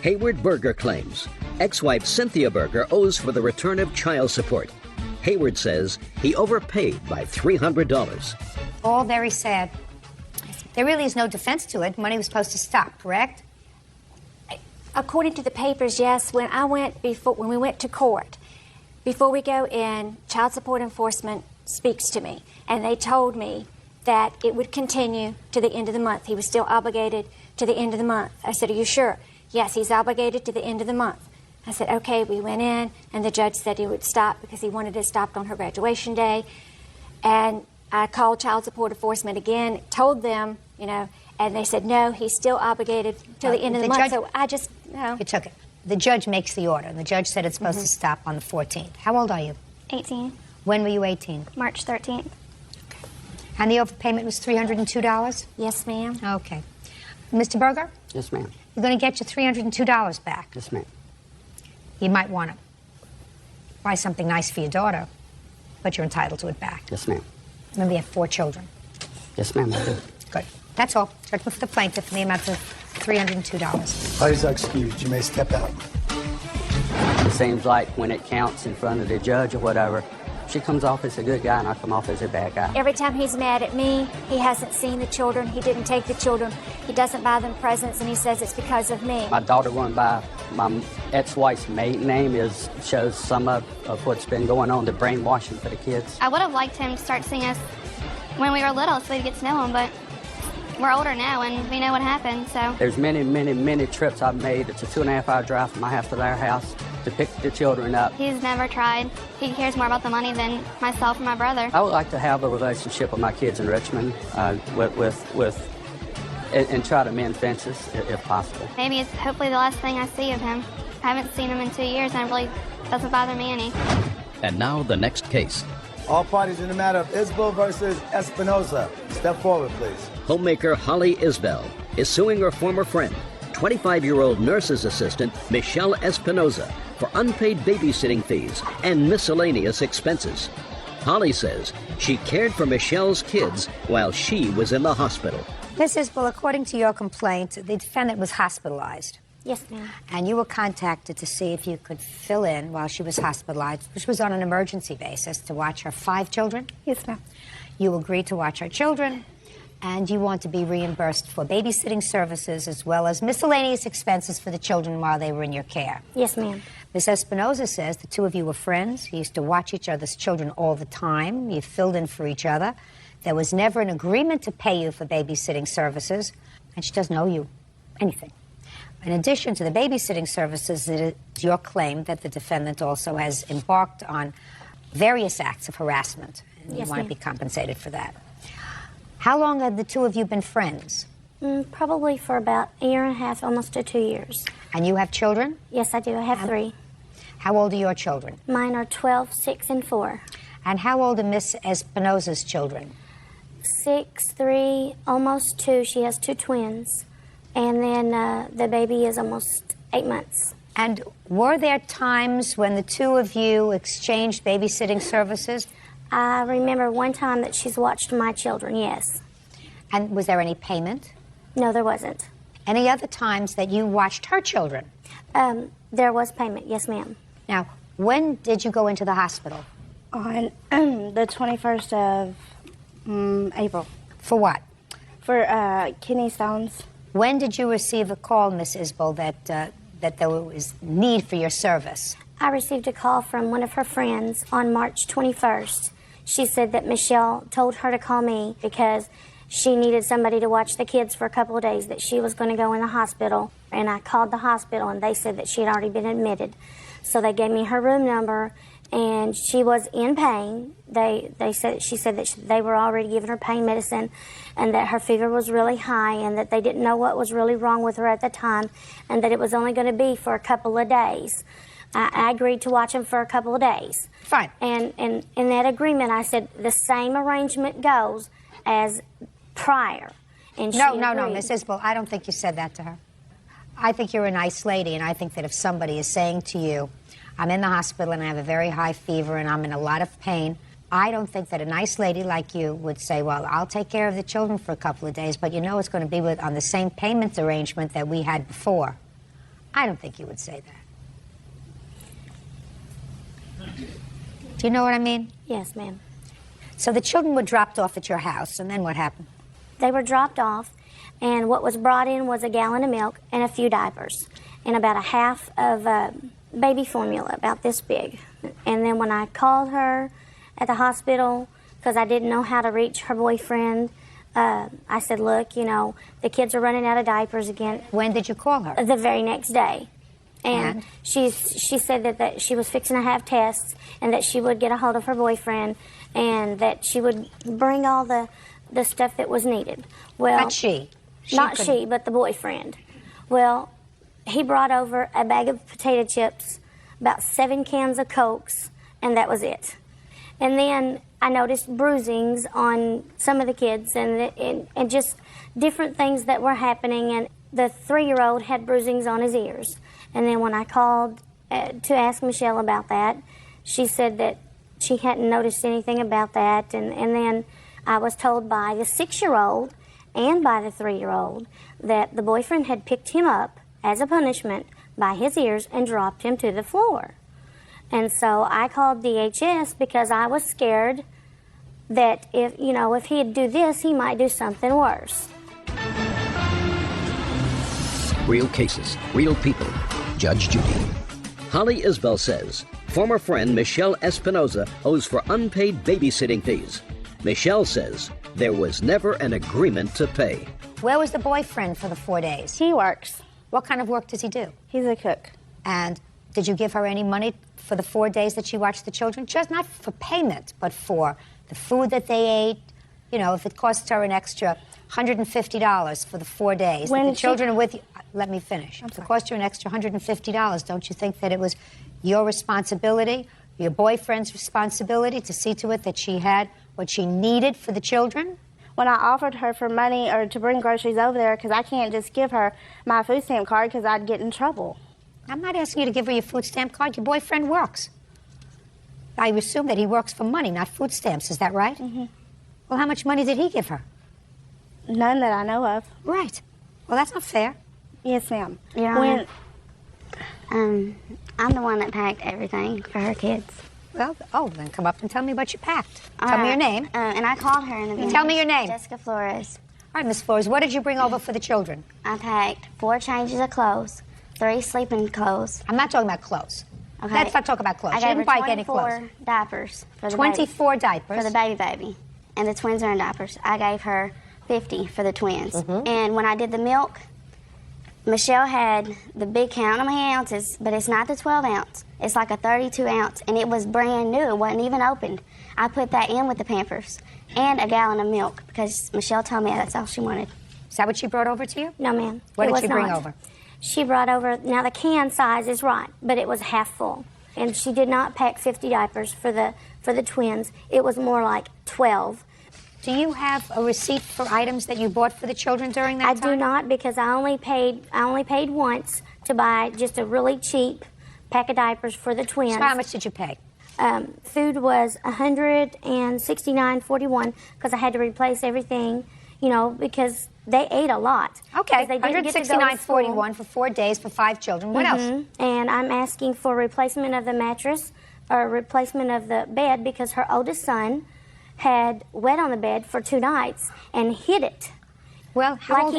Hayward Berger claims ex-wife Cynthia Berger owes for the return of child support. Hayward says he overpaid by $300. All very sad. There really is no defense to it. Money was supposed to stop, correct? According to the papers, yes. When we went to court, before we go in, child support enforcement speaks to me, and they told me that it would continue to the end of the month. He was still obligated to the end of the month. I said, "Are you sure?" "Yes, he's obligated to the end of the month." I said, "Okay." We went in, and the judge said he would stop because he wanted it stopped on her graduation day. And I called child support enforcement again, told them, and they said, "No, he's still obligated till the end of the month." So I just, You took it. The judge makes the order, and the judge said it's supposed to stop on the 14th. How old are you? 18. When were you 18? March 13th. And the overpayment was $302? Yes, ma'am. Okay. Mr. Berger? Yes, ma'am. You're going to get your $302 back. Yes, ma'am. You might want to buy something nice for your daughter, but you're entitled to it back. Yes, ma'am. Remember, you have 4 children. Yes, ma'am, I do. Good. That's all. Judgment for the plaintiff in the amount of $302. Parties are excused. You may step out. It seems like when it counts in front of the judge or whatever, she comes off as a good guy and I come off as a bad guy. Every time he's mad at me, he hasn't seen the children, he didn't take the children, he doesn't buy them presents, and he says it's because of me. My daughter went by my ex-wife's maiden name shows some of what's been going on, the brainwashing for the kids. I would have liked him to start seeing us when we were little so we'd get to know him, but we're older now and we know what happened, so. There's many, many, many trips I've made. It's a 2.5-hour drive from my house to their house to pick the children up. He's never tried. He cares more about the money than myself or my brother. I would like to have a relationship with my kids in Richmond and try to mend fences if possible. Maybe it's hopefully the last thing I see of him. I haven't seen him in 2 years and it really doesn't bother me any. And now the next case. All parties in the matter of Isbell versus Espinoza. Step forward, please. Homemaker Holly Isbell is suing her former friend, 25-year-old nurse's assistant Michelle Espinoza, for unpaid babysitting fees and miscellaneous expenses. Holly says she cared for Michelle's kids while she was in the hospital. Ms. Isbell, according to your complaint, the defendant was hospitalized. Yes, ma'am. And you were contacted to see if you could fill in while she was hospitalized, which was on an emergency basis, to watch her 5 children? Yes, ma'am. You agreed to watch her children, and you want to be reimbursed for babysitting services as well as miscellaneous expenses for the children while they were in your care. Yes, ma'am. Ms. Espinoza says the two of you were friends. You used to watch each other's children all the time. You filled in for each other. There was never an agreement to pay you for babysitting services, and she doesn't owe you anything. In addition to the babysitting services, it is your claim that the defendant also has embarked on various acts of harassment, and Yes, you want ma'am. to be compensated for that. How long have the two of you been friends? Probably for about a year and a half, almost to 2 years. And you have children? Yes, I do. I have 3. How old are your children? Mine are 12, 6, and 4. And how old are Miss Espinoza's children? 6, 3, almost 2. She has 2 twins. And then the baby is almost 8 months. And were there times when the two of you exchanged babysitting services? I remember one time that she's watched my children, yes. And was there any payment? No, there wasn't. Any other times that you watched her children? There was payment, yes, ma'am. Now, when did you go into the hospital? On the 21st of April. For what? For kidney stones. When did you receive a call, Miss Isbell, that there was need for your service? I received a call from one of her friends on March 21st. She said that Michelle told her to call me because she needed somebody to watch the kids for a couple of days, that she was going to go in the hospital. And I called the hospital, and they said that she had already been admitted. So they gave me her room number, and she was in pain. She said that they were already giving her pain medicine, and that her fever was really high, and that they didn't know what was really wrong with her at the time, and that it was only going to be for a couple of days. I agreed to watch them for a couple of days. Fine. And in that agreement, I said the same arrangement goes as prior. And No, she agreed. Miss Isbell, I don't think you said that to her. I think you're a nice lady, and I think that if somebody is saying to you, I'm in the hospital and I have a very high fever and I'm in a lot of pain, I don't think that a nice lady like you would say, well, I'll take care of the children for a couple of days, but you know it's going to be on the same payment arrangement that we had before. I don't think you would say that. Do you know what I mean? Yes, ma'am. So the children were dropped off at your house, and then what happened? They were dropped off, and what was brought in was a gallon of milk and a few diapers. and about a half of baby formula, about this big. And then when I called her at the hospital, because I didn't know how to reach her boyfriend, I said, look, you know, the kids are running out of diapers again. When did you call her? The very next day. And she said that she was fixing to have tests and that she would get a hold of her boyfriend and that she would bring all the stuff that was needed. Well, Not she. Not she, but the boyfriend. Well, he brought over a bag of potato chips, about 7 cans of Cokes, and that was it. And then I noticed bruisings on some of the kids and just different things that were happening. And the 3-year-old had bruisings on his ears. And then when I called to ask Michelle about that, she said that she hadn't noticed anything about that. And then I was told by the 6-year-old and by the 3-year-old that the boyfriend had picked him up as a punishment by his ears and dropped him to the floor. And so I called DHS because I was scared that if he'd do this, he might do something worse. Real cases, real people. Judge Judy. Holly Isbell says former friend Michelle Espinoza owes for unpaid babysitting fees. Michelle says there was never an agreement to pay. Where was the boyfriend for the 4 days? He works. What kind of work does he do? He's a cook. And did you give her any money for the 4 days that she watched the children? Just not for payment, but for the food that they ate. You know, if it costs her an extra $150 for the 4 days, When the children are with you. Let me finish. If it cost you an extra $150, don't you think that it was your responsibility, your boyfriend's responsibility to see to it that she had what she needed for the children? When I offered her for money or to bring groceries over there, because I can't just give her my food stamp card because I'd get in trouble. I'm not asking you to give her your food stamp card. Your boyfriend works. I assume that he works for money, not food stamps. Is that right? Mm-hmm. Well, how much money did he give her? None that I know of. Right. Well, that's not fair. Yes, ma'am. When I'm the one that packed everything for her kids. Well, then come up and tell me what you packed. Tell me your name. And I called her in the beginning. Tell me your name. Jessica Flores. All right, Miss Flores, what did you bring over for the children? I packed 4 changes of clothes, 3 sleeping clothes. I'm not talking about clothes. Okay. Let's not talk about clothes. I She gave didn't her buy any 24 clothes. diapers for the 24 baby. diapers? For the baby. And the twins are in diapers. I gave her 50 for the twins. Mm-hmm. And when I did the milk, Michelle had the big count of my ounces, but it's not the 12 ounce. It's like a 32 ounce, and it was brand new. It wasn't even opened. I put that in with the Pampers and a gallon of milk because Michelle told me that's all she wanted. Is that what she brought over to you? No, ma'am. What It did she was bring not. over? She brought over, now the can size is right, but it was half full. And she did not pack 50 diapers for the twins. It was more like 12. Do you have a receipt for items that you bought for the children during that time? I do not, because I only paid once to buy just a really cheap pack of diapers for the twins. So how much did you pay? Food was $169.41 because I had to replace everything, because they ate a lot. Okay, They didn't get to go to $169.41 for 4 days for 5 children. What else? And I'm asking for replacement of the mattress or replacement of the bed because her oldest son had wet on the bed for 2 nights and hid it. Well, how old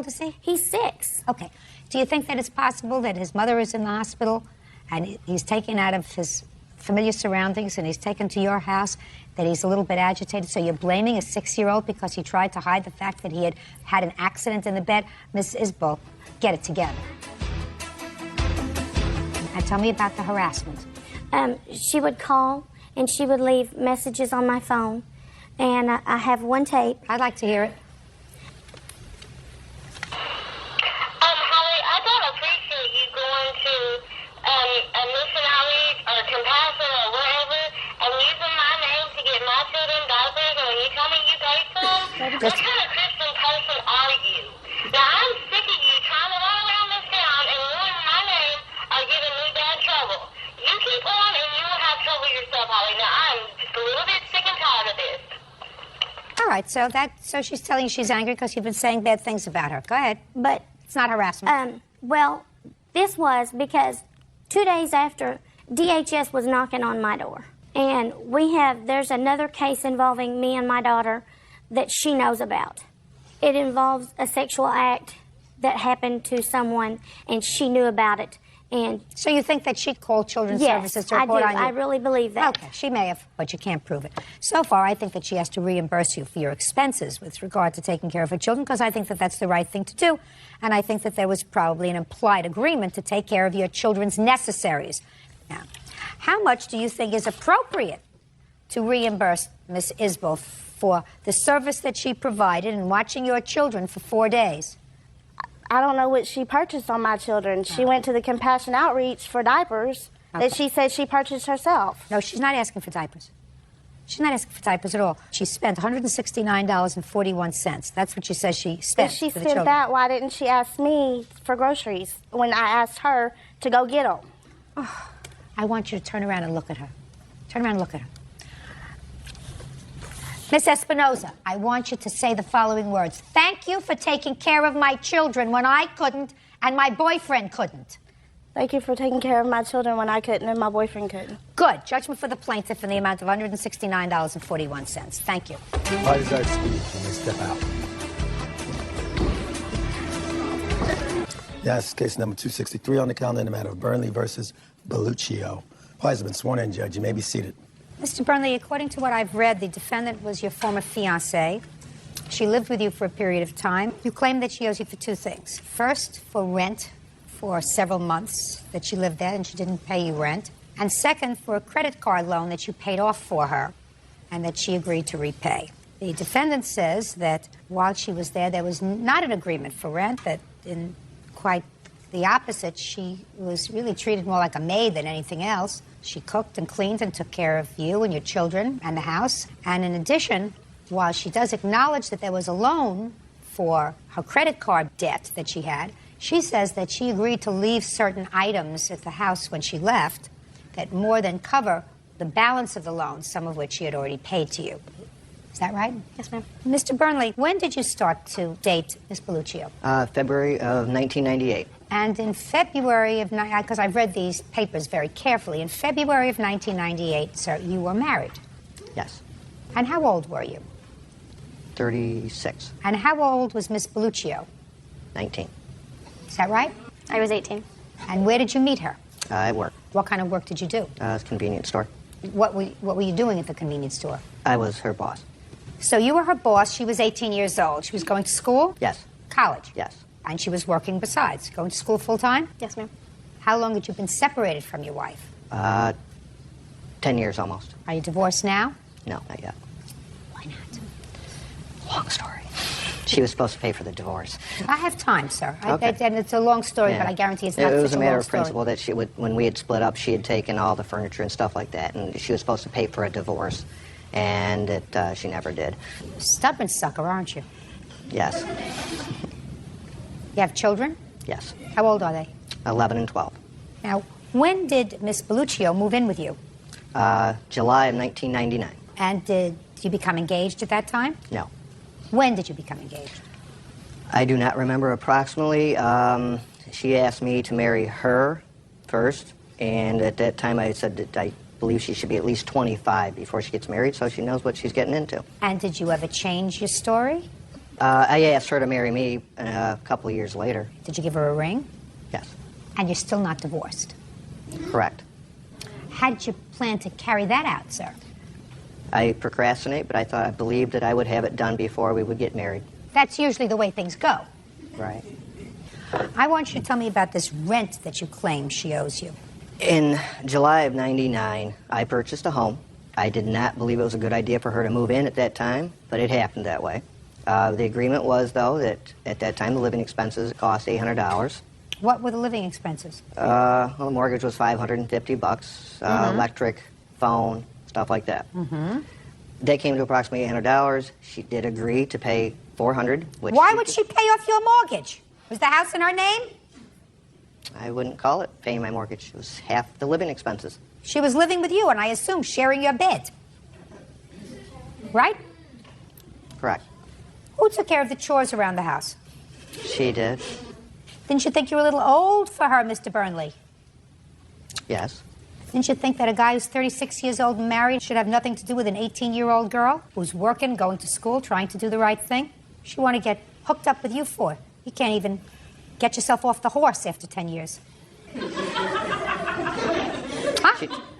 is he? He's 6. Okay. Do you think that it's possible that his mother is in the hospital and he's taken out of his familiar surroundings and he's taken to your house, that he's a little bit agitated, so you're blaming a 6-year-old because he tried to hide the fact that he had had an accident in the bed? Miss Isbell, get it together. And tell me about the harassment. She would call and she would leave messages on my phone, and I have one tape. I'd like to hear it. Holly, I don't appreciate you going to a missionary or compassion or wherever and using my name to get my children diapers, and when you tell me you paid for them, what kind of Christian person are you? Now, I'm sick of you trying to run around this town and ruin my name or giving me bad trouble. You keep on and you will have trouble yourself, Holly. Now, I'm just a little bit sick and tired of this. All right, so she's telling you she's angry because you've been saying bad things about her. Go ahead. But it's not harassment. Well, this was because 2 days after, DHS was knocking on my door. And there's another case involving me and my daughter that she knows about. It involves a sexual act that happened to someone and she knew about it. And so you think that she called Children's yes, Services to report I on do. you? I really believe that. Okay, she may have, but you can't prove it. So far, I think that she has to reimburse you for your expenses with regard to taking care of her children, because I think that that's the right thing to do. And I think that there was probably an implied agreement to take care of your children's necessaries. Now, how much do you think is appropriate to reimburse Miss Isbell for the service that she provided in watching your children for 4 days? I don't know what she purchased on my children. She went to the Compassion Outreach for diapers that she said she purchased herself. No, she's not asking for diapers. She's not asking for diapers at all. She spent $169.41. That's what she says she spent If she for the spent children. that, why didn't she ask me for groceries when I asked her to go get them? Oh, I want you to turn around and look at her. Turn around and look at her. Miss Espinoza, I want you to say the following words. Thank you for taking care of my children when I couldn't and my boyfriend couldn't. Thank you for taking care of my children when I couldn't and my boyfriend couldn't. Good. Judgment for the plaintiff in the amount of $169.41. Thank you. Parties are excused when they step out. Yes, case number 263 on the calendar in the matter of Burnley versus Belluccio. Parties have been sworn in, Judge. You may be seated. Mr. Burnley, according to what I've read, the defendant was your former fiancée. She lived with you for a period of time. You claim that she owes you for two things. First, for rent for several months that she lived there and she didn't pay you rent. And second, for a credit card loan that you paid off for her and that she agreed to repay. The defendant says that while she was there was not an agreement for rent, that in quite the opposite, she was really treated more like a maid than anything else. She cooked and cleaned and took care of you and your children and the house. And in addition, while she does acknowledge that there was a loan for her credit card debt that she had, she says that she agreed to leave certain items at the house when she left that more than cover the balance of the loan, some of which she had already paid to you. Is that right? Yes, ma'am. Mr. Burnley, when did you start to date Miss Belluccio? February of 1998. And in February of, because I've read these papers very carefully, in February of 1998, sir, you were married. Yes. And how old were you? 36. And how old was Miss Belluccio? 19. Is that right? I was 18. And where did you meet her? At work. What kind of work did you do? It's a convenience store. What were you doing at the convenience store? I was her boss. So you were her boss. She was 18 years old. She was going to school? Yes. College? Yes. And she was working besides, going to school full time? Yes, ma'am. How long had you been separated from your wife? 10 years almost. Are you divorced now? No, not yet. Why not? Long story. She was supposed to pay for the divorce. I have time, sir. Okay. And it's a long story, Yeah. but I guarantee it's not It was such a matter long of story. principle that she would, when we had split up, she had taken all the furniture and stuff like that, and she was supposed to pay for a divorce, and that she never did. Stubborn sucker, aren't you? Yes. You have children? Yes. How old are they? 11 and 12. Now, when did Miss Belluccio move in with you? July of 1999. And did you become engaged at that time? No. When did you become engaged? I do not remember approximately. She asked me to marry her first, and at that time I said that I believe she should be at least 25 before she gets married, so she knows what she's getting into. And did you ever change your story? I asked her to marry me a couple of years later. Did you give her a ring? Yes. And you're still not divorced? Correct. How did you plan to carry that out, sir? I procrastinate, but I believed that I would have it done before we would get married. That's usually the way things go. Right. I want you to tell me about this rent that you claim she owes you. In July of '99, I purchased a home. I did not believe it was a good idea for her to move in at that time, but it happened that way. The agreement was, though, that at that time the living expenses cost $800. What were the living expenses? Well, the mortgage was $550, electric, phone, stuff like that. Mm-hmm. They came to approximately $800. She did agree to pay $400. Why would she pay off your mortgage? Was the house in her name? I wouldn't call it paying my mortgage. It was half the living expenses. She was living with you, and I assume sharing your bed. Right? Correct. Who took care of the chores around the house? She did. Didn't you think you were a little old for her, Mr. Burnley? Yes. Didn't you think that a guy who's 36 years old and married should have nothing to do with an 18-year-old girl who's working, going to school, trying to do the right thing? She want to get hooked up with you for? You can't even get yourself off the horse after 10 years?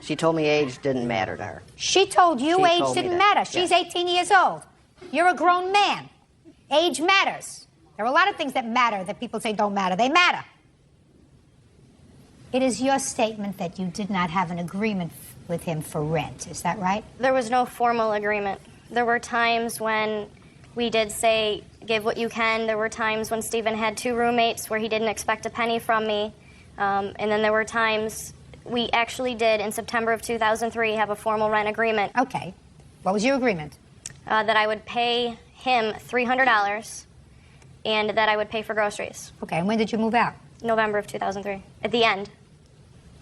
She told me age didn't matter to her. She told you She age told me didn't that, matter. She's 18 years old. You're a grown man. Age matters. There are a lot of things that matter that people say don't matter. They matter. It is your statement that you did not have an agreement with him for rent. Is that right? There was no formal agreement. There were times when we did say, give what you can. There were times when Stephen had 2 roommates where he didn't expect a penny from me. And then there were times we actually did, in September of 2003, have a formal rent agreement. Okay. What was your agreement? That I would pay him $300 and that I would pay for groceries. Okay, and when did you move out? November of 2003, at the end.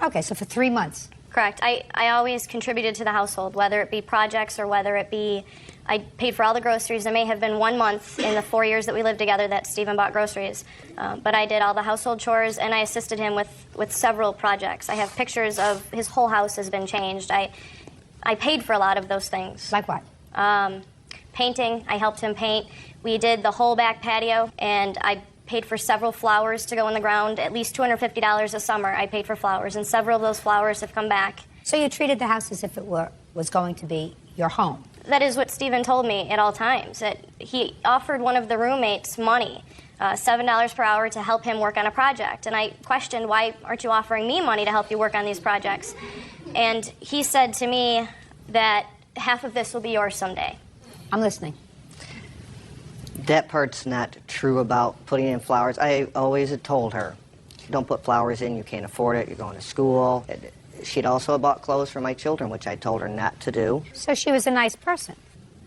Okay, so for 3 months. Correct. I always contributed to the household, whether it be projects or whether it be, I paid for all the groceries. There may have been 1 month in the 4 years that we lived together that Stephen bought groceries. But I did all the household chores, and I assisted him with several projects. I have pictures of his whole house has been changed. I paid for a lot of those things. Like what? Painting. I helped him paint. We did the whole back patio, and I paid for several flowers to go in the ground, at least $250 a summer. I paid for flowers, and several of those flowers have come back. So you treated the house as if it was going to be your home? That is what Stephen told me at all times. That he offered one of the roommates money, $7 per hour, to help him work on a project. And I questioned, why aren't you offering me money to help you work on these projects? And he said to me that half of this will be yours someday. I'm listening. That part's not true about putting in flowers. I always had told her, don't put flowers in, you can't afford it, you're going to school. She'd also bought clothes for my children, which I told her not to do. So she was a nice person?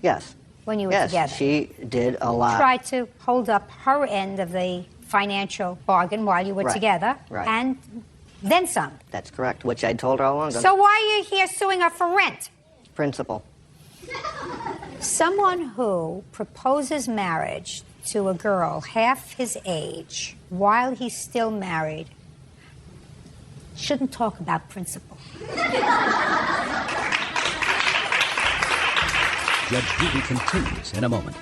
Yes. When you were together? Yes, she did a lot. Tried to hold up her end of the financial bargain while you were together. Right. And then some. That's correct, which I told her all along. So why are you here suing her for rent? Principal. Someone who proposes marriage to a girl half his age while he's still married shouldn't talk about principle. Judge Judy continues in a moment.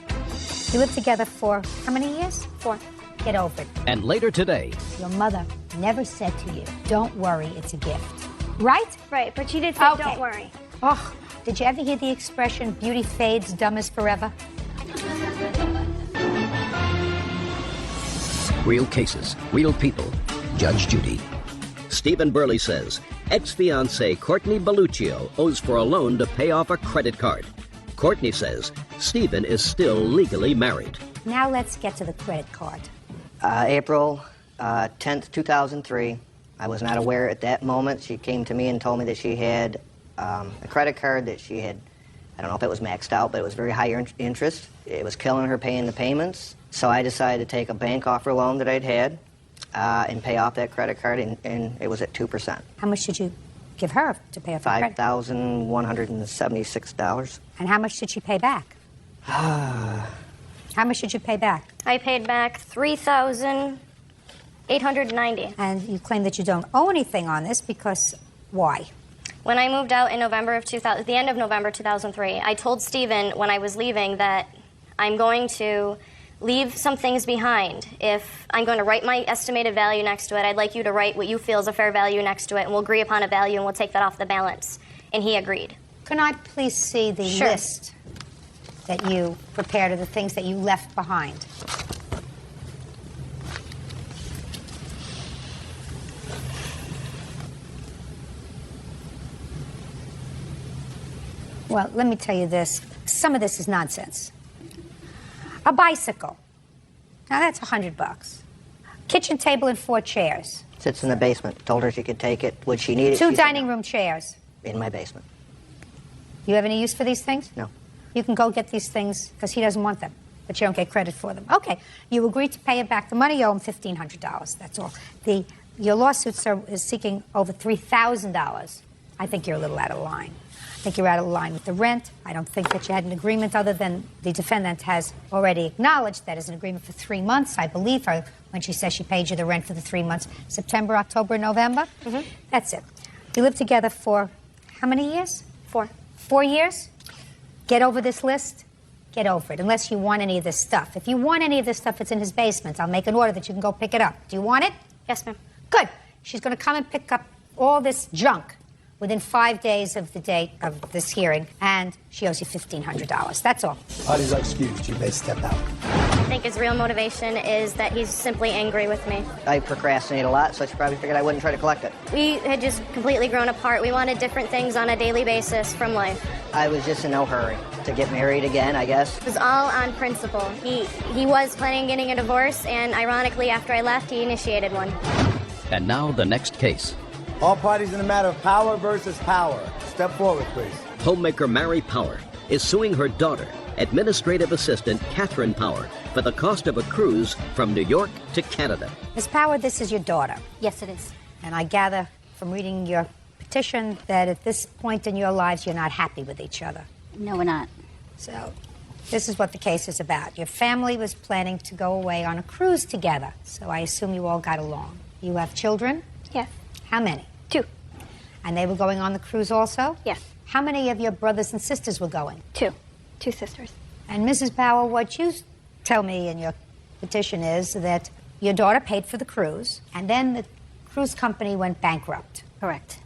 You lived together for how many years? 4. Get over it. And later today, your mother never said to you, don't worry, it's a gift. Right? Right, but she did say, don't worry. Oh, did you ever hear the expression, beauty fades, dumb is forever? real cases, real people. Judge Judy. Stephen Burley says ex-fiancée Courtney Belluccio owes for a loan to pay off a credit card. Courtney says Stephen is still legally married. Now let's get to the credit card. April 10th, 2003. I was not aware at that moment. She came to me and told me that she had a credit card that she had, I don't know if it was maxed out, but it was very high interest. It was killing her paying the payments. So I decided to take a bank offer loan that I'd had and pay off that credit card, and it was at 2%. How much did you give her to pay off the credit? $5,176. And how much did she pay back? How much did you pay back? I paid back $3,890. And you claim that you don't owe anything on this because why? When I moved out in November of at the end of November 2003, I told Stephen when I was leaving that I'm going to leave some things behind. If I'm going to write my estimated value next to it, I'd like you to write what you feel is a fair value next to it, and we'll agree upon a value, and we'll take that off the balance. And he agreed. Can I please see the list that you prepared of the things that you left behind? Well, let me tell you this. Some of this is nonsense. A bicycle. Now that's $100. Kitchen table and 4 chairs. Sits in the basement. Told her she could take it. Would she need it? 2 dining room chairs. In my basement. You have any use for these things? No. You can go get these things because he doesn't want them, but you don't get credit for them. Okay, you agreed to pay it back. The money you owe him $1,500. That's all. Your lawsuit, sir, is seeking over $3,000. I think you're a little out of line. I think you're out of line with the rent. I don't think that you had an agreement other than the defendant has already acknowledged that is an agreement for 3 months. I believe her when she says she paid you the rent for the 3 months, September, October, November. Mm-hmm. That's it. You lived together for how many years? 4. 4 years? Get over this list. Get over it, unless you want any of this stuff. If you want any of this stuff, it's in his basement. I'll make an order that you can go pick it up. Do you want it? Yes, ma'am. Good. She's going to come and pick up all this junk within 5 days of the date of this hearing, and she owes you $1,500. That's all. Parties are excused. You may step out. I think his real motivation is that he's simply angry with me. I procrastinate a lot, so she probably figured I wouldn't try to collect it. We had just completely grown apart. We wanted different things on a daily basis from life. I was just in no hurry to get married again, I guess. It was all on principle. He was planning on getting a divorce, and ironically, after I left, he initiated one. And now the next case. All parties in the matter of Power versus Power. Step forward, please. Homemaker Mary Power is suing her daughter, administrative assistant Catherine Power, for the cost of a cruise from New York to Canada. Ms. Power, this is your daughter. Yes, it is. And I gather from reading your petition that at this point in your lives, you're not happy with each other. No, we're not. So this is what the case is about. Your family was planning to go away on a cruise together, so I assume you all got along. You have children? Yes. How many? 2. And they were going on the cruise also? Yes. How many of your brothers and sisters were going? 2. 2 sisters. And Mrs. Power, what you tell me in your petition is that your daughter paid for the cruise, and then the cruise company went bankrupt. Correct.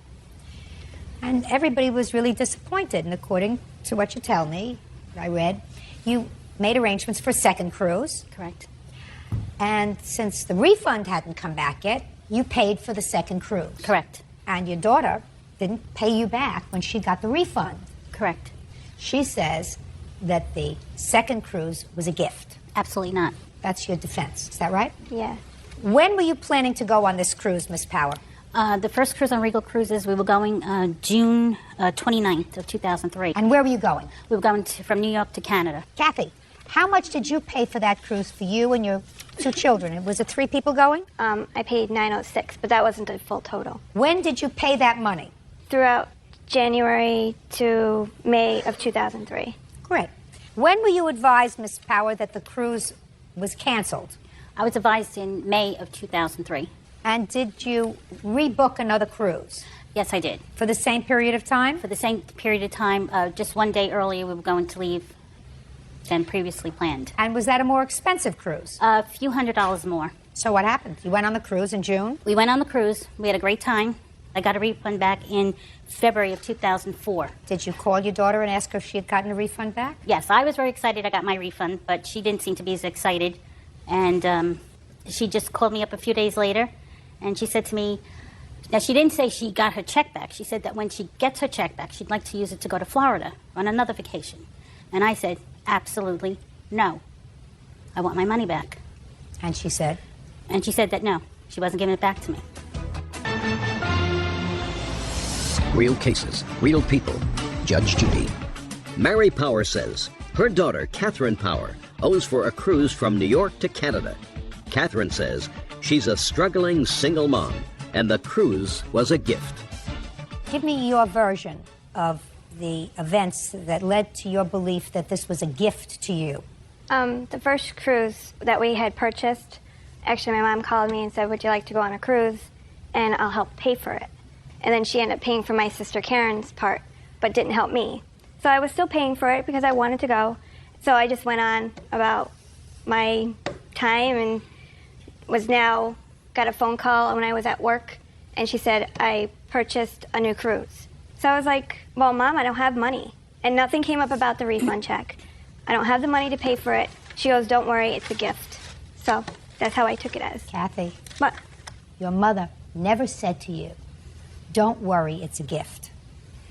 And everybody was really disappointed, and according to what you tell me, I read, you made arrangements for a second cruise. Correct. And since the refund hadn't come back yet, you paid for the second cruise. Correct. And your daughter didn't pay you back when she got the refund. Correct. She says that the second cruise was a gift. Absolutely not. That's your defense. Is that right? Yeah. When were you planning to go on this cruise, Miss Power? The first cruise on Regal Cruises, we were going June 29th of 2003. And where were you going? We were going from New York to Canada. Kathy, how much did you pay for that cruise for you and your 2 children? Was it 3 people going? I paid $906, but that wasn't a full total. When did you pay that money? Throughout January to May of 2003. Great. When were you advised, Miss Power, that the cruise was canceled? I was advised in May of 2003. And did you rebook another cruise? Yes, I did. For the same period of time? For the same period of time, just one day earlier we were going to leave than previously planned. And was that a more expensive cruise? A few $100s more. So what happened? You went on the cruise in June? We went on the cruise. We had a great time. I got a refund back in February of 2004. Did you call your daughter and ask her if she had gotten a refund back? Yes, I was very excited I got my refund, but she didn't seem to be as excited. And she just called me up a few days later, and she said to me, now she didn't say she got her check back. She said that when she gets her check back, she'd like to use it to go to Florida on another vacation. And I said, absolutely no. I want my money back. And she said? And she said that no, she wasn't giving it back to me. Real cases, real people. Judge Judy. Mary Power says her daughter, Catherine Power, owes for a cruise from New York to Canada. Catherine says she's a struggling single mom, and the cruise was a gift. Give me your version of the events that led to your belief that this was a gift to you. The first cruise that we had purchased, actually my mom called me and said, would you like to go on a cruise? And I'll help pay for it. And then she ended up paying for my sister Karen's part, but didn't help me. So I was still paying for it because I wanted to go. So I just went on about my time and got a phone call when I was at work, and she said, I purchased a new cruise. So I was like, well, Mom, I don't have money. And nothing came up about the refund check. I don't have the money to pay for it. She goes, don't worry, it's a gift. So that's how I took it as. Kathy. What? Your mother never said to you, don't worry, it's a gift.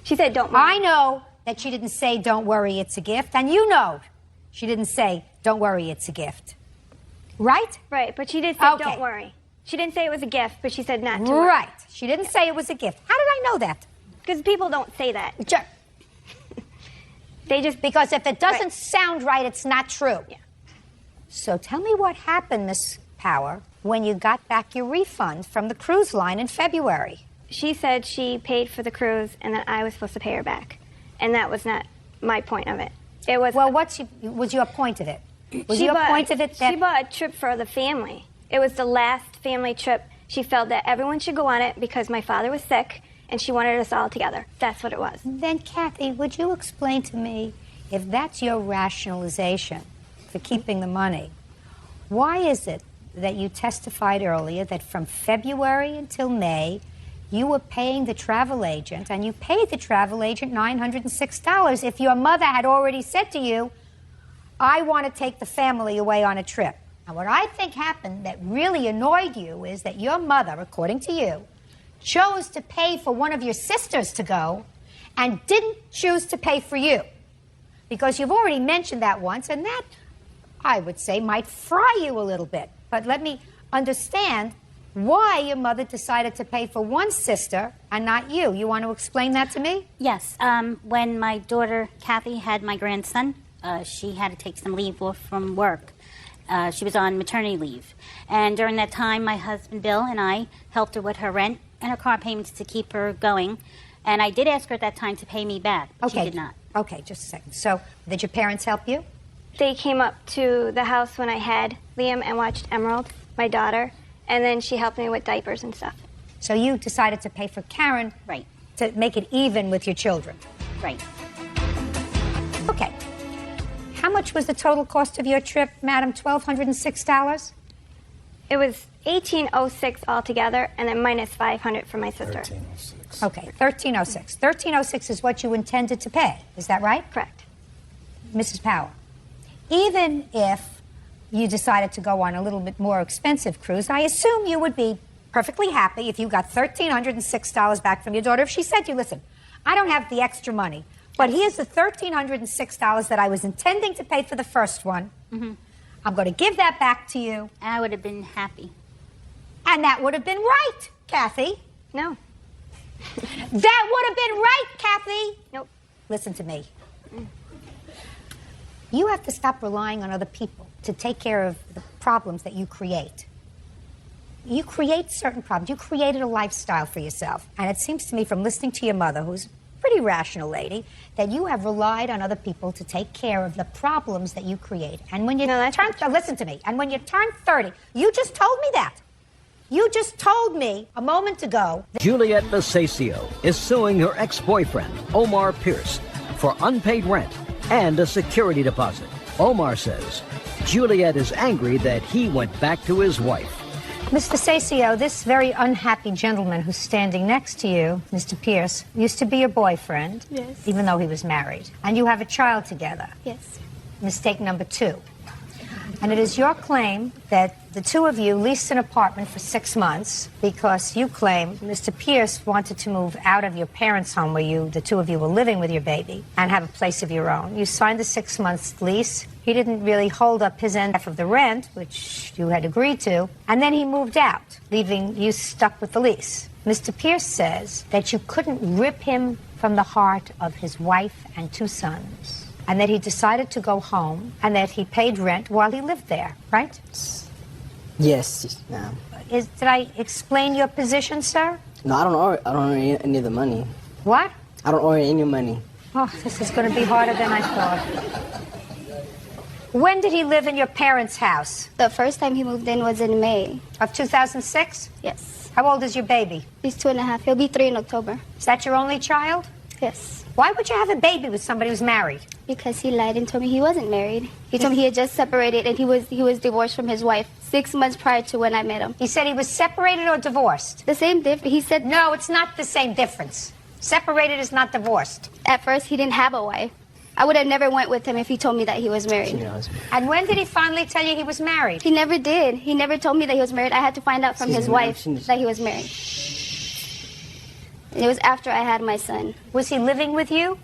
She said, don't worry. I know that she didn't say, don't worry, it's a gift. And you know she didn't say, don't worry, it's a gift. Right? Right, but she did say, don't worry. She didn't say it was a gift, but she said not to worry. Right. She didn't say it was a gift. How did I know that? Because people don't say that. Sure. They just... Because if it doesn't sound right, it's not true. Yeah. So tell me what happened, Miss Power, when you got back your refund from the cruise line in February. She said she paid for the cruise and that I was supposed to pay her back. And that was not my point of it. It was... Well, was your point of it? Was your point of it that... She bought a trip for the family. It was the last family trip. She felt that everyone should go on it because my father was sick and she wanted us all together. That's what it was. Then, Kathy, would you explain to me, if that's your rationalization for keeping the money, why is it that you testified earlier that from February until May, you were paying the travel agent, and you paid the travel agent $906 if your mother had already said to you, I want to take the family away on a trip? Now, what I think happened that really annoyed you is that your mother, according to you, chose to pay for one of your sisters to go and didn't choose to pay for you. Because you've already mentioned that once, and that, I would say, might fry you a little bit. But let me understand why your mother decided to pay for one sister and not you. You want to explain that to me? Yes. When my daughter, Kathy, had my grandson, she had to take some leave off from work. She was on maternity leave. And during that time, my husband, Bill, and I helped her with her rent and her car payments to keep her going. And I did ask her at that time to pay me back. Okay. She did not. Okay, just a second. So, did your parents help you? They came up to the house when I had Liam and watched Emerald, my daughter, and then she helped me with diapers and stuff. So you decided to pay for Karen, right, to make it even with your children. Right. Okay. How much was the total cost of your trip, madam? $1,206? It was $1,806 altogether, and then minus $500 for my sister. $1,306. Okay, $1,306. $1,306 is what you intended to pay. Is that right? Correct. Mrs. Power, even if you decided to go on a little bit more expensive cruise, I assume you would be perfectly happy if you got $1,306 back from your daughter. If she said to you, listen, I don't have the extra money, but here's the $1,306 that I was intending to pay for the first one. Mm-hmm. I'm going to give that back to you. I would have been happy. And that would have been right, Kathy. No. That would have been right, Kathy. Nope. Listen to me. You have to stop relying on other people to take care of the problems that you create. You create certain problems. You created a lifestyle for yourself. And it seems to me from listening to your mother, who's a pretty rational lady, that you have relied on other people to take care of the problems that you create. And when you listen to me, and when you turn 30, you just told me that. You just told me a moment ago. Juliet Basasio is suing her ex-boyfriend, Omar Pierce, for unpaid rent and a security deposit. Omar says Juliet is angry that he went back to his wife. Mr. Basasio, this very unhappy gentleman who's standing next to you, Mr. Pierce, used to be your boyfriend. Yes. Even though he was married. And you have a child together. Yes. Mistake number 2. And it is your claim that the two of you leased an apartment for 6 months because you claim Mr. Pierce wanted to move out of your parents' home where the two of you were living with your baby and have a place of your own. You signed the 6 months lease. He didn't really hold up his end of the rent, which you had agreed to, and then he moved out, leaving you stuck with the lease. Mr. Pierce says that you couldn't rip him from the heart of his wife and 2 sons. And that he decided to go home, and that he paid rent while he lived there, right? Yes, ma'am. Did I explain your position, sir? No, I don't owe any of the money. What? I don't owe any money. Oh, this is going to be harder than I thought. When did he live in your parents' house? The first time he moved in was in May. Of 2006? Yes. How old is your baby? He's 2.5. He'll be 3 in October. Is that your only child? Yes. Why would you have a baby with somebody who's married? Because he lied and told me he wasn't married. He told me he had just separated and he was divorced from his wife 6 months prior to when I met him. He said he was separated or divorced? The same difference. He said... No, it's not the same difference. Separated is not divorced. At first, he didn't have a wife. I would have never went with him if he told me that he was married. And when did he finally tell you he was married? He never did. He never told me that he was married. I had to find out from his wife that he was married. It was after I had my son. Was he living with you?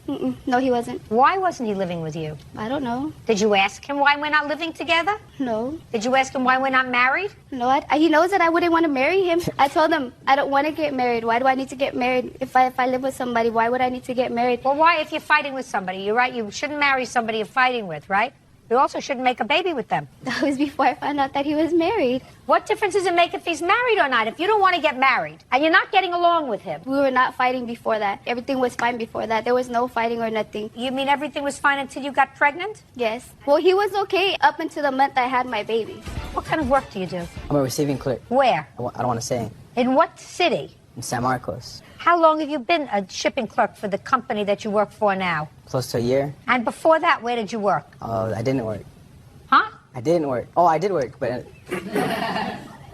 No, he wasn't. Why wasn't he living with you? I don't know. Did you ask him why we're not living together? No. Did you ask him why we're not married? No, he knows that I wouldn't want to marry him. I told him, I don't want to get married. Why do I need to get married? If I live with somebody, why would I need to get married? Well, why if you're fighting with somebody? You're right, you shouldn't marry somebody you're fighting with, right? You also shouldn't make a baby with them. That was before I found out that he was married. What difference does it make if he's married or not? If you don't want to get married and you're not getting along with him. We were not fighting before that. Everything was fine before that. There was no fighting or nothing. You mean everything was fine until you got pregnant? Yes. Well, he was okay up until the month I had my baby. What kind of work do you do? I'm a receiving clerk. Where? I don't want to say. In what city? in San Marcos. How long have you been a shipping clerk for the company that you work for now? Close to a year. And before that, where did you work? I didn't work. Huh? I didn't work. Oh, I did work, but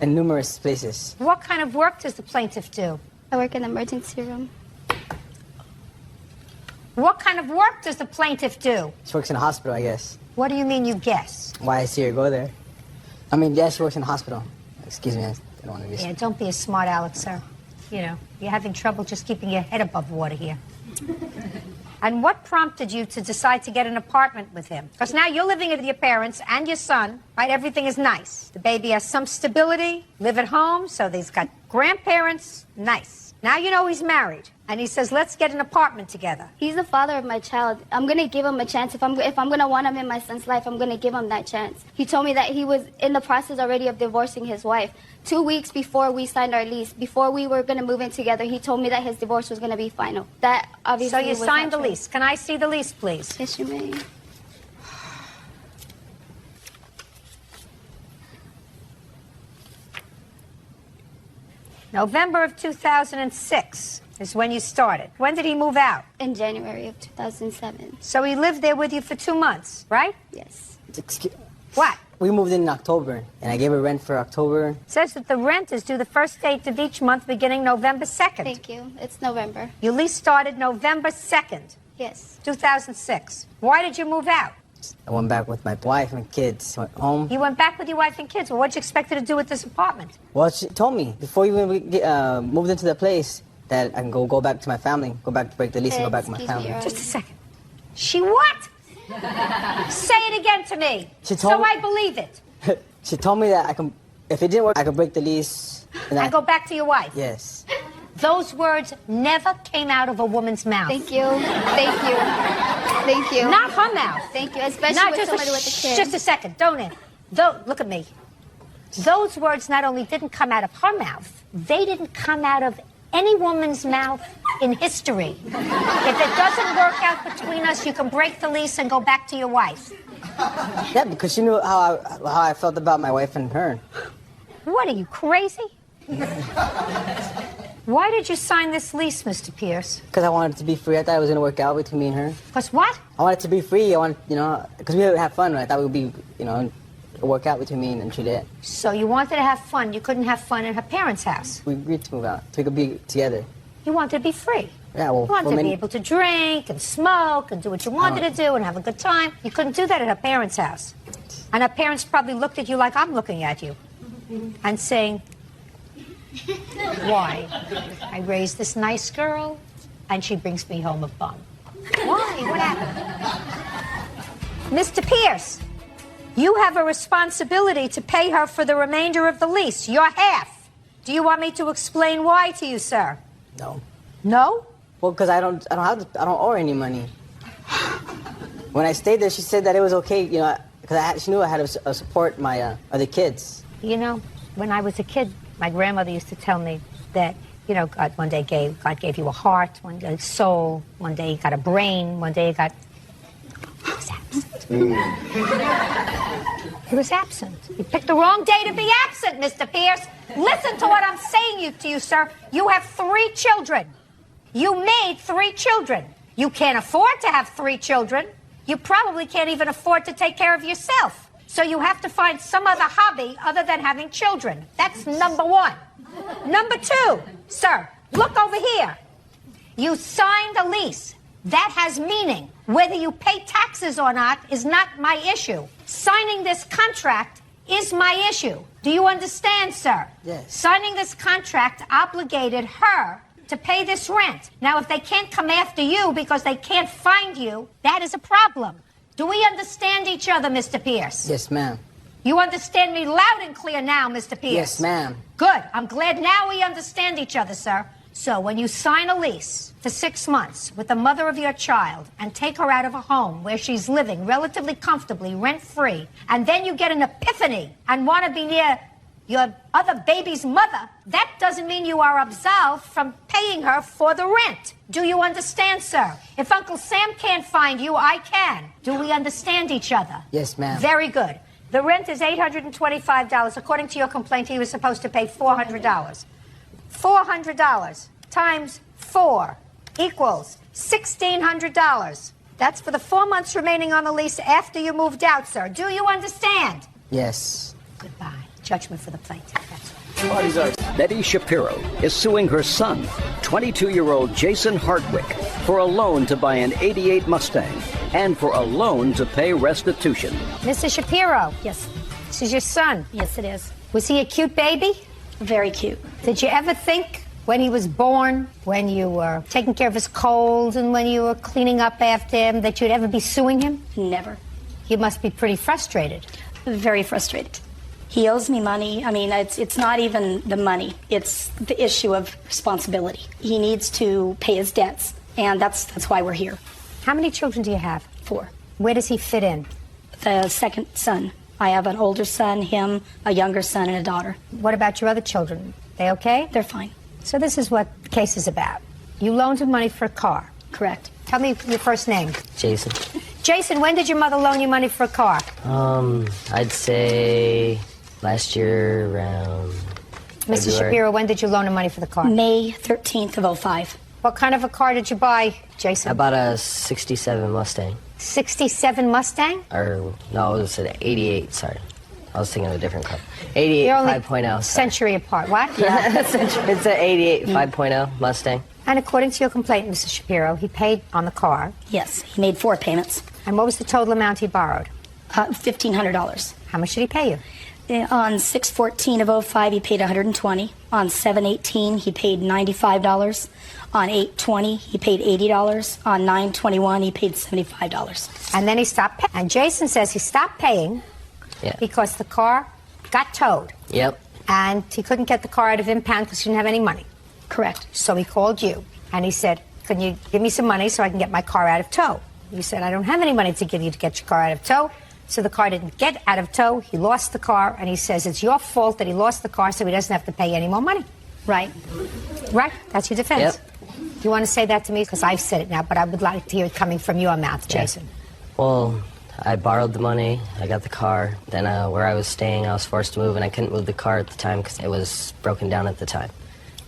in numerous places. What kind of work does the plaintiff do? I work in the emergency room. What kind of work does the plaintiff do? She works in a hospital, I guess. What do you mean you guess? Why I see her go there. I mean, yeah, she works in a hospital. Excuse me, I don't want to be... Yeah, don't be a smart aleck, sir. You know, you're having trouble just keeping your head above water here. And what prompted you to decide to get an apartment with him? Because now you're living with your parents and your son, right? Everything is nice. The baby has some stability, live at home, so he's got grandparents, nice. Now you know he's married, and he says, let's get an apartment together. He's the father of my child. I'm going to give him a chance. If I'm going to want him in my son's life, I'm going to give him that chance. He told me that he was in the process already of divorcing his wife. 2 weeks before we signed our lease, before we were going to move in together, he told me that his divorce was going to be final. That obviously So you signed the lease. Can I see the lease, please? Yes, you may. November of 2006 is when you started. When did he move out? In January of 2007. So he lived there with you for 2 months, right? Yes. What? We moved in October, and I gave her rent for October. It says that the rent is due the first date of each month beginning November 2nd. Thank you. It's November. Your lease started November 2nd. Yes. 2006. Why did you move out? I went back with my wife and kids. Went home. You went back with your wife and kids. Well, what'd you expect her to do with this apartment? Well, she told me before we moved into the place that I can go back to my family, go back to break the lease and go back to my family. Just a second. She what? Say it again to me, She told so me- I believe it. She told me that I can, if it didn't work, I could break the lease. And I go back to your wife. Yes. Those words never came out of a woman's mouth. Thank you. Thank you. Thank you. Not her mouth. Thank you. Especially Not with just somebody with a kid. Just a second. Don't it? Look at me. Those words not only didn't come out of her mouth, they didn't come out of any woman's mouth in history. If it doesn't work out between us, you can break the lease and go back to your wife. Yeah, because she knew how I felt about my wife and her. What, are you crazy? Why did you sign this lease, Mr. Pierce? Because I wanted it to be free. I thought it was going to work out between me and her. Because what? I wanted it to be free. I wanted, because we would have fun. I thought it would be, work out between me and she did. So you wanted to have fun. You couldn't have fun in her parents' house. We agreed to move out so we could be together. You wanted to be free. Yeah, well, You wanted to be able to drink and smoke and do what you wanted to do and have a good time. You couldn't do that at her parents' house. And her parents probably looked at you like I'm looking at you and saying, why? I raised this nice girl and she brings me home a bum. Why? What happened? Mr. Pierce, you have a responsibility to pay her for the remainder of the lease, your half. Do you want me to explain why to you, sir? No. No? Well, because I don't owe her any money. When I stayed there, she said that it was okay, because she knew I had to support my other kids. You know, when I was a kid, my grandmother used to tell me that, God one day God gave you a heart, one day a soul, one day you got a brain, one day you got... It was absent. It was absent. You picked the wrong day to be absent, Mr. Pierce. Listen to what I'm saying to you, sir. You have 3 children. You made 3 children. You can't afford to have 3 children. You probably can't even afford to take care of yourself. So you have to find some other hobby other than having children. That's number 1. Number 2, sir, look over here. You signed a lease. That has meaning. Whether you pay taxes or not is not my issue. Signing this contract is my issue. Do you understand, sir? Yes. Signing this contract obligated her to pay this rent. Now, if they can't come after you because they can't find you, that is a problem. Do we understand each other, Mr. Pierce? Yes, ma'am. You understand me loud and clear now, Mr. Pierce? Yes, ma'am. Good. I'm glad now we understand each other, sir. So when you sign a lease for 6 months with the mother of your child and take her out of a home where she's living relatively comfortably, rent-free, and then you get an epiphany and want to be near your other baby's mother, that doesn't mean you are absolved from paying her for the rent. Do you understand, sir? If Uncle Sam can't find you, I can. Do we understand each other? Yes, ma'am. Very good. The rent is $825. According to your complaint, he was supposed to pay $400. $400 times 4 equals $1,600. That's for the 4 months remaining on the lease after you moved out, sir. Do you understand? Yes. Goodbye. Judgment for the plaintiff. That's Betty Shapiro is suing her son, 22-year-old Jason Hartwick, for a loan to buy an '88 Mustang and for a loan to pay restitution. Mrs. Shapiro. Yes. This is your son. Yes, it is. Was he a cute baby? Very cute. Did you ever think when he was born, when you were taking care of his colds and when you were cleaning up after him, that you'd ever be suing him? Never. You must be pretty frustrated. Very frustrated. He owes me money. I mean, it's not even the money. It's the issue of responsibility. He needs to pay his debts, and that's why we're here. How many children do you have? 4. Where does he fit in? The second son. I have an older son, him, a younger son, and a daughter. What about your other children? They okay? They're fine. So this is what the case is about. You loaned him money for a car. Correct. Tell me your first name. Jason. Jason, when did your mother loan you money for a car? I'd say last year around Mrs. February. Shapiro, when did you loan him money for the car? May 13th of 05. What kind of a car did you buy, Jason? I bought a 67 Mustang. 67 Mustang? Or, no, it was an 88, sorry. I was thinking of a different car. 88 You're only 5.0. century apart. What? Yeah, it's an 88 5.0 Mustang. And according to your complaint, Mrs. Shapiro, he paid on the car. Yes, he made 4 payments. And what was the total amount he borrowed? $1,500. How much did he pay you? On 6/14 of 05, he paid $120. On 7/18, he paid $95. On 8/20, he paid $80. On 9/21, he paid $75. And then he stopped paying. And Jason says he stopped paying because the car got towed. Yep. And he couldn't get the car out of impound because he didn't have any money. Correct. So he called you and he said, can you give me some money so I can get my car out of tow? You said, I don't have any money to give you to get your car out of tow. So the car didn't get out of tow. He lost the car, and he says it's your fault that he lost the car so he doesn't have to pay any more money. Right. Right? That's your defense. Yep. Do you want to say that to me? Because I've said it now, but I would like to hear it coming from your mouth, Jason. Well, I borrowed the money. I got the car. Then where I was staying, I was forced to move, and I couldn't move the car at the time because it was broken down at the time.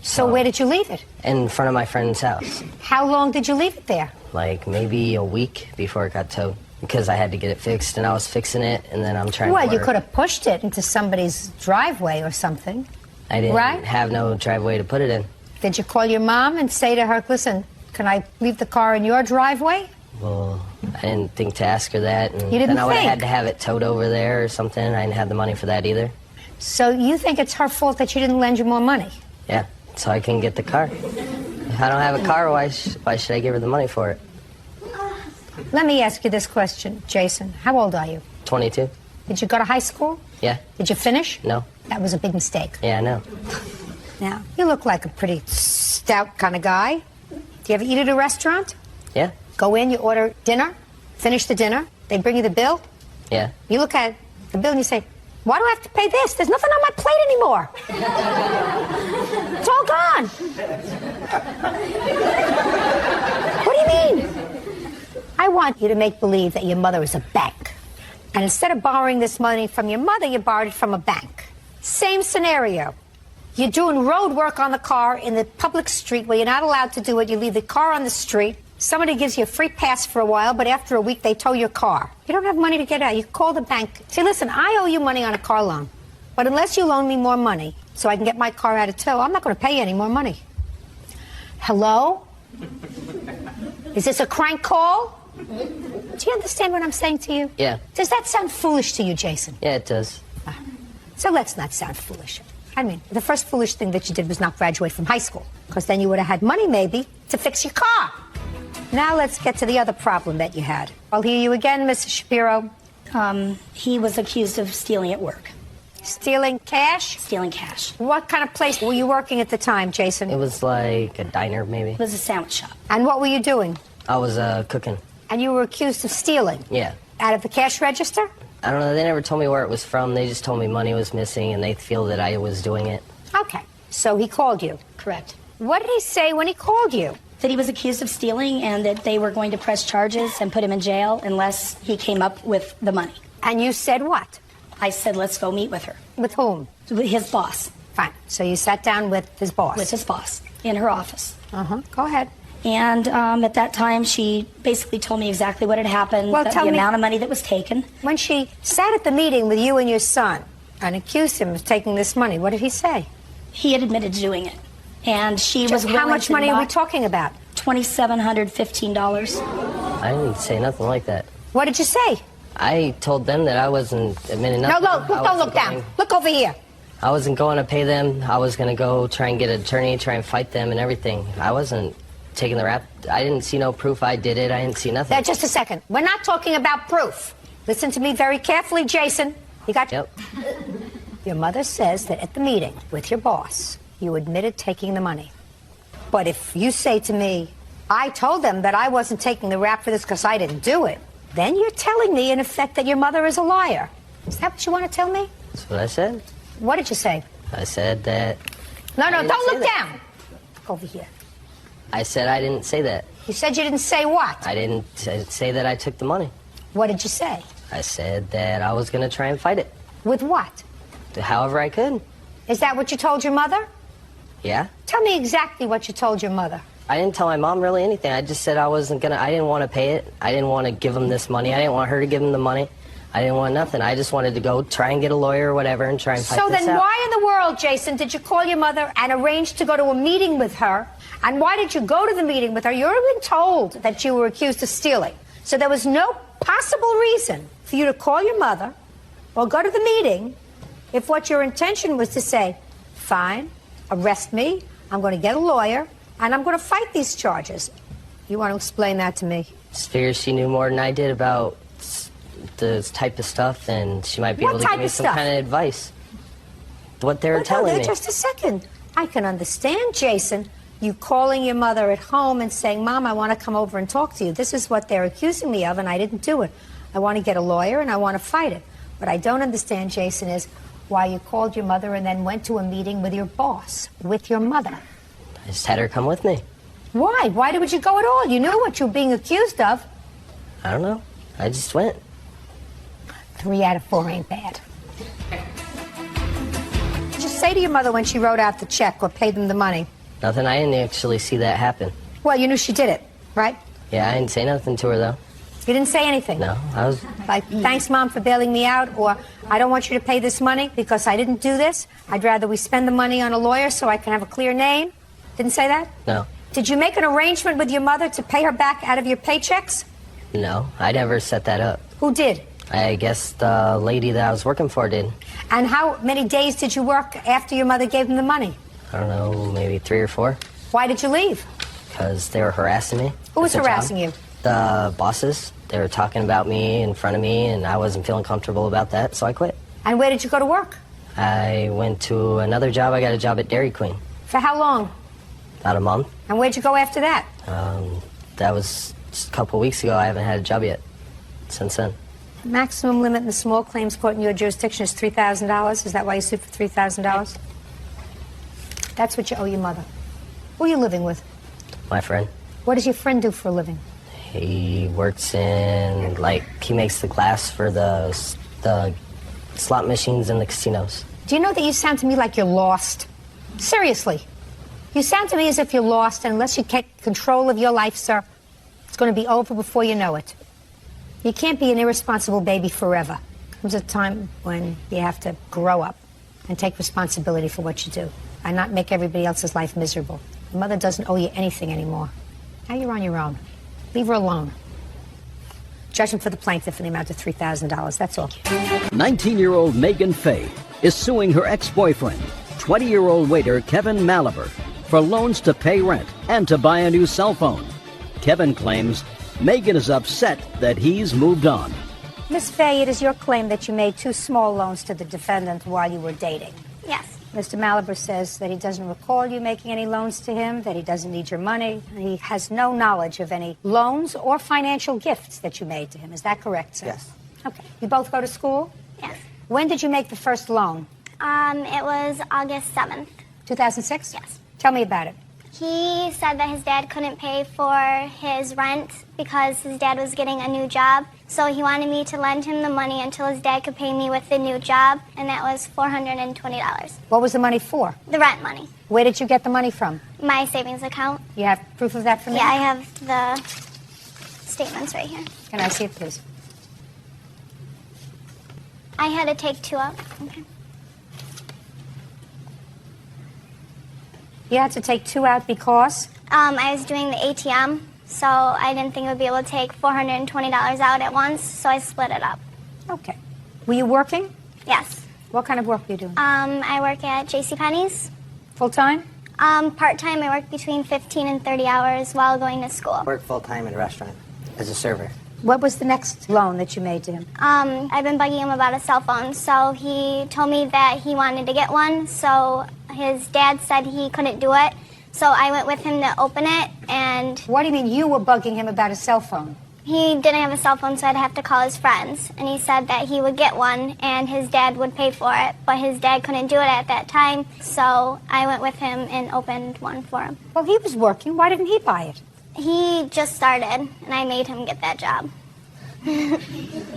So where did you leave it? In front of my friend's house. How long did you leave it there? Like maybe a week before it got towed. Because I had to get it fixed, and I was fixing it, and then I'm trying Well, to you work. could have pushed it into somebody's driveway or something. I didn't right? have no driveway to put it in. Did you call your mom and say to her, listen, can I leave the car in your driveway? Well, I didn't think to ask her that, and You didn't then I would have think? had to have it towed over there or something. I didn't have the money for that either. So you think it's her fault that she didn't lend you more money? Yeah, so I can get the car. If I don't have a car, why should I give her the money for it? Let me ask you this question, Jason. How old are you? 22. Did you go to high school? Yeah. Did you finish? No. That was a big mistake. Yeah, I know. Now, you look like a pretty stout kind of guy. Do you ever eat at a restaurant? Yeah. Go in, you order dinner, finish the dinner, they bring you the bill. Yeah. You look at the bill and you say, why do I have to pay this? There's nothing on my plate anymore. It's all gone. What do you mean? I want you to make believe that your mother is a bank. And instead of borrowing this money from your mother, you borrowed it from a bank. Same scenario. You're doing road work on the car in the public street where you're not allowed to do it. You leave the car on the street. Somebody gives you a free pass for a while, but after a week, they tow your car. You don't have money to get out. You call the bank. Say, listen, I owe you money on a car loan. But unless you loan me more money so I can get my car out of tow, I'm not going to pay you any more money. Hello? Is this a crank call? Do you understand what I'm saying to you? Yeah. Does that sound foolish to you, Jason? Yeah, it does. So let's not sound foolish. I mean, the first foolish thing that you did was not graduate from high school, because then you would have had money, maybe, to fix your car. Now let's get to the other problem that you had. I'll hear you again, Mrs. Shapiro. He was accused of stealing at work. Stealing cash? Stealing cash. What kind of place were you working at the time, Jason? It was like a diner, maybe. It was a sandwich shop. And what were you doing? I was cooking. And you were accused of stealing? Yeah. Out of the cash register? I don't know. They never told me where it was from. They just told me money was missing, and they feel that I was doing it. Okay. So he called you? Correct. What did he say when he called you? That he was accused of stealing and that they were going to press charges and put him in jail unless he came up with the money. And you said what? I said, let's go meet with her. With whom? With his boss. Fine. So you sat down with his boss. With his boss in her office. Go ahead. And at that time, she basically told me exactly what had happened, Well, the tell me- amount of money that was taken. When she sat at the meeting with you and your son and accused him of taking this money, what did he say? He had admitted to doing it. And she was willing How much to money are we not- talking about? $2,715. I didn't say nothing like that. What did you say? I told them that I wasn't admitting nothing. No, don't look down. Look over here. I wasn't going to pay them. I was going to go try and get an attorney, try and fight them and everything. I wasn't taking the rap. I didn't see no proof I did it. I didn't see nothing. Now, just a second. We're not talking about proof. Listen to me very carefully, Jason. You got... Yep. Your mother says that at the meeting with your boss, you admitted taking the money. But if you say to me, I told them that I wasn't taking the rap for this because I didn't do it, then you're telling me, in effect, that your mother is a liar. Is that what you want to tell me? That's what I said. What did you say? I said that... No, I didn't don't say look that. down. Look over here. I said I didn't say that. You said you didn't say what? I didn't say that I took the money. What did you say? I said that I was going to try and fight it. With what? However I could. Is that what you told your mother? Yeah. Tell me exactly what you told your mother. I didn't tell my mom really anything. I just said I wasn't going to... I didn't want to pay it. I didn't want to give him this money. I didn't want her to give him the money. I didn't want nothing. I just wanted to go try and get a lawyer or whatever and try and fight So this then out. why in the world, Jason, did you call your mother and arrange to go to a meeting with her? And why did you go to the meeting with her? You've been told that you were accused of stealing. So there was no possible reason for you to call your mother or go to the meeting if what your intention was to say, fine, arrest me, I'm going to get a lawyer, and I'm going to fight these charges. You want to explain that to me? Just figured she knew more than I did about the type of stuff, and she might be What able to type give me of some stuff? kind of advice. What they were Hold on telling there me. just a second. I can understand, Jason, you calling your mother at home and saying, Mom, I want to come over and talk to you. This is what they're accusing me of, and I didn't do it. I want to get a lawyer, and I want to fight it. What I don't understand, Jason, is why you called your mother and then went to a meeting with your boss, with your mother. I just had her come with me. Why? Why would you go at all? You knew what you were being accused of. I don't know. I just went. 3 out of 4 ain't bad. Just say to your mother when she wrote out the check or paid them the money. Nothing. I didn't actually see that happen. Well, you knew she did it, right? Yeah, I didn't say nothing to her, though. You didn't say anything? No, I was... Like, thanks, Mom, for bailing me out, or I don't want you to pay this money because I didn't do this. I'd rather we spend the money on a lawyer so I can have a clear name. Didn't say that? No. Did you make an arrangement with your mother to pay her back out of your paychecks? No, I never set that up. Who did? I guess the lady that I was working for did. And how many days did you work after your mother gave them the money? I don't know, maybe 3 or 4. Why did you leave? Because they were harassing me. Who was at the job. harassing you? The bosses. They were talking about me in front of me, and I wasn't feeling comfortable about that, so I quit. And where did you go to work? I went to another job. I got a job at Dairy Queen. For how long? About a month. And where'd you go after that? That was just a couple weeks ago. I haven't had a job yet since then. The maximum limit in the small claims court in your jurisdiction is $3,000. Is that why you sued for $3,000? That's what you owe your mother. Who are you living with? My friend. What does your friend do for a living? He works in, he makes the glass for the slot machines in the casinos. Do you know that you sound to me like you're lost? Seriously. You sound to me as if you're lost, and unless you take control of your life, sir, it's going to be over before you know it. You can't be an irresponsible baby forever. Comes a time when you have to grow up and take responsibility for what you do and not make everybody else's life miserable. Your mother doesn't owe you anything anymore. Now you're on your own. Leave her alone. Judgment for the plaintiff in the amount of $3,000. That's all. 19-year-old Megan Fay is suing her ex-boyfriend, 20-year-old waiter Kevin Malaber, for loans to pay rent and to buy a new cell phone. Kevin claims Megan is upset that he's moved on. Miss Fay, it is your claim that you made 2 small loans to the defendant while you were dating. Yes. Mr. Malaber says that he doesn't recall you making any loans to him, that he doesn't need your money, and he has no knowledge of any loans or financial gifts that you made to him. Is that correct, sir? Yes. Okay. You both go to school? Yes. When did you make the first loan? It was August 7th. 2006? Yes. Tell me about it. He said that his dad couldn't pay for his rent because his dad was getting a new job, So he wanted me to lend him the money until his dad could pay me with the new job, and that was $420. What was the money for? The rent money. Where did you get the money from? My savings account. You have proof of that for me? Yeah, I have the statements right here. Can I see it, please? I had to take 2 out. Okay. You had to take 2 out because? I was doing the ATM, so I didn't think I would be able to take $420 out at once, so I split it up. Okay. Were you working? Yes. What kind of work were you doing? I work at JCPenney's. Full-time? Part-time. I work between 15 and 30 hours while going to school. Work full-time in a restaurant as a server. What was the next loan that you made to him? I've been bugging him about a cell phone, so he told me that he wanted to get one, so his dad said he couldn't do it, so I went with him to open it, and... What do you mean you were bugging him about a cell phone? He didn't have a cell phone, so I'd have to call his friends, and he said that he would get one, and his dad would pay for it, but his dad couldn't do it at that time, so I went with him and opened one for him. Well, he was working. Why didn't he buy it? He just started, and I made him get that job. He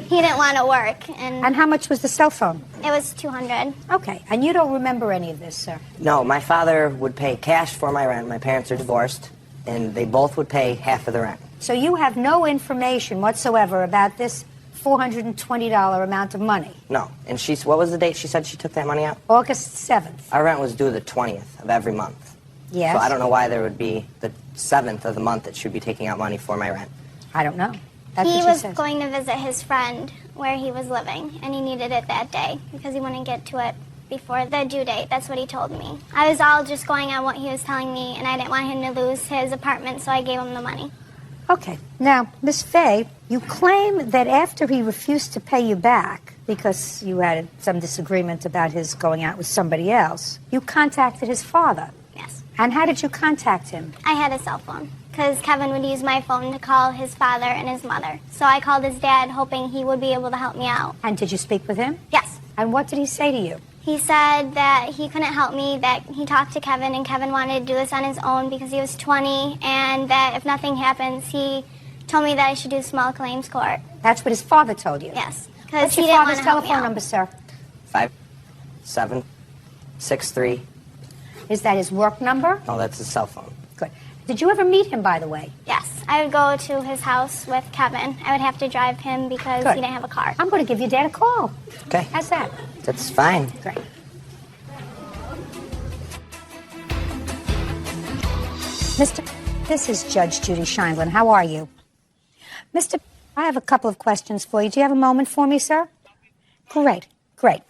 didn't want to work. And how much was the cell phone? It was $200. Okay, and you don't remember any of this, sir? No, my father would pay cash for my rent. My parents are divorced, and they both would pay half of the rent. So you have no information whatsoever about this $420 amount of money? No. And what was the date she said she took that money out? August 7th. Our rent was due the 20th of every month. Yes. So I don't know why there would be the 7th of the month that she would be taking out money for my rent. I don't know. That's He what she was says. going to visit his friend where he was living, and he needed it that day because he wouldn't get to it before the due date. That's what he told me. I was all just going on what he was telling me, and I didn't want him to lose his apartment, so I gave him the money. Okay. Now, Miss Fay, you claim that after he refused to pay you back because you had some disagreement about his going out with somebody else, you contacted his father. Yes. And how did you contact him? I had a cell phone because Kevin would use my phone to call his father and his mother. So I called his dad hoping he would be able to help me out. And did you speak with him? Yes. And what did he say to you? He said that he couldn't help me, that he talked to Kevin, and Kevin wanted to do this on his own because he was 20, and that if nothing happens, he told me that I should do small claims court. That's what his father told you? Yes. What's Because he your didn't want father's to help me telephone out. number, sir? 5763. Is that his work number? No, that's his cell phone. Good. Did you ever meet him, by the way? Yes. I would go to his house with Kevin. I would have to drive him because Good. he didn't have a car. I'm going to give your dad a call. Okay. How's that? That's fine. Great. Mr. This is Judge Judy Scheindlin. How are you? Mr. I have a couple of questions for you. Do you have a moment for me, sir? Great, great.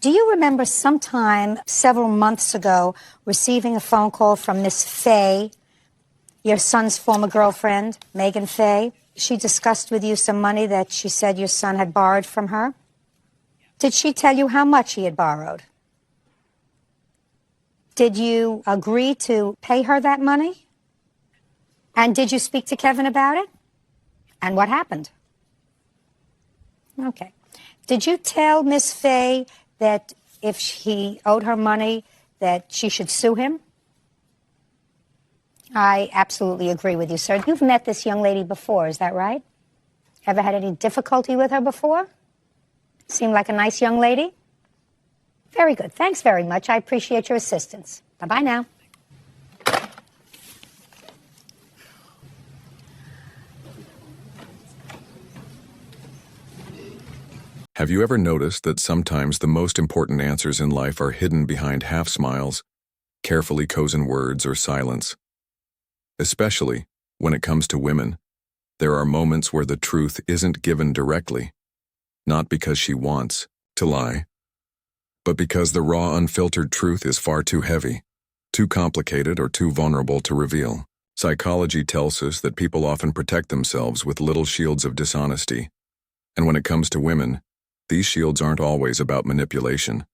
Do you remember sometime several months ago receiving a phone call from Miss Fay, your son's former girlfriend, Megan Fay? She discussed with you some money that she said your son had borrowed from her? Did she tell you how much he had borrowed? Did you agree to pay her that money? And did you speak to Kevin about it? And what happened? Okay. Did you tell Miss Fay that if he owed her money, that she should sue him? I absolutely agree with you, sir. You've met this young lady before, is that right? Ever had any difficulty with her before? Seemed like a nice young lady? Very good. Thanks very much. I appreciate your assistance. Bye-bye now. Have you ever noticed that sometimes the most important answers in life are hidden behind half smiles, carefully chosen words, or silence? Especially when it comes to women, there are moments where the truth isn't given directly, not because she wants to lie, but because the raw, unfiltered truth is far too heavy, too complicated, or too vulnerable to reveal. Psychology tells us that people often protect themselves with little shields of dishonesty, and when it comes to women, these shields aren't always about manipulation.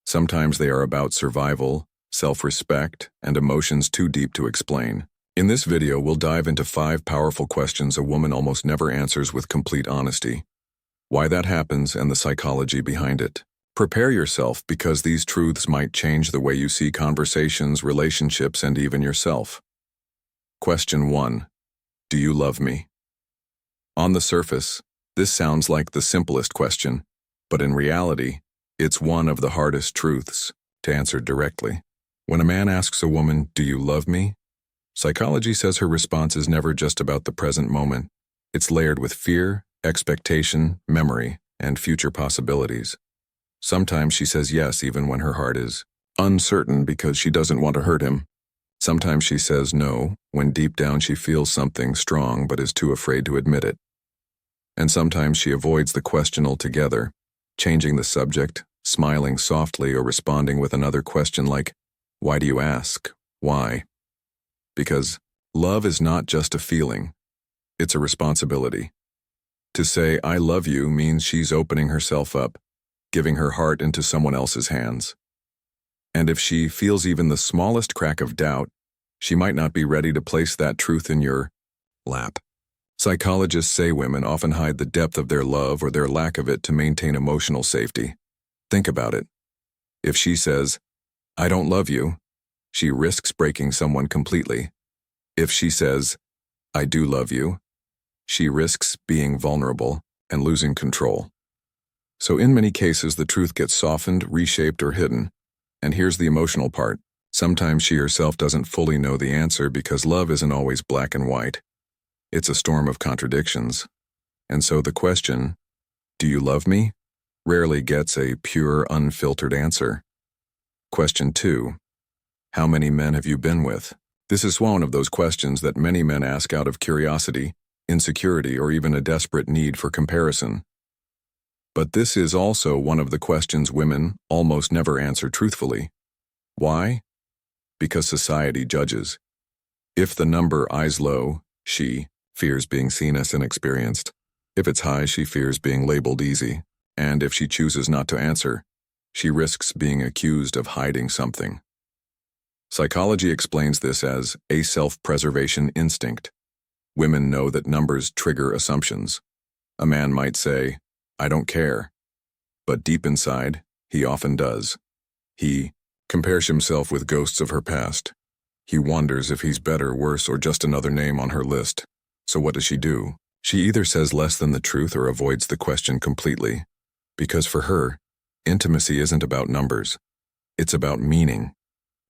Sometimes they are about survival, self-respect, and emotions too deep to explain. In this video, we'll dive into 5 powerful questions a woman almost never answers with complete honesty. Why that happens and the psychology behind it. Prepare yourself because these truths might change the way you see conversations, relationships, and even yourself. Question 1. Do you love me? On the surface, This sounds like the simplest question, but in reality, it's one of the hardest truths to answer directly. When a man asks a woman, "Do you love me?" psychology says her response is never just about the present moment. It's layered with fear, expectation, memory, and future possibilities. Sometimes she says yes even when her heart is uncertain because she doesn't want to hurt him. Sometimes she says no when deep down she feels something strong but is too afraid to admit it. And sometimes she avoids the question altogether, changing the subject, smiling softly, or responding with another question like, "Why do you ask? Why?" Because love is not just a feeling, it's a responsibility. To say, "I love you," means she's opening herself up, giving her heart into someone else's hands. And if she feels even the smallest crack of doubt, she might not be ready to place that truth in your lap. Psychologists say women often hide the depth of their love or their lack of it to maintain emotional safety. Think about it. If she says, "I don't love you," she risks breaking someone completely. If she says, "I do love you," she risks being vulnerable and losing control. So in many cases, the truth gets softened, reshaped, or hidden. And here's the emotional part. Sometimes she herself doesn't fully know the answer because love isn't always black and white. It's a storm of contradictions. And so the question, "Do you love me?" rarely gets a pure, unfiltered answer. Question 2. How many men have you been with? This is one of those questions that many men ask out of curiosity, insecurity, or even a desperate need for comparison. But this is also one of the questions women almost never answer truthfully. Why? Because society judges. If the number is low, she fears being seen as inexperienced. If it's high, she fears being labeled easy. And if she chooses not to answer, she risks being accused of hiding something. Psychology explains this as a self-preservation instinct. Women know that numbers trigger assumptions. A man might say, "I don't care." But deep inside, he often does. He compares himself with ghosts of her past. He wonders if he's better, worse, or just another name on her list. So what does she do? She either says less than the truth or avoids the question completely. Because for her, intimacy isn't about numbers. It's about meaning.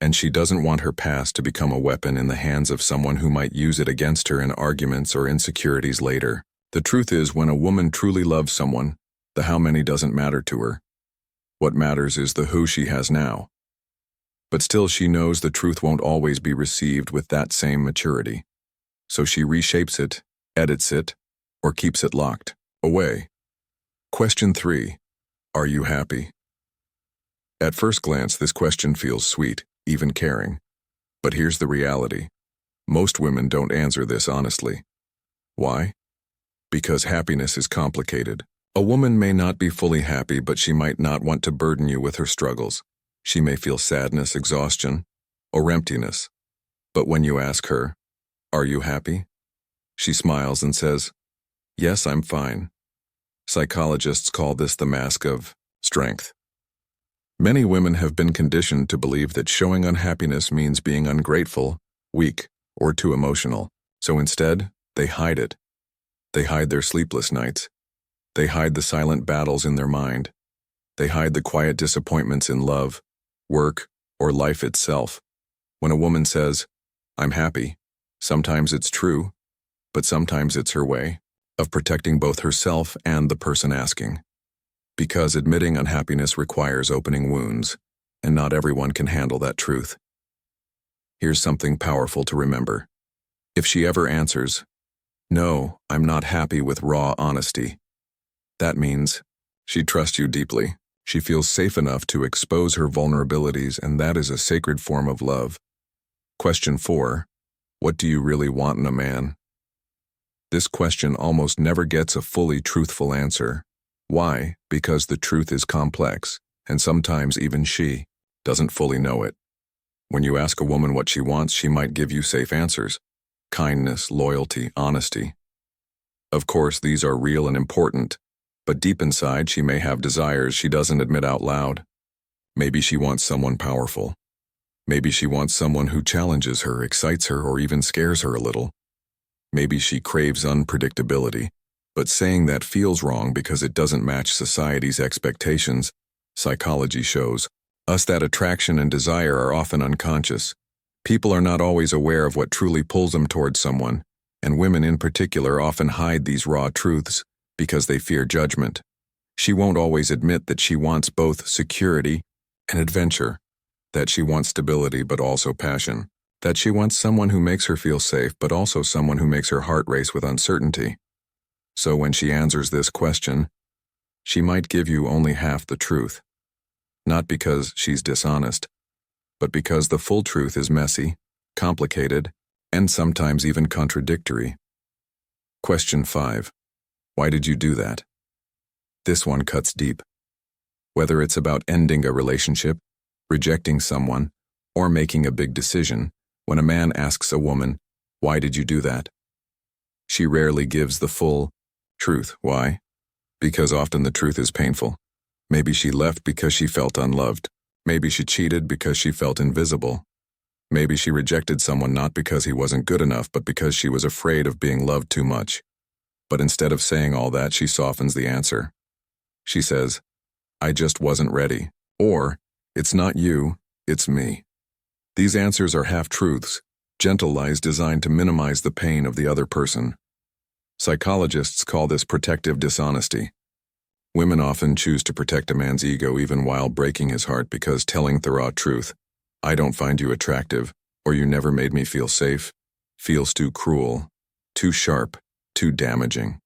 And she doesn't want her past to become a weapon in the hands of someone who might use it against her in arguments or insecurities later. The truth is, when a woman truly loves someone, the how many doesn't matter to her. What matters is the who she has now. But still, she knows the truth won't always be received with that same maturity. So she reshapes it, edits it, or keeps it locked away. Question 3. Are you happy? At first glance, this question feels sweet, even caring. But here's the reality. Most women don't answer this honestly. Why? Because happiness is complicated. A woman may not be fully happy, but she might not want to burden you with her struggles. She may feel sadness, exhaustion, or emptiness. But when you ask her, "Are you happy?" she smiles and says, "Yes, I'm fine." Psychologists call this the mask of strength. Many women have been conditioned to believe that showing unhappiness means being ungrateful, weak, or too emotional. So instead, they hide it. They hide their sleepless nights. They hide the silent battles in their mind. They hide the quiet disappointments in love, work, or life itself. When a woman says, "I'm happy," sometimes it's true, but sometimes it's her way of protecting both herself and the person asking. Because admitting unhappiness requires opening wounds, and not everyone can handle that truth. Here's something powerful to remember. If she ever answers, "No, I'm not happy," with raw honesty, that means she trusts you deeply. She feels safe enough to expose her vulnerabilities, and that is a sacred form of love. Question 4. What do you really want in a man? This question almost never gets a fully truthful answer. Why? Because the truth is complex, and sometimes even she doesn't fully know it. When you ask a woman what she wants, she might give you safe answers. Kindness, loyalty, honesty. Of course, these are real and important, but deep inside she may have desires she doesn't admit out loud. Maybe she wants someone powerful. Maybe she wants someone who challenges her, excites her, or even scares her a little. Maybe she craves unpredictability, but saying that feels wrong because it doesn't match society's expectations. Psychology shows us that attraction and desire are often unconscious. People are not always aware of what truly pulls them towards someone, and women in particular often hide these raw truths because they fear judgment. She won't always admit that she wants both security and adventure, that she wants stability but also passion, that she wants someone who makes her feel safe but also someone who makes her heart race with uncertainty. So when she answers this question, she might give you only half the truth. Not because she's dishonest, but because the full truth is messy, complicated, and sometimes even contradictory. Question 5. Why did you do that? This one cuts deep. Whether it's about ending a relationship, rejecting someone, or making a big decision, when a man asks a woman, "Why did you do that?" she rarely gives the full truth. Why? Because often the truth is painful. Maybe she left because she felt unloved. Maybe she cheated because she felt invisible. Maybe she rejected someone not because he wasn't good enough, but because she was afraid of being loved too much. But instead of saying all that, she softens the answer. She says, "I just wasn't ready," or, "It's not you, it's me." These answers are half-truths, gentle lies designed to minimize the pain of the other person. Psychologists call this protective dishonesty. Women often choose to protect a man's ego even while breaking his heart because telling the raw truth, "I don't find you attractive," or "You never made me feel safe," feels too cruel, too sharp, too damaging.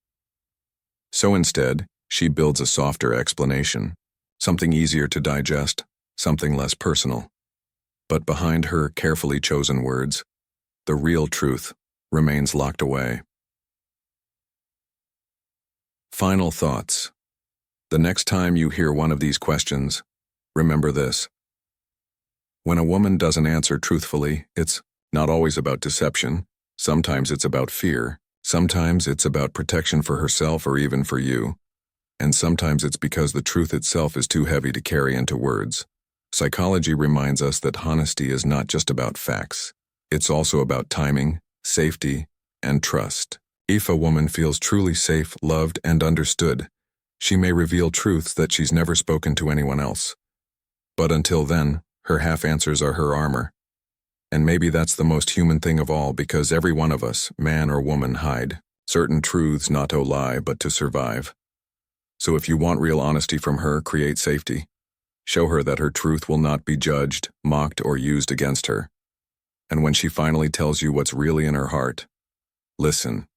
So instead, she builds a softer explanation, something easier to digest, something less personal. But behind her carefully chosen words, the real truth remains locked away. Final thoughts. The next time you hear one of these questions, remember this. When a woman doesn't answer truthfully, it's not always about deception. Sometimes it's about fear. Sometimes it's about protection for herself or even for you. And sometimes it's because the truth itself is too heavy to carry into words. Psychology reminds us that honesty is not just about facts. It's also about timing, safety, and trust. If a woman feels truly safe, loved, and understood, she may reveal truths that she's never spoken to anyone else. But until then, her half-answers are her armor. And maybe that's the most human thing of all, because every one of us, man or woman, hide certain truths not to lie but to survive. So if you want real honesty from her, create safety. Show her that her truth will not be judged, mocked, or used against her. And when she finally tells you what's really in her heart, listen.